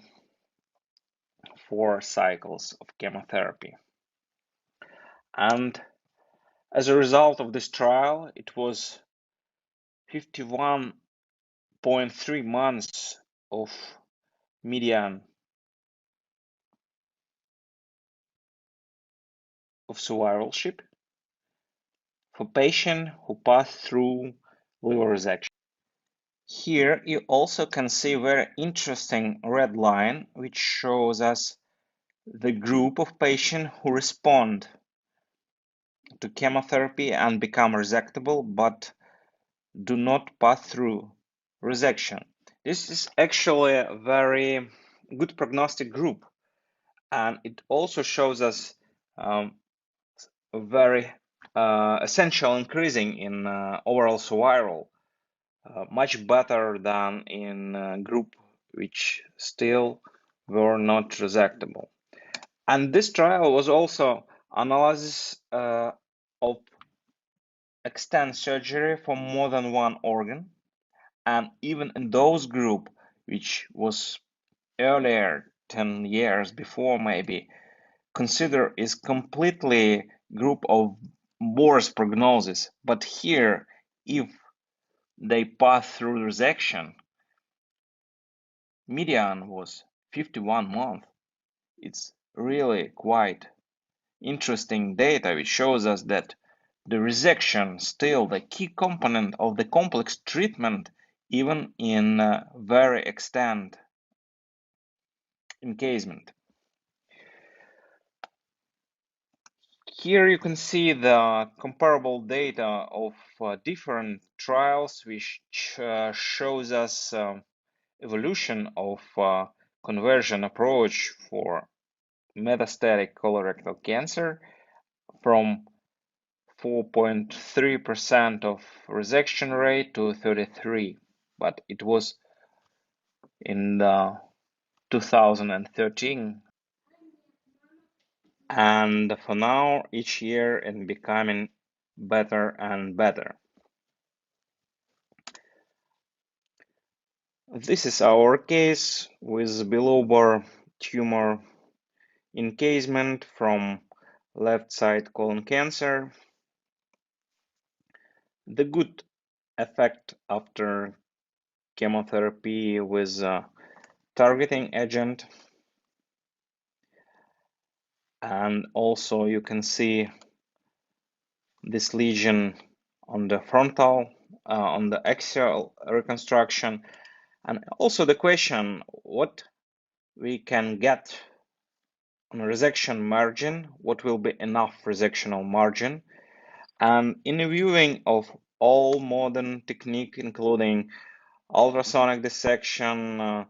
4 cycles of chemotherapy. And as a result of this trial, it was 51.3 months of median of survivorship for patients who passed through liver resection. Here you also can see a very interesting red line, which shows us the group of patients who respond to chemotherapy and become resectable but do not pass through resection. This is actually a very good prognostic group, and it also shows us a very essential increasing in overall survival, much better than in a group which still were not resectable. And this trial was also analysis of extent surgery for more than one organ, and even in those group which was earlier 10 years before maybe consider is completely group of worse prognosis, but here if they pass through resection, median was 51 months. It's really quite interesting data which shows us that the resection still the key component of the complex treatment even in very extent encasement. Here you can see the comparable data of different trials which shows us evolution of conversion approach for metastatic colorectal cancer from 4.3% of resection rate to 33, but it was in the 2013, and for now each year it's becoming better and better. This is our case with bilobor tumor encasement from left side colon cancer. The good effect after chemotherapy with targeting agent, and also you can see this lesion on the frontal, on the axial reconstruction, and also the question what we can get on resection margin, what will be enough resectional margin, and in viewing of all modern technique, including ultrasonic dissection,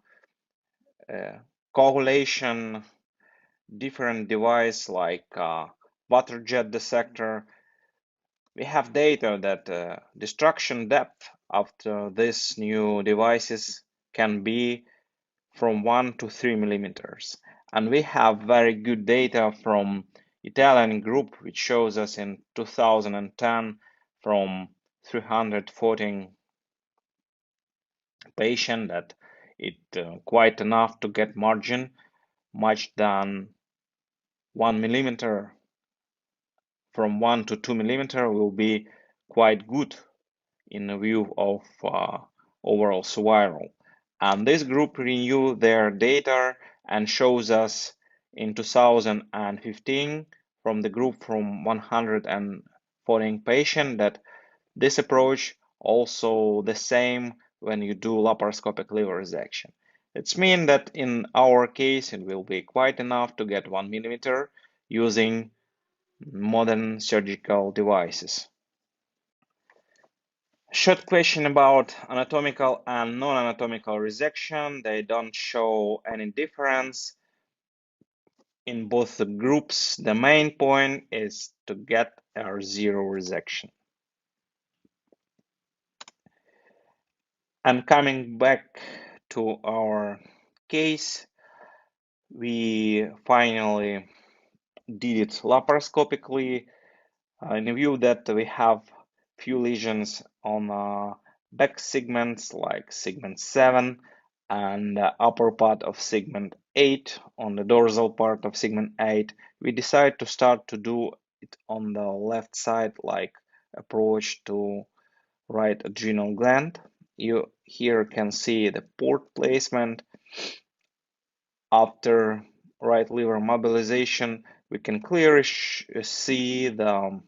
coagulation, different device like water jet dissector, we have data that destruction depth after these new devices can be from 1 to 3 millimeters. And we have very good data from Italian group, which shows us in 2010 from 314 patient that it quite enough to get margin much than 1 millimeter. From 1 to 2 millimeter will be quite good in a view of overall survival. And this group renew their data and shows us in 2015 from the group from 114 patients that this approach also the same when you do laparoscopic liver resection. It means that in our case it will be quite enough to get 1 millimeter using modern surgical devices. Short question about anatomical and non-anatomical resection. They don't show any difference in both the groups. The main point is to get R0 resection. And coming back to our case, we finally did it laparoscopically in view that we have few lesions on back segments like segment 7 and the upper part of segment 8 on the dorsal part of segment 8. We decided to start to do it on the left side like approach to right adrenal gland. You here can see the port placement. After right liver mobilization, we can clearly see the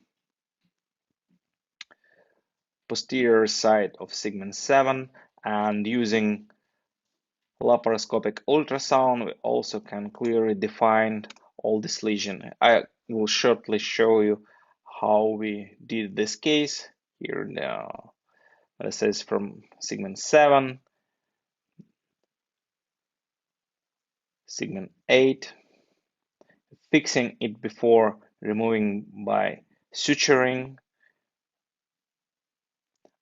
posterior side of segment 7, and using laparoscopic ultrasound we also can clearly define all this lesion. I will shortly show you how we did this case. Here now this is from segment 7, segment 8, fixing it before removing by suturing.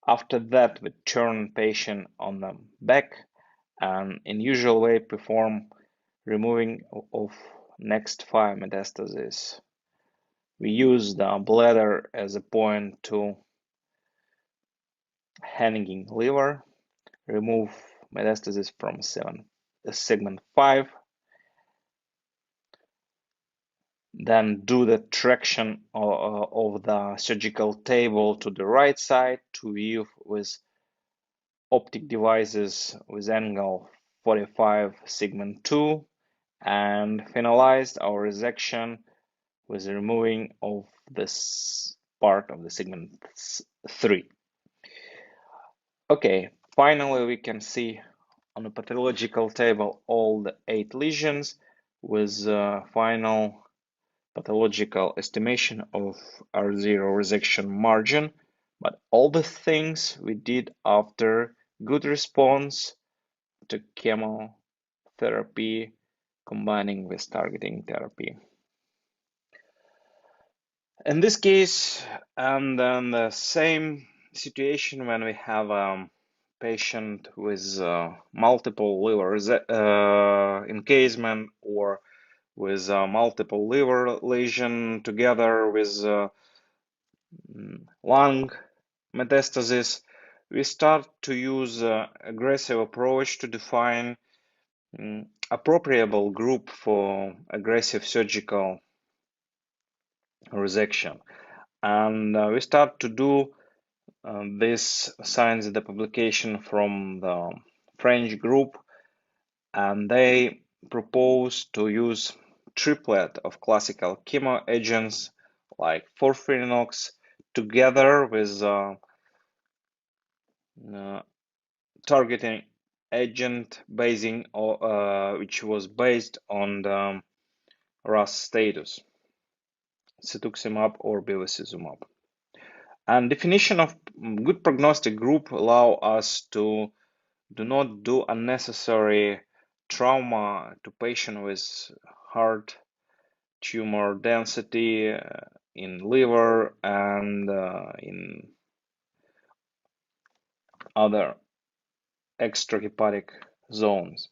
After that, we turn patient on the back and in usual way perform removing of next 5 metastases. We use the bladder as a point to hanging liver, remove metastasis from segment 5, then do the traction of the surgical table to the right side to view with optic devices with angle 45 segment 2 and finalized our resection with removing of this part of the segment 3. Okay, finally we can see on the pathological table all the 8 lesions with final pathological estimation of R0 resection margin, but all the things we did after good response to chemotherapy combining with targeting therapy. In this case, and then the same situation when we have a patient with multiple liver encasement or with multiple liver lesion together with lung metastasis, we start to use aggressive approach to define appropriable group for aggressive surgical resection. And we start to do this science the publication from the French group, and they propose to use triplet of classical chemo agents like FOLFIRINOX together with targeting agent which was based on the RAS status, cetuximab or bevacizumab. And definition of good prognostic group allow us to do not do unnecessary trauma to patient with hard tumor density in liver and in other extrahepatic zones.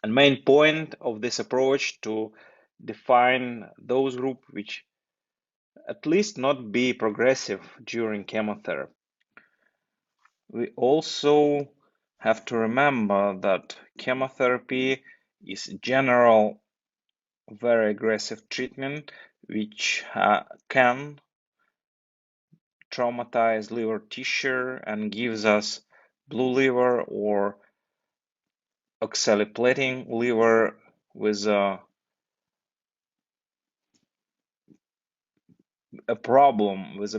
And main point of this approach to define those groups which at least not be progressive during chemotherapy. We also have to remember that chemotherapy is general very aggressive treatment which can traumatize liver tissue and gives us blue liver or oxaliplating liver with a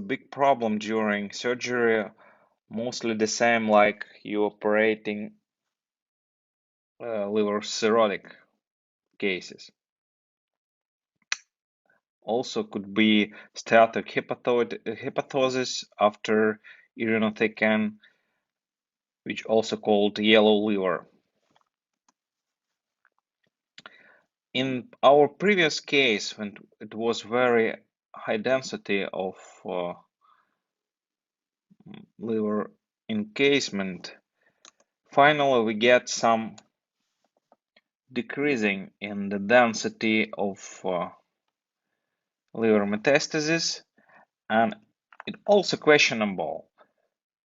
big problem during surgery, mostly the same like you operating liver cirrhotic cases. Also could be steatotic hepatosis after irinotecan, which also called yellow liver. In our previous case, when it was very high density of liver encasement, finally we get some decreasing in the density of liver metastasis, and it also questionable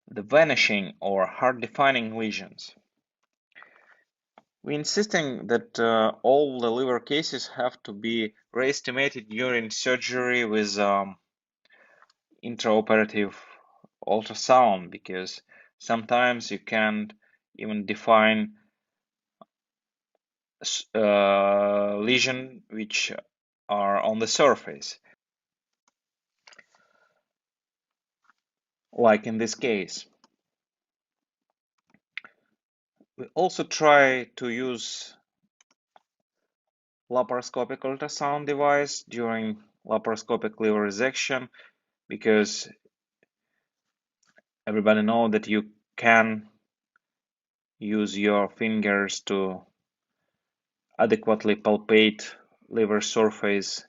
the vanishing or hard defining lesions. We're insisting that all the liver cases have to be re-estimated during surgery with intraoperative ultrasound, because sometimes you can't even define lesions which are on the surface, like in this case. We also try to use laparoscopic ultrasound device during laparoscopic liver resection, because everybody knows that you can use your fingers to adequately palpate liver surface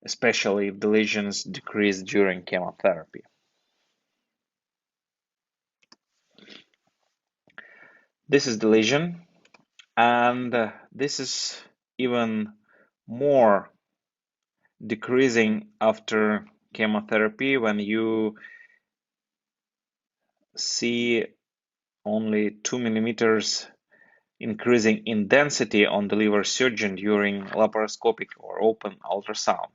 especially if the lesions decrease during chemotherapy. This is the lesion, and this is even more decreasing after chemotherapy when you see only 2 millimeters increasing in density on the liver surgeon during laparoscopic or open ultrasound.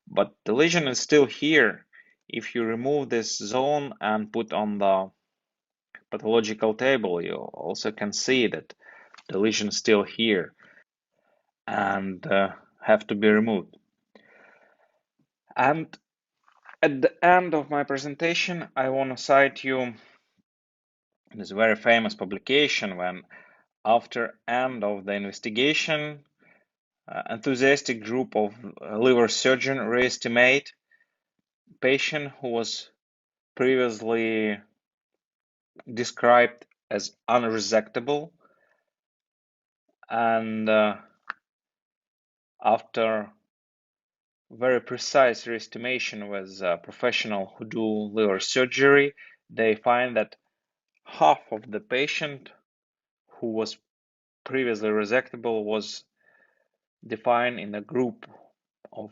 But the lesion is still here. If you remove this zone and put on the pathological table, you also can see that the lesion is still here and have to be removed. And at the end of my presentation, I want to cite you this very famous publication when, after end of the investigation, enthusiastic group of liver surgeon re-estimate patient who was previously described as unresectable, and after very precise re-estimation with a professional who do liver surgery, they find that half of the patient who was previously resectable was defined in a group of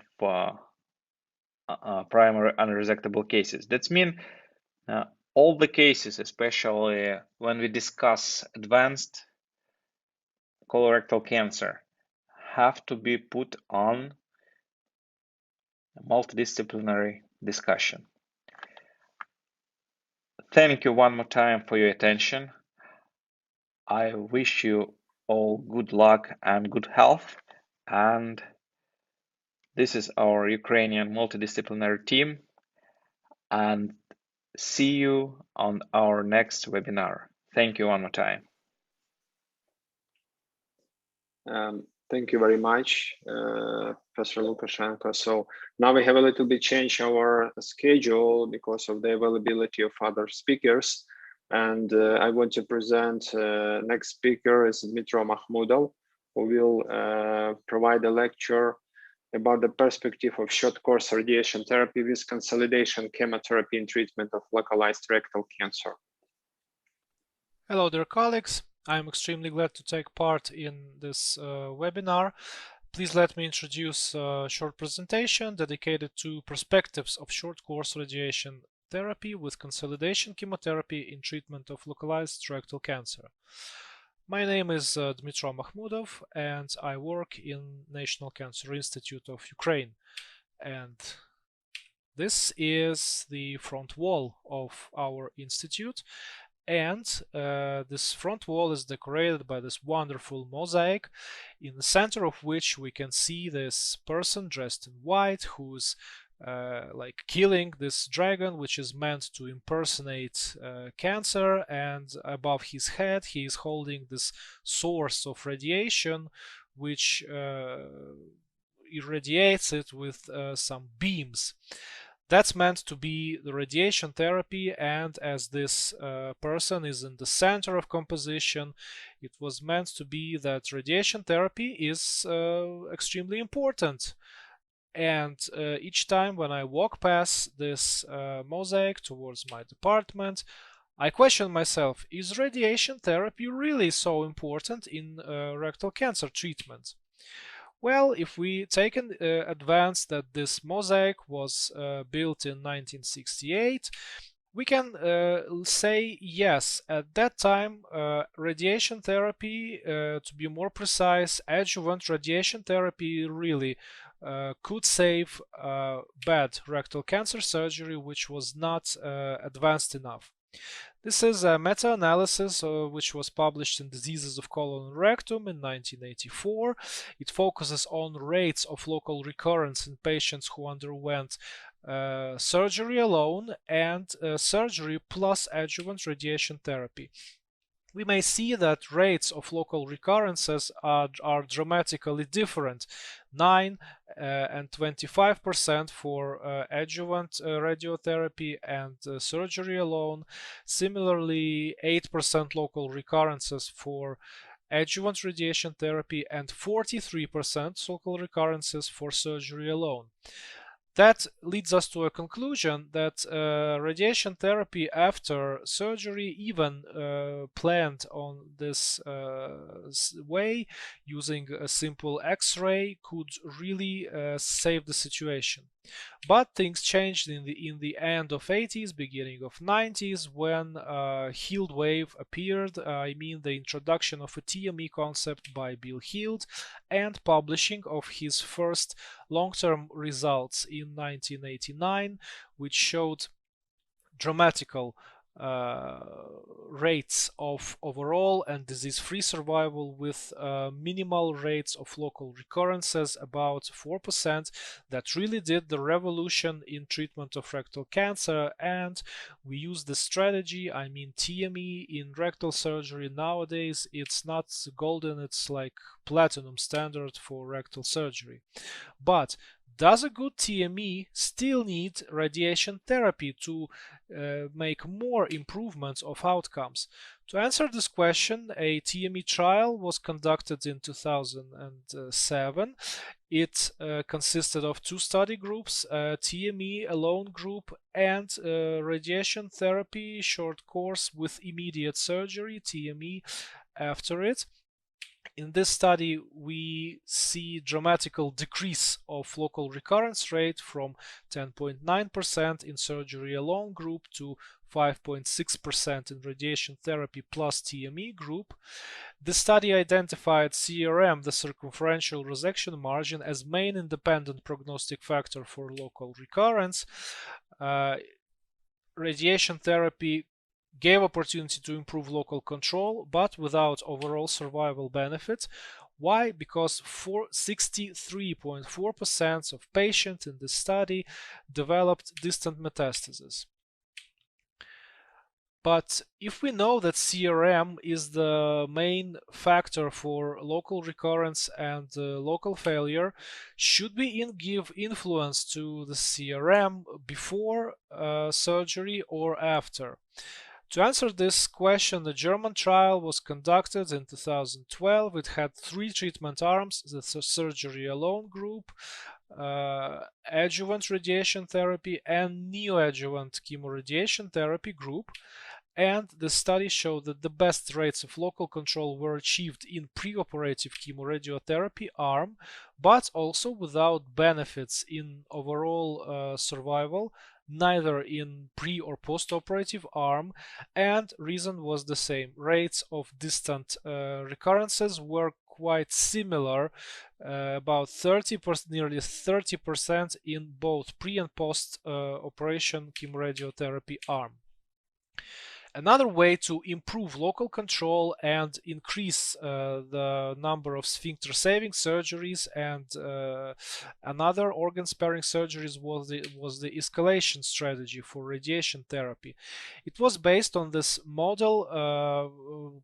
primary unresectable cases. That means all the cases, especially when we discuss advanced colorectal cancer, have to be put on a multidisciplinary discussion. Thank you one more time for your attention. I wish you all good luck and good health, and This is our Ukrainian multidisciplinary team, and see you on our next webinar. Thank you one more time. Thank you very much, Professor Lukashenko. So now we have a little bit changed our schedule because of the availability of other speakers. And I want to present next speaker is Dmitry Makhmudov, who will provide a lecture about the perspective of short course radiation therapy with consolidation chemotherapy in treatment of localized rectal cancer. Hello, dear colleagues. I'm extremely glad to take part in this webinar. Please let me introduce a short presentation dedicated to perspectives of short course radiation therapy with consolidation chemotherapy in treatment of localized rectal cancer. My name is Dmitry Makhmudov, and I work in National Cancer Institute of Ukraine. And this is the front wall of our institute. And this front wall is decorated by this wonderful mosaic, in the center of which we can see this person dressed in white who's like killing this dragon, which is meant to impersonate cancer, and above his head he is holding this source of radiation which irradiates it with some beams. That's meant to be the radiation therapy, and as this person is in the center of composition, it was meant to be that radiation therapy is extremely important. And each time when I walk past this mosaic towards my department, I question myself, is radiation therapy really so important in rectal cancer treatment? Well, if we take an advance that this mosaic was built in 1968, we can say yes, at that time radiation therapy, to be more precise, adjuvant radiation therapy really could save bad rectal cancer surgery which was not advanced enough. This is a meta-analysis which was published in Diseases of Colon and Rectum in 1984. It focuses on rates of local recurrence in patients who underwent surgery alone and surgery plus adjuvant radiation therapy. We may see that rates of local recurrences are dramatically different, 9 and 25% for adjuvant radiotherapy and surgery alone. Similarly, 8% local recurrences for adjuvant radiation therapy and 43% local recurrences for surgery alone. That leads us to a conclusion that radiation therapy after surgery, even planned on this way, using a simple X-ray, could really save the situation. But things changed in the end of 80s, beginning of 90s, when Hild wave appeared. I mean the introduction of a TATME concept by Bill Hild and publishing of his first long-term results in 1989, which showed dramatical rates of overall and disease-free survival with minimal rates of local recurrences, about 4%, that really did the revolution in treatment of rectal cancer. And we use this strategy, I mean TATME, in rectal surgery nowadays. It's not golden, it's like platinum standard for rectal surgery. But does a good TATME still need radiation therapy to make more improvements of outcomes? To answer this question, a TATME trial was conducted in 2007. It consisted of 2 study groups, a TATME alone group and radiation therapy short course with immediate surgery, TATME after it. In this study, we see dramatical decrease of local recurrence rate from 10.9% in surgery alone group to 5.6% in radiation therapy plus TATME group. The study identified CRM, the circumferential resection margin, as main independent prognostic factor for local recurrence. Radiation therapy gave opportunity to improve local control, but without overall survival benefits, Why? Because 63.4% of patients in this study developed distant metastases. But if we know that CRM is the main factor for local recurrence and local failure, should we give influence to the CRM before surgery or after? To answer this question, the German trial was conducted in 2012. It had 3 treatment arms: the surgery alone group, adjuvant radiation therapy, and neoadjuvant chemoradiation therapy group. And the study showed that the best rates of local control were achieved in preoperative chemoradiotherapy arm, but also without benefits in overall survival, neither in pre or post-operative arm, and reason was the same. Rates of distant recurrences were quite similar, about 30%, nearly 30% in both pre and post operation chemoradiotherapy arm. Another way to improve local control and increase the number of sphincter saving surgeries and another organ sparing surgeries was the escalation strategy for radiation therapy. It was based on this model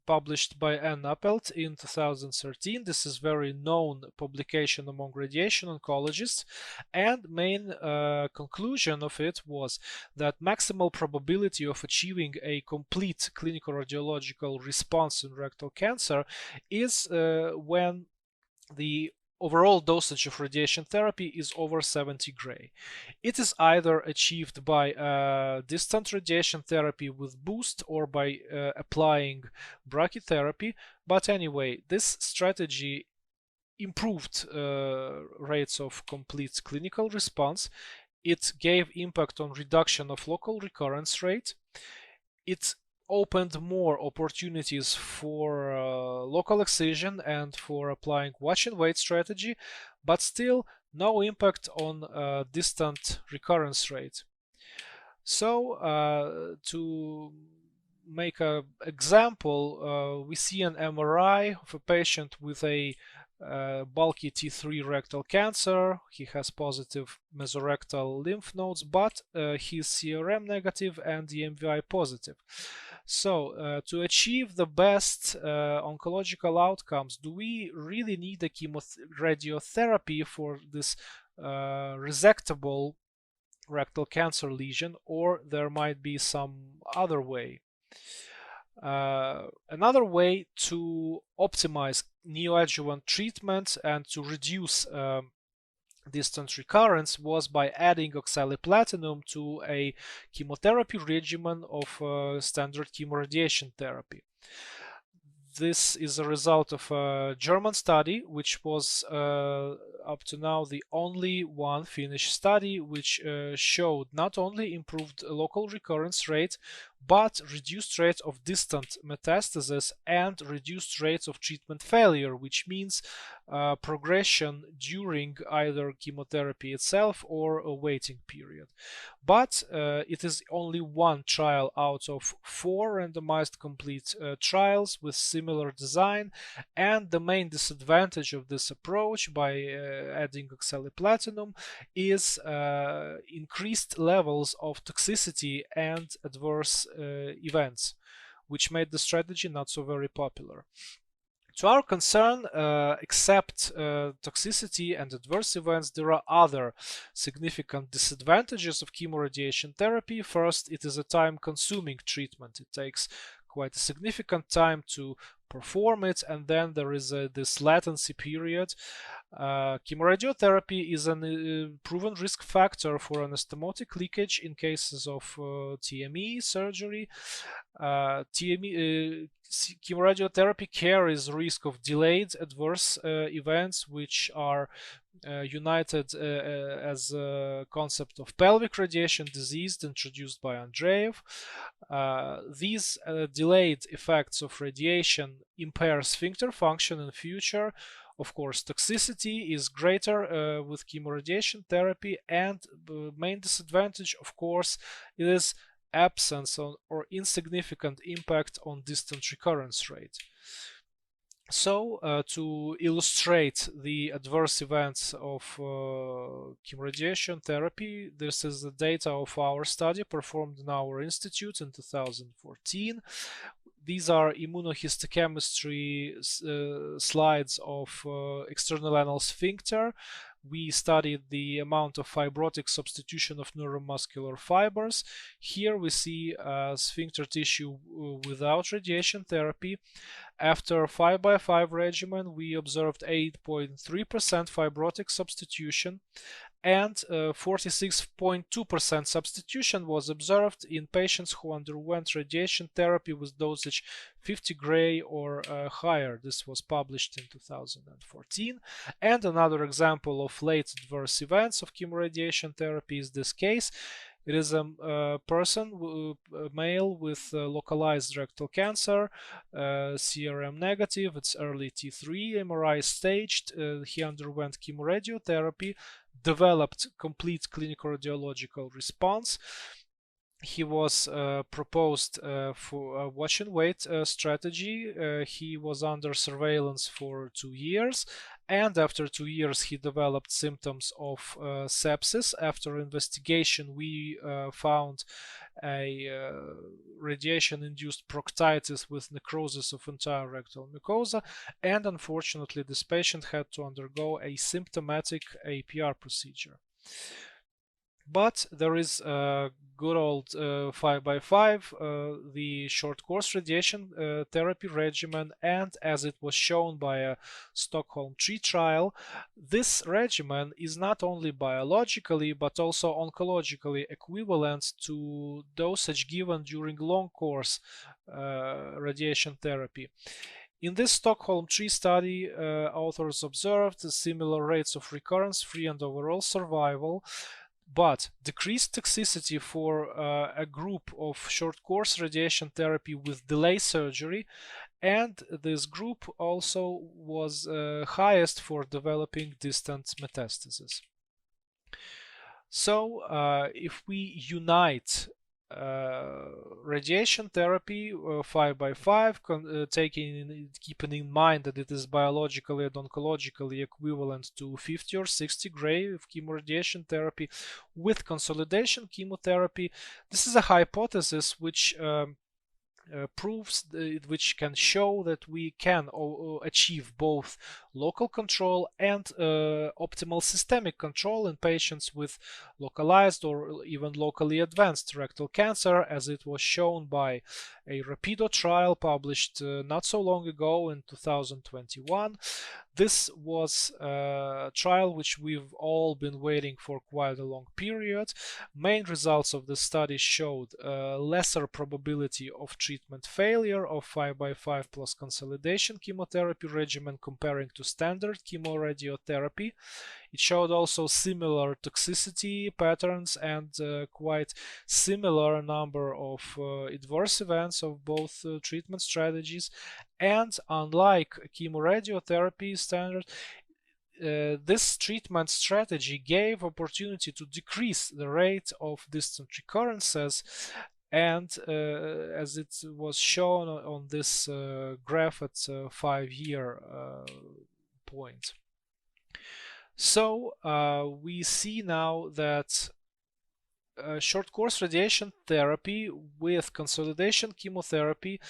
published by Ann Appelt in 2013. This is very known publication among radiation oncologists, and main conclusion of it was that maximal probability of achieving a complete clinical radiological response in rectal cancer is when the overall dosage of radiation therapy is over 70 gray. It is either achieved by distant radiation therapy with boost or by applying brachytherapy, but anyway, this strategy improved rates of complete clinical response. It gave impact on reduction of local recurrence rate. It opened more opportunities for local excision and for applying watch and wait strategy, but still no impact on distant recurrence rate. So to make an example, we see an MRI of a patient with a bulky T3 rectal cancer. He has positive mesorectal lymph nodes, but he's CRM negative and EMVI positive. So to achieve the best oncological outcomes, do we really need a chemoradiotherapy for this resectable rectal cancer lesion, or there might be some other way? Another way to optimize neoadjuvant treatment and to reduce distant recurrence was by adding oxaliplatinum to a chemotherapy regimen of standard chemoradiation therapy. This is a result of a German study, which was up to now the only one finished study which showed not only improved local recurrence rate, but reduced rate of distant metastasis and reduced rates of treatment failure, which means progression during either chemotherapy itself or a waiting period. But it is only one trial out of 4 randomized complete trials with similar design, and the main disadvantage of this approach by adding oxaliplatinum is increased levels of toxicity and adverse events, which made the strategy not so very popular. To our concern, except toxicity and adverse events, there are other significant disadvantages of chemoradiation therapy. First, it is a time-consuming treatment. It takes quite a significant time to perform it, and then there is this latency period. Chemoradiotherapy is a proven risk factor for anastomotic leakage in cases of TME surgery. Chemoradiotherapy carries risk of delayed adverse events, which are united as a concept of pelvic radiation disease introduced by Andrey. These delayed effects of radiation impair sphincter function in future. Of course, toxicity is greater with chemoradiation therapy, and the main disadvantage, of course, is absence or insignificant impact on distant recurrence rate. So, to illustrate the adverse events of chemoradiation therapy, this is the data of our study performed in our institute in 2014. These are immunohistochemistry slides of external anal sphincter. We studied the amount of fibrotic substitution of neuromuscular fibers. Here we see sphincter tissue without radiation therapy. After 5x5 regimen, we observed 8.3% fibrotic substitution, and 46.2% substitution was observed in patients who underwent radiation therapy with dosage 50 gray or higher. This was published in 2014. And another example of late adverse events of chemoradiation therapy is this case. It is a person, a male with localized rectal cancer, CRM negative, it's early T3, MRI staged. He underwent chemoradiotherapy, developed complete clinical radiological response. He was proposed for a watch and wait strategy. He was under surveillance for 2 years, and after 2 years he developed symptoms of sepsis. After investigation, we found a radiation-induced proctitis with necrosis of entire rectal mucosa, and unfortunately this patient had to undergo a symptomatic APR procedure. But there is a good old 5x5, the short course radiation therapy regimen, and as it was shown by a Stockholm tree trial, this regimen is not only biologically but also oncologically equivalent to dosage given during long course radiation therapy. In this Stockholm tree study, authors observed similar rates of recurrence-free and overall survival, but decreased toxicity for a group of short course radiation therapy with delay surgery, and this group also was highest for developing distant metastases. So if we unite radiation therapy 5x5, keeping in mind that it is biologically and oncologically equivalent to 50 or 60 gray of chemoradiation therapy with consolidation chemotherapy, this is a hypothesis which which can show that we can achieve both local control and optimal systemic control in patients with localized or even locally advanced rectal cancer, as it was shown by a Rapido trial published not so long ago in 2021. This was a trial which we've all been waiting for quite a long period. Main results of the study showed lesser probability of treatment failure of 5x5 plus consolidation chemotherapy regimen comparing to standard chemoradiotherapy. It showed also similar toxicity patterns and quite similar number of adverse events of both treatment strategies. And unlike chemoradiotherapy standard, this treatment strategy gave opportunity to decrease the rate of distant recurrences, and as it was shown on this graph at 5-year point. So we see now that short course radiation therapy with consolidation chemotherapy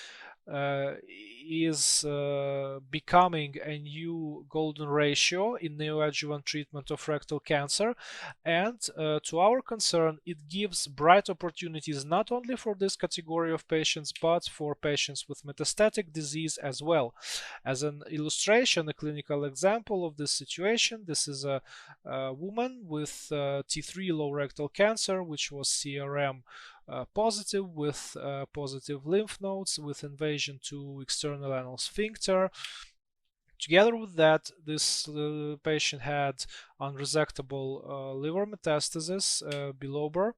is becoming a new golden ratio in neoadjuvant treatment of rectal cancer, and to our concern it gives bright opportunities not only for this category of patients but for patients with metastatic disease as well. As an illustration, a clinical example of this situation, this is a woman with T3 low rectal cancer which was CRM positive with positive lymph nodes with invasion to external anal sphincter. Together with that, this patient had unresectable liver metastasis bilobur.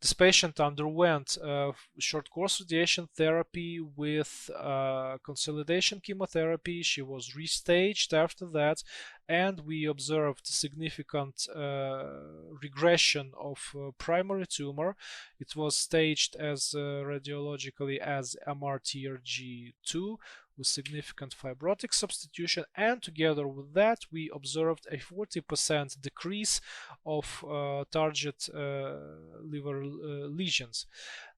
This patient underwent short course radiation therapy with consolidation chemotherapy. She was restaged after that, and we observed significant regression of primary tumor. It was staged as radiologically as MRTRG2 with significant fibrotic substitution, and together with that we observed a 40% decrease of target liver lesions.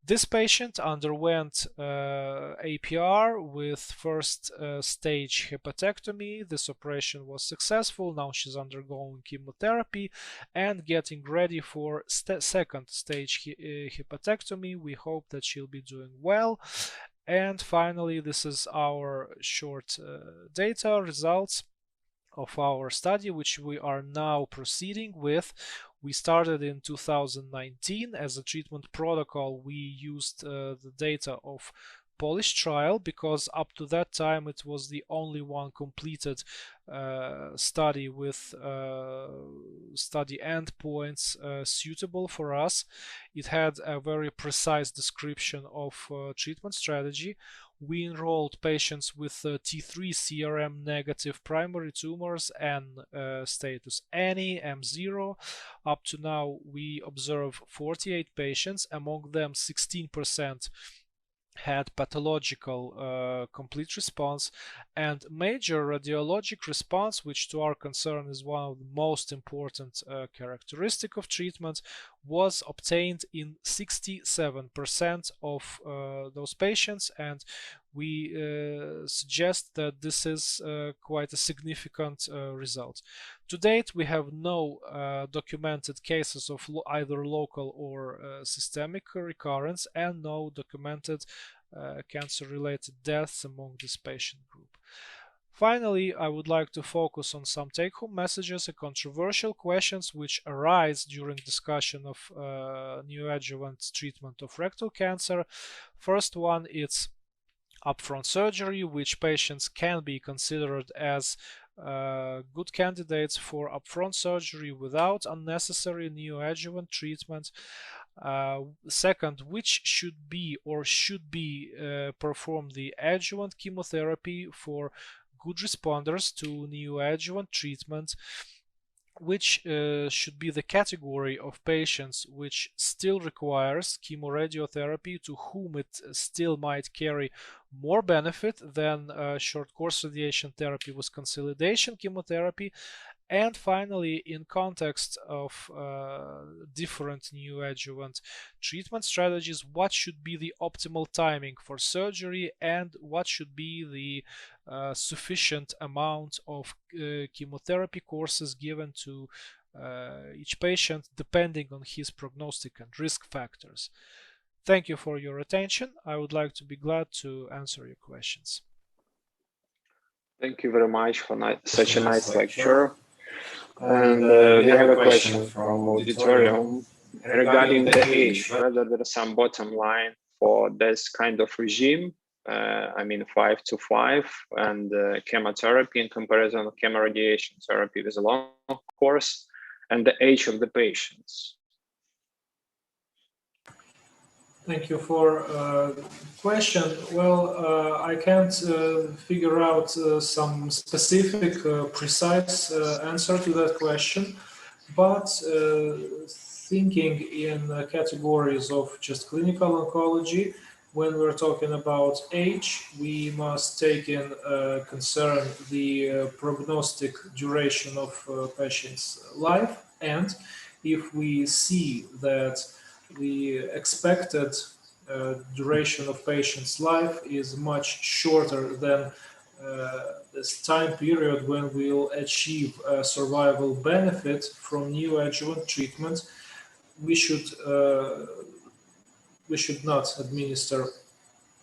This patient underwent APR with first stage hepatectomy. This operation was successful. Now she's undergoing chemotherapy and getting ready for second stage hepatectomy. We hope that she'll be doing well. And finally, this is our short data results of our study, which we are now proceeding with. We started in 2019 as a treatment protocol. We used the data of Polish trial because up to that time it was the only one completed study with study endpoints suitable for us. It had a very precise description of treatment strategy. We enrolled patients with T3 CRM negative primary tumors and status any M0. Up to now we observe 48 patients. Among them 16% had pathological complete response, and major radiologic response, which to our concern is one of the most important characteristic of treatment, was obtained in 67% of those patients, and we suggest that this is quite a significant result. To date, we have no documented cases of either local or systemic recurrence, and no documented cancer-related deaths among this patient group. Finally, I would like to focus on some take-home messages and controversial questions which arise during discussion of neoadjuvant treatment of rectal cancer. First one is upfront surgery, which patients can be considered as good candidates for upfront surgery without unnecessary neoadjuvant treatment. Second, which should be performed the adjuvant chemotherapy for good responders to neoadjuvant treatment, which should be the category of patients which still requires chemoradiotherapy, to whom it still might carry more benefit than short course radiation therapy with consolidation chemotherapy. And finally, in context of different neoadjuvant treatment strategies, what should be the optimal timing for surgery, and what should be the sufficient amount of chemotherapy courses given to each patient depending on his prognostic and risk factors. Thank you for your attention. I would like to be glad to answer your questions. Thank you very much for such a nice lecture. And we have a question from auditorium regarding the age, whether there is some bottom line for this kind of regime, I mean 5 to 5, and chemotherapy in comparison to chemoradiation therapy with a long course, and the age of the patients. Thank you for the question. Well, I can't figure out some specific, precise answer to that question, but thinking in categories of just clinical oncology, when we're talking about age, we must take in concern the prognostic duration of patient's life, and if we see that the expected duration of patient's life is much shorter than this time period when we'll achieve a survival benefit from neoadjuvant treatment, we should not administer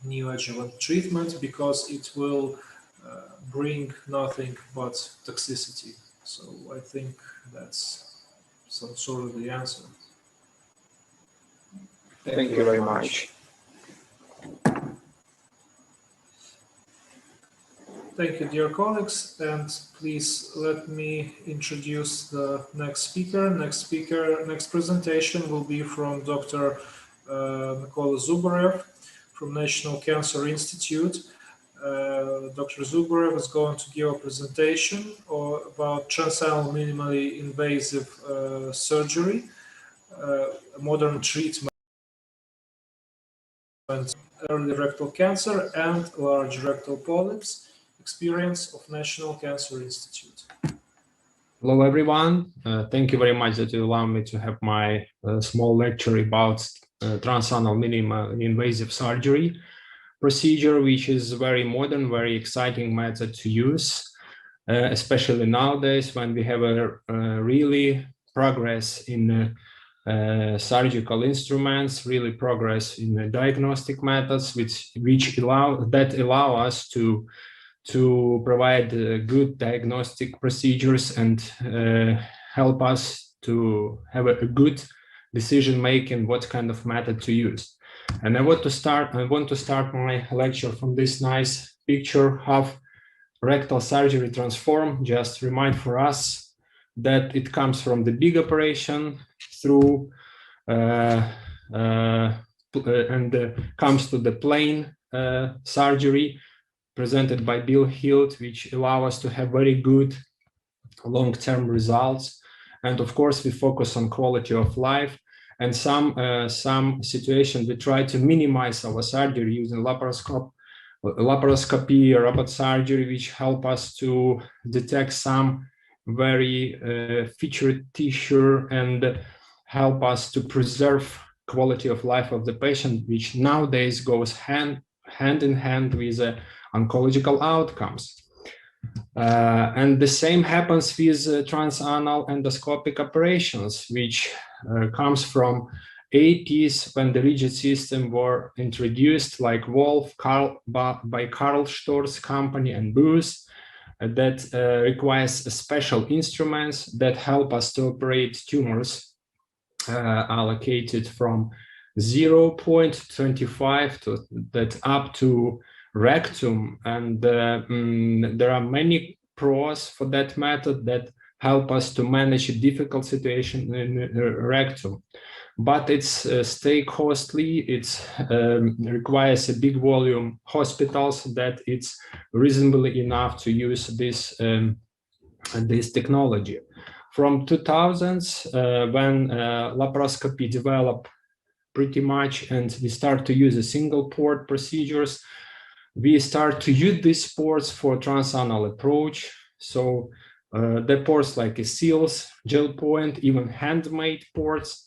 neoadjuvant treatment because it will bring nothing but toxicity. So I think that's some sort of the answer. Thank you very much. Thank you, dear colleagues, and please let me introduce the next speaker. Next presentation will be from Dr. Mykola Zubaryev from National Cancer Institute. Dr. Zubaryev is going to give a presentation about transanal minimally invasive surgery, modern treatment, early rectal cancer and large rectal polyps, experience of National Cancer Institute. Hello, everyone. Thank you very much that you allow me to have my small lecture about transanal minimally invasive surgery procedure, which is very modern, very exciting method to use, especially nowadays when we have a really progress in surgical instruments, really progress in the diagnostic methods, which allow us to provide good diagnostic procedures and help us to have a good decision making what kind of method to use. And I want to start my lecture from this nice picture how rectal surgery transform. Just remind for us that it comes from the big operation through and comes to the plain surgery presented by Bill Hilt, which allow us to have very good long-term results. And of course, we focus on quality of life. And some situations we try to minimize our surgery using laparoscopy, robot surgery, which help us to detect some very featured tissue and help us to preserve quality of life of the patient, which nowadays goes hand in hand with oncological outcomes. And the same happens with transanal endoscopic operations, which comes from 80s when the rigid system were introduced, like Wolf by Karl Storz company and Booth, that requires special instruments that help us to operate tumors allocated from 0.25 to that up to rectum, and there are many pros for that method that help us to manage a difficult situation in rectum. But it's stay costly, it requires a big volume hospitals that it's reasonably enough to use this, this technology. From 2000s, when laparoscopy developed pretty much and we start to use a single port procedures, we start to use these ports for transanal approach. So the ports like seals, gel point, even handmade ports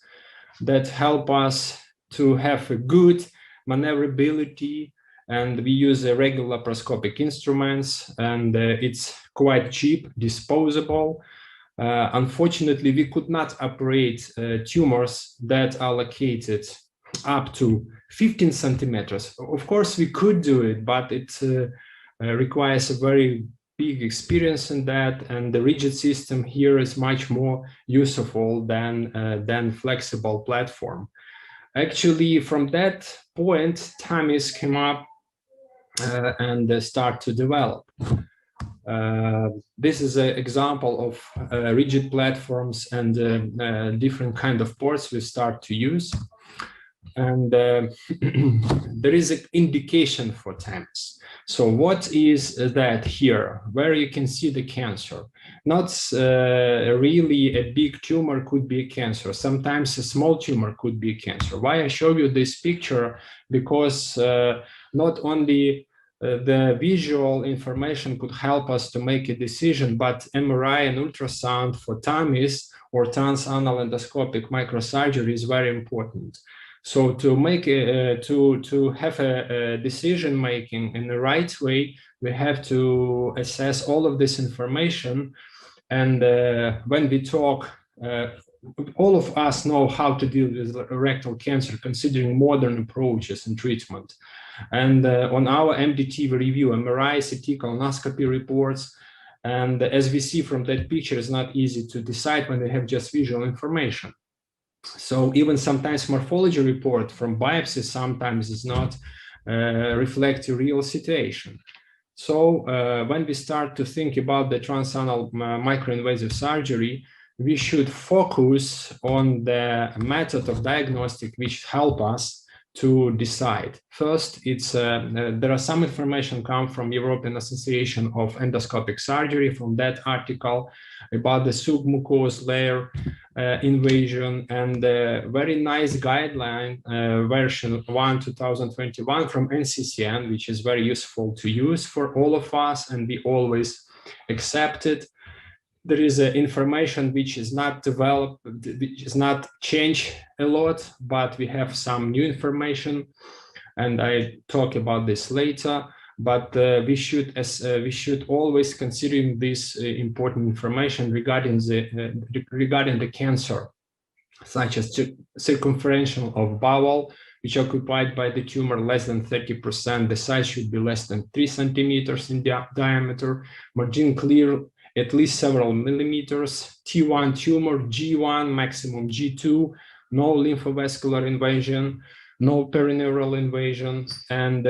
that help us to have a good maneuverability, and we use a regular laparoscopic instruments, and it's quite cheap, disposable. Unfortunately, we could not operate tumors that are located up to 15 centimeters. Of course, we could do it, but it requires a very big experience in that, and the rigid system here is much more useful than flexible platform. Actually, from that point, TATMEs came up and start to develop. This is an example of rigid platforms and different kind of ports we start to use. And there is an indication for TATMEs. So what is that here, where you can see the cancer? Not really a big tumor could be a cancer. Sometimes a small tumor could be a cancer. Why I show you this picture? Because not only the visual information could help us to make a decision, but MRI and ultrasound for TATMEs or transanal endoscopic microsurgery is very important. So to make to have a decision making in the right way, we have to assess all of this information. And when we talk, all of us know how to deal with rectal cancer, considering modern approaches in treatment. And on our MDT, we review MRI, CT, colonoscopy reports. And as we see from that picture, it's not easy to decide when we have just visual information. So even sometimes morphology report from biopsy sometimes is not reflect a real situation. So when we start to think about the transanal microinvasive surgery, we should focus on the method of diagnostic which help us to decide. First, it's there are some information come from European Association of Endoscopic Surgery from that article about the submucous layer invasion, and a very nice guideline version 1 2021 from NCCN, which is very useful to use for all of us, and we always accept it. There is information which is not developed, which is not changed a lot, but we have some new information, and I talk about this later. But we should always consider this important information regarding the cancer, such as circumferential of bowel, which occupied by the tumor less than 30%. The size should be less than 3 centimeters in diameter. Margin clear at least several millimeters. T1 tumor, G1, maximum G2, no lymphovascular invasion, no perineural invasion, and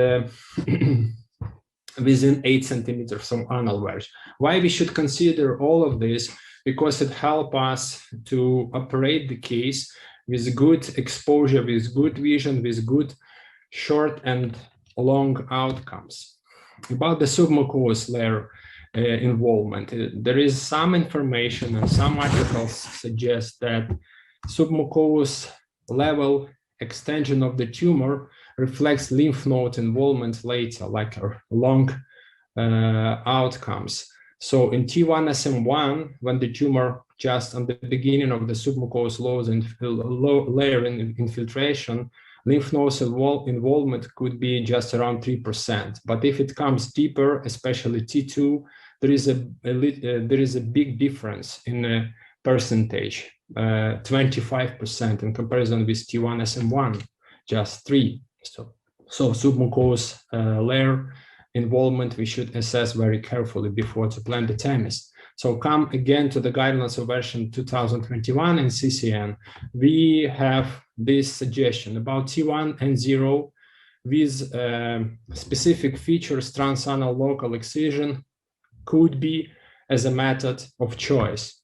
within 8 centimeters from anal verge. Why we should consider all of this? Because it helps us to operate the case with good exposure, with good vision, with good short and long outcomes. About the submucous layer involvement, there is some information and some articles suggest that submucous level extension of the tumor reflects lymph node involvement later, like long outcomes. So in T1SM1, when the tumor just on the beginning of the submucous layer infiltration, lymph nodes involvement could be just around 3%. But if it comes deeper, especially T2, there is a big difference in percentage, 25% in comparison with T1SM1, just 3. So submucous layer involvement we should assess very carefully before to plan the TATMEs. So come again to the guidelines of version 2021 and CCN. We have this suggestion about T1 and 0 with specific features. Transanal local excision could be as a method of choice.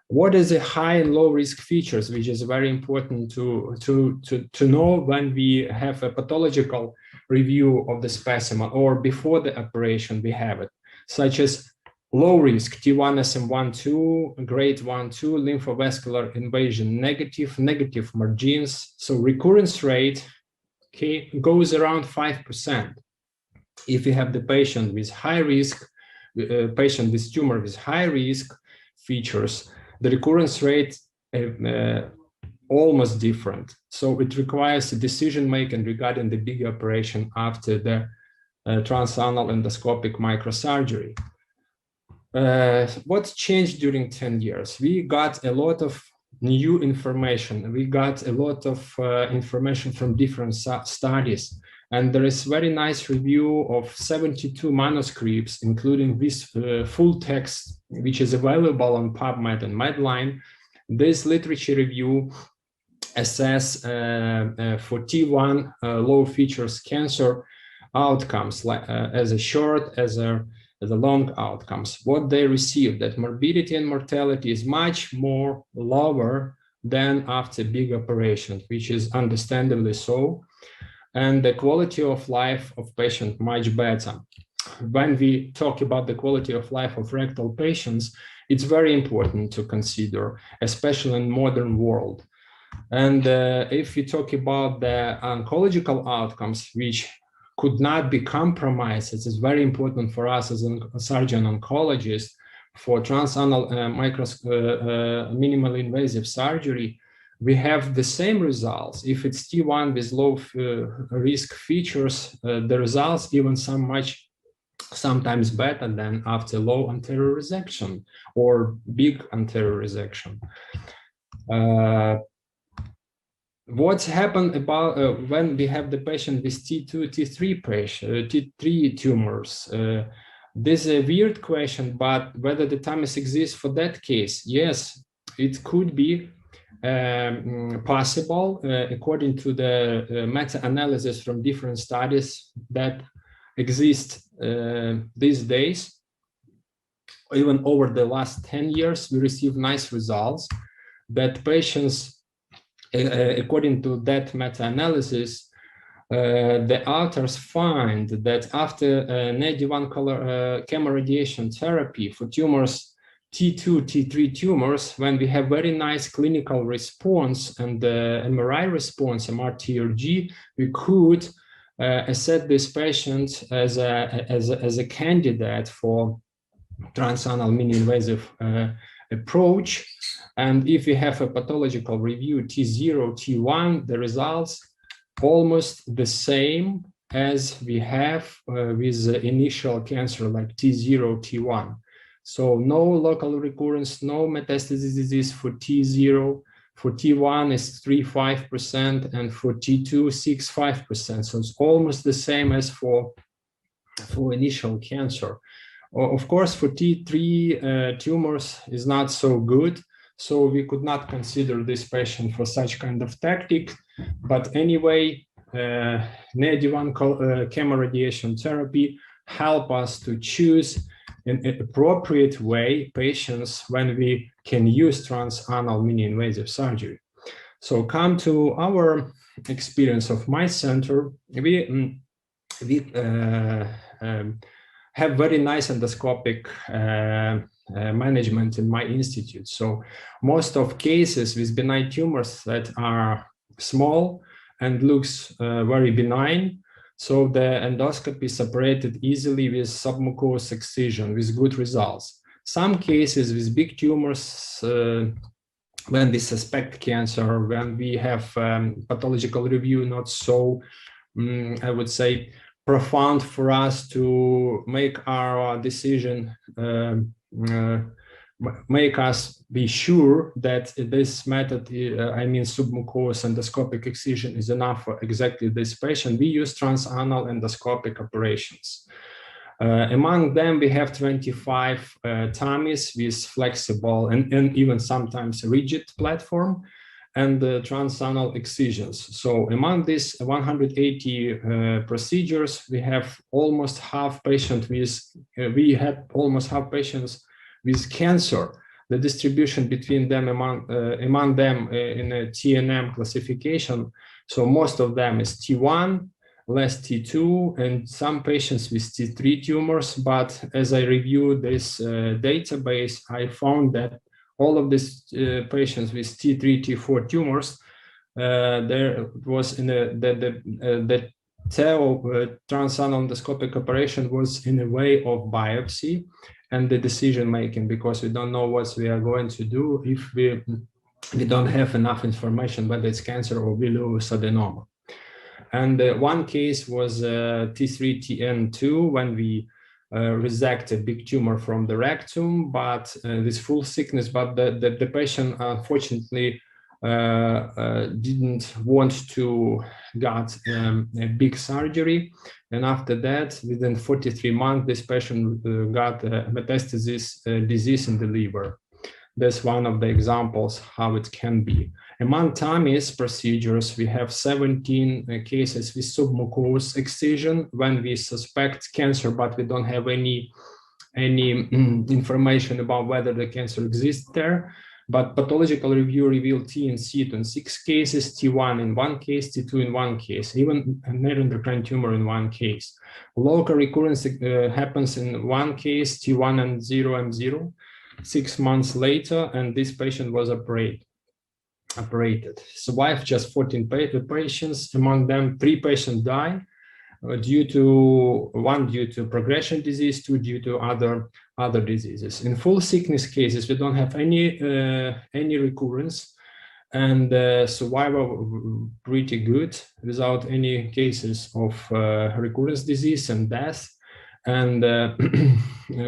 What is the high and low risk features, which is very important to know when we have a pathological review of the specimen or before the operation we have it, such as low risk T1SM1-2, grade 1-2, lymphovascular invasion negative margins. So recurrence rate goes around 5%. If you have the patient with high risk, patient with tumor with high risk features, the recurrence rate almost different. So it requires a decision making regarding the big operation after the transanal endoscopic microsurgery. What changed during 10 years? We got a lot of new information. We got a lot of information from different studies. And there is very nice review of 72 manuscripts, including this full text, which is available on PubMed and Medline. This literature review assess for T1 low features cancer outcomes, like as a short, as a long outcomes. What they received, that morbidity and mortality is much more lower than after big operation, which is understandably so. And the quality of life of patient much better. When we talk about the quality of life of rectal patients, it's very important to consider, especially in modern world. And if we talk about the oncological outcomes, which could not be compromised, it is very important for us as a surgeon oncologist for transanal minimally invasive surgery. We have the same results. If it's T1 with low risk features, the results even sometimes better than after low anterior resection or big anterior resection. What's happened about when we have the patient with T2, T3 tumors? This is a weird question, but whether the TATMEs exists for that case? Yes, it could be possible according to the meta-analysis from different studies that exist these days. Even over the last 10 years, we receive nice results that patients, according to that meta-analysis, the authors find that after neoadjuvant chemoradiation therapy for tumors T2, T3 tumors, when we have very nice clinical response and the MRI response, MRTRG, we could assess this patient as a candidate for transanal mini-invasive approach. And if we have a pathological review T0, T1, the results almost the same as we have with the initial cancer like T0, T1. So no local recurrence, no metastasis disease for T0. For T1 is 3-5% and for T2 6-5%. So it's almost the same as for initial cancer. Of course, for T3 tumors is not so good. So we could not consider this patient for such kind of tactic. But anyway, neoadjuvant chemoradiation therapy help us to choose in an appropriate way patients when we can use transanal mini-invasive surgery. So come to our experience of my center. We have very nice endoscopic management in my institute. So most of cases with benign tumors that are small and looks very benign. So the endoscopy separated easily with submucous excision with good results. Some cases with big tumors, when we suspect cancer, when we have pathological review not so, I would say, profound for us to make our decision, make us be sure that this method, I mean submucous endoscopic excision, is enough for exactly this patient. We use transanal endoscopic operations. Among them, we have 25 TATMEs with flexible and even sometimes rigid platform and transanal excisions. So among these 180 procedures, we have almost half patients with cancer. The distribution between them among them in a TNM classification. So most of them is T1, less T2, and some patients with T3 tumors. But as I reviewed this database, I found that all of these patients with T3, T4 tumors, there was in the TEO transanal endoscopic operation was in a way of biopsy and the decision making, because we don't know what we are going to do if we don't have enough information whether it's cancer or bilious adenoma. And one case was T3, TN2 when we resect a big tumor from the rectum, but with full thickness, but the patient unfortunately didn't want to get a big surgery. And after that, within 43 months, this patient got metastasis disease in the liver. That's one of the examples how it can be. Among TATME's procedures, we have 17 cases with submucous excision when we suspect cancer, but we don't have any information about whether the cancer exists there. But pathological review revealed T and C in 6 cases, T1 in 1 case, T2 in 1 case, even a neuroendocrine tumor in 1 case. Local recurrence happens in 1 case, T1 and 0M0, 6 months later, and this patient was operated. Survived just 14 patients, among them 3 patients died due to progression disease, 2 due to other diseases. In full thickness cases, we don't have any recurrence, and survival pretty good without any cases of recurrence disease and death. And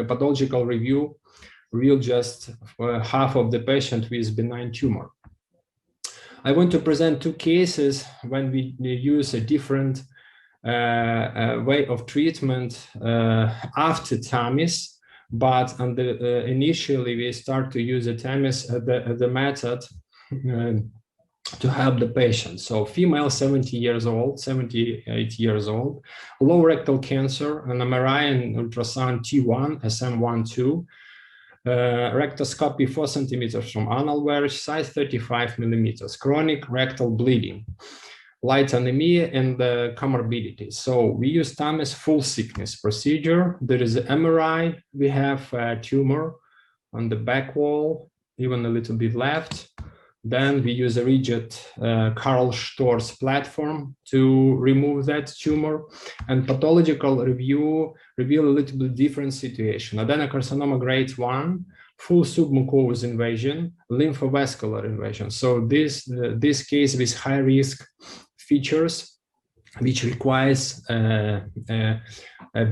pathological review revealed just half of the patient with benign tumor. I want to present 2 cases when we use a different way of treatment after TATMEs, but initially we start to use the TATMEs the method to help the patient. So female, 78 years old, low rectal cancer, an MRI and ultrasound T1, SM12, rectoscopy 4 centimeters from anal verge, size 35 millimeters, chronic rectal bleeding. light anemia, and comorbidities. So we use TATME's full thickness procedure. There is an MRI. We have a tumor on the back wall, even a little bit left. Then we use a rigid Karl Storz platform to remove that tumor, and pathological review reveal a little bit different situation. Adenocarcinoma grade 1, full submucous invasion, lymphovascular invasion. So this case with high risk features, which requires a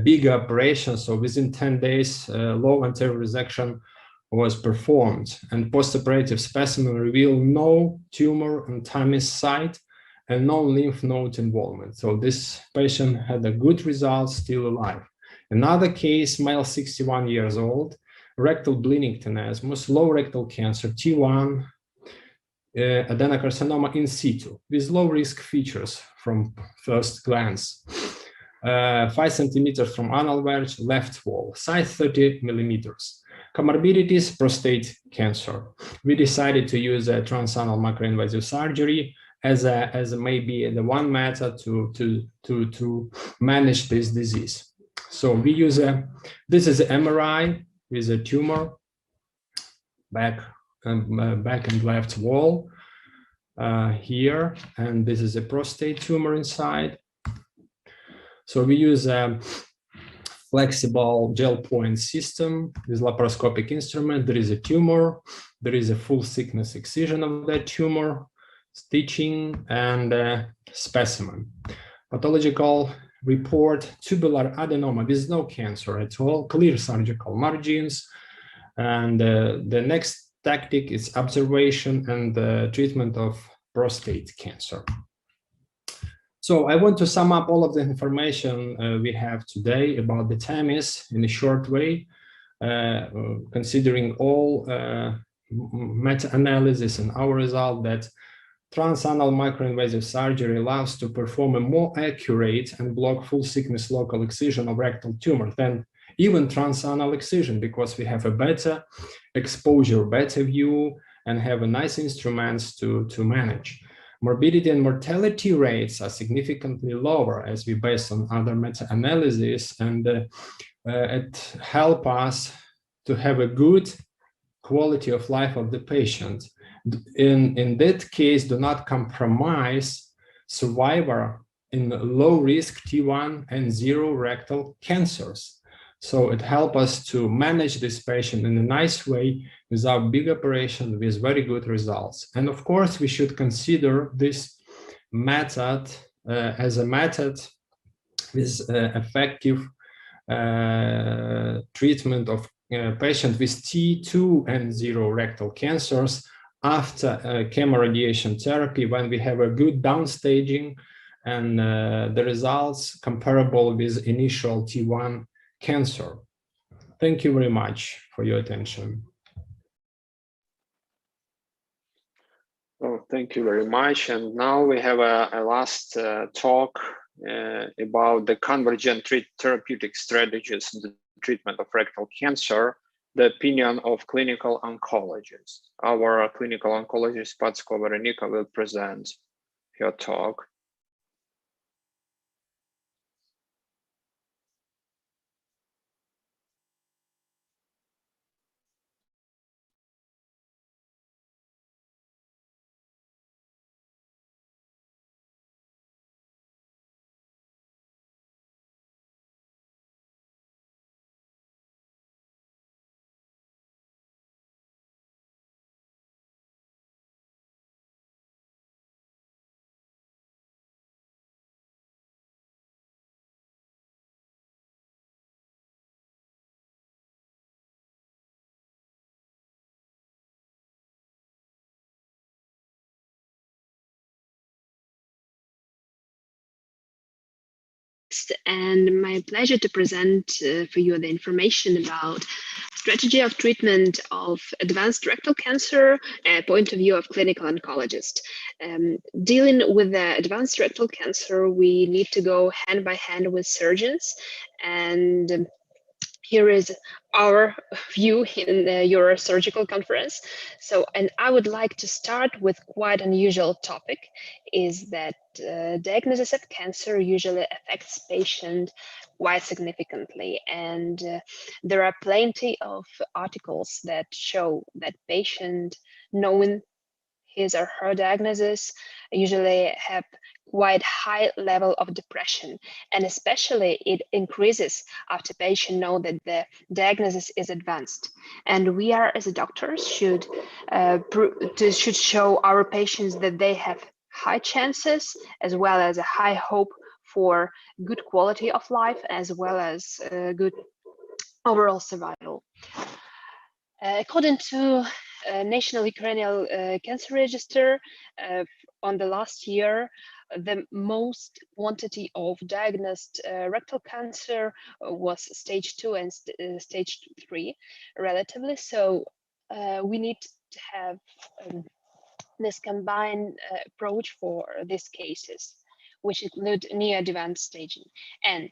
big operation. So within 10 days, low anterior resection was performed, and postoperative specimen revealed no tumor on thymus site and no lymph node involvement. So this patient had a good result, still alive. Another case, male 61 years old, rectal bleeding tenesmus, low rectal cancer, T1, adenocarcinoma in situ with low risk features from first glance. 5 centimeters from anal verge, left wall, size 30 millimeters. Comorbidities, prostate cancer. We decided to use a transanal microinvasive surgery as maybe the one method to manage this disease. So we use this is an MRI with a tumor back and left wall here, and this is a prostate tumor inside. So we use a flexible gel point system with laparoscopic instrument. There is a tumor, there is a full thickness excision of that tumor, stitching, and specimen. Pathological report, tubular adenoma with no cancer at all, clear surgical margins, and the next tactic is observation and treatment of prostate cancer. So I want to sum up all of the information we have today about the TATMEs in a short way, considering all meta-analysis and our result that transanal microinvasive surgery allows to perform a more accurate and block full thickness local excision of rectal tumor than even transanal excision, because we have a better exposure, better view, and have a nice instruments to manage. Morbidity and mortality rates are significantly lower as we based on other meta-analysis, and it helps us to have a good quality of life of the patient. In that case, do not compromise survivor in low risk T1 and 0 rectal cancers. So it helps us to manage this patient in a nice way without big operation with very good results. And of course, we should consider this method as a method with effective treatment of patients with T2 and 0 rectal cancers after chemoradiation therapy, when we have a good downstaging and the results comparable with initial T1 cancer. Thank you very much for your attention. Oh, thank you very much. And now we have a last talk about the convergent therapeutic strategies in the treatment of rectal cancer, the opinion of clinical oncologists. Our clinical oncologist, Patsko Veronika, will present her talk. And my pleasure to present for you the information about strategy of treatment of advanced rectal cancer, point of view of clinical oncologist. Dealing with the advanced rectal cancer, we need to go hand by hand with surgeons, and here is our view in the Eurosurgical conference. So, and I would like to start with quite unusual topic, is that diagnosis of cancer usually affects patient quite significantly. And there are plenty of articles that show that patient knowing his or her diagnosis usually have quite high level of depression, and especially it increases after patient know that the diagnosis is advanced. And we are, as a doctors, should show our patients that they have high chances as well as a high hope for good quality of life as well as good overall survival. According to National Ukrainian Cancer Register, on the last year, the most quantity of diagnosed rectal cancer was stage 2 and stage 3, relatively. So we need to have this combined approach for these cases, which include neoadjuvant staging. And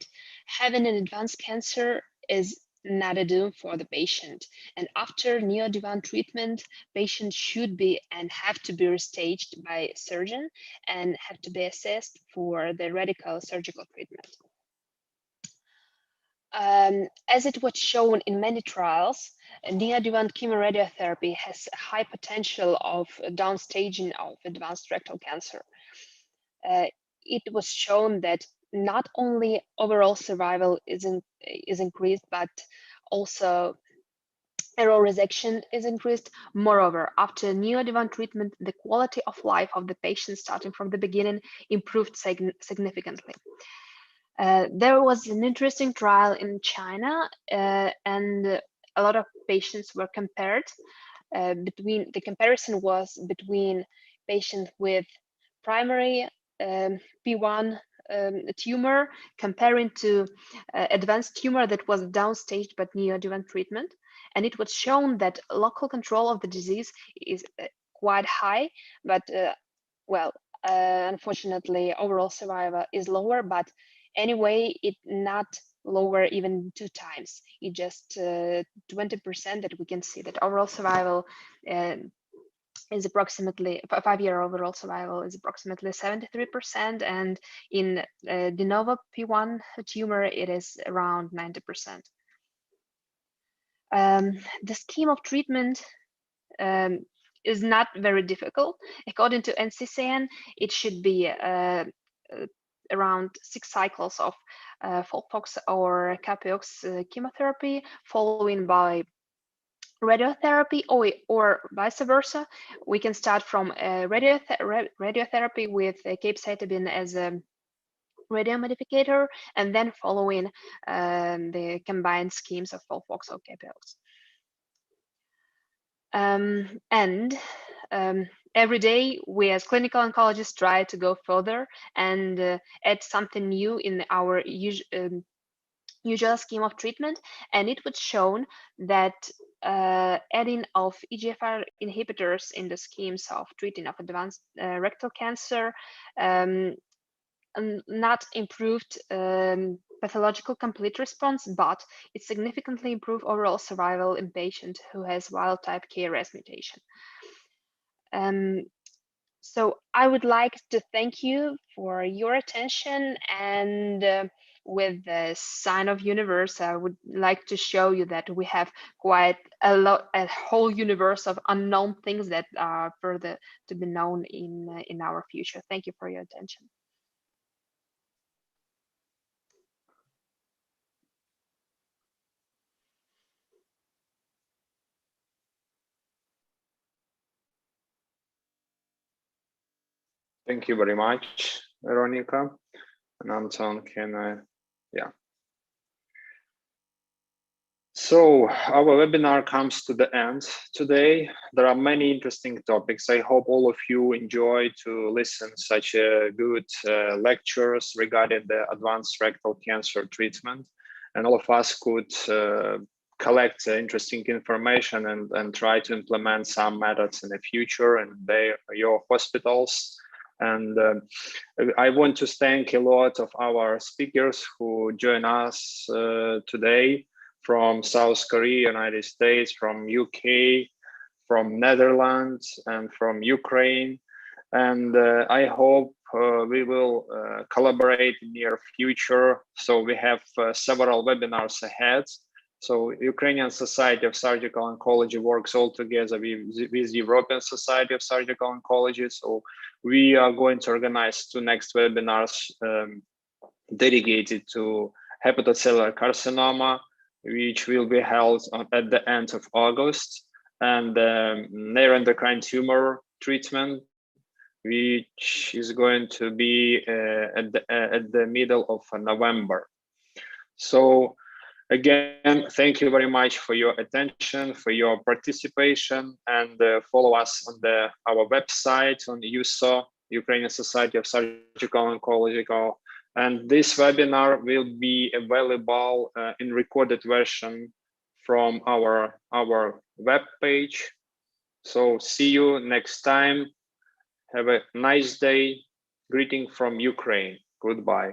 having an advanced cancer is not a doom for the patient. And after neoadjuvant treatment, patients should be and have to be restaged by surgeon and have to be assessed for the radical surgical treatment. As it was shown in many trials, neoadjuvant chemoradiotherapy has a high potential of downstaging of advanced rectal cancer. It was shown that not only overall survival is increased, but also error resection is increased. Moreover, after neoadjuvant treatment, the quality of life of the patient starting from the beginning improved significantly. There was an interesting trial in China, and a lot of patients were compared. The comparison was between patients with primary P1 tumor comparing to advanced tumor that was downstaged but neoadjuvant treatment. And it was shown that local control of the disease is quite high, but unfortunately, overall survival is lower, but anyway, it not lower even 2 times. It just 20% that we can see that overall survival is approximately 5-year overall survival is approximately 73%, and in de novo P1 tumor it is around 90%. The scheme of treatment is not very difficult. According to NCCN, it should be around 6 cycles of FOLFOX or CAPEOX chemotherapy, following by radiotherapy, or vice versa. We can start from radiotherapy with capecitabine as a radiomodificator, and then following the combined schemes of FOLFOX or CAPEOX. Every day, we as clinical oncologists try to go further and add something new in our usual scheme of treatment, and it was shown that adding of EGFR inhibitors in the schemes of treating of advanced rectal cancer not improved pathological complete response, but it significantly improved overall survival in patient who has wild-type KRAS mutation. So I would like to thank you for your attention, and with the sign of universe, I would like to show you that we have quite a whole universe of unknown things that are further to be known in our future. Thank you for your attention. Thank you very much, Veronica. And Anton, yeah. So our webinar comes to the end today. There are many interesting topics. I hope all of you enjoy to listen such good lectures regarding the advanced rectal cancer treatment. And all of us could collect interesting information and try to implement some methods in the future in your hospitals. And I want to thank a lot of our speakers who join us today. from South Korea, United States, from UK, from Netherlands, and from Ukraine. And I hope we will collaborate in the near future. So we have several webinars ahead. So Ukrainian Society of Surgical Oncology works all together with European Society of Surgical Oncology. So we are going to organize 2 next webinars dedicated to hepatocellular carcinoma, which will be held at the end of August, and neuroendocrine tumor treatment, which is going to be at the middle of November. So again, thank you very much for your attention, for your participation, and follow us on our website on USSO, Ukrainian Society of Surgical Oncology. And this webinar will be available in recorded version from our web page. So see you next time. Have a nice day. Greeting from Ukraine. Goodbye.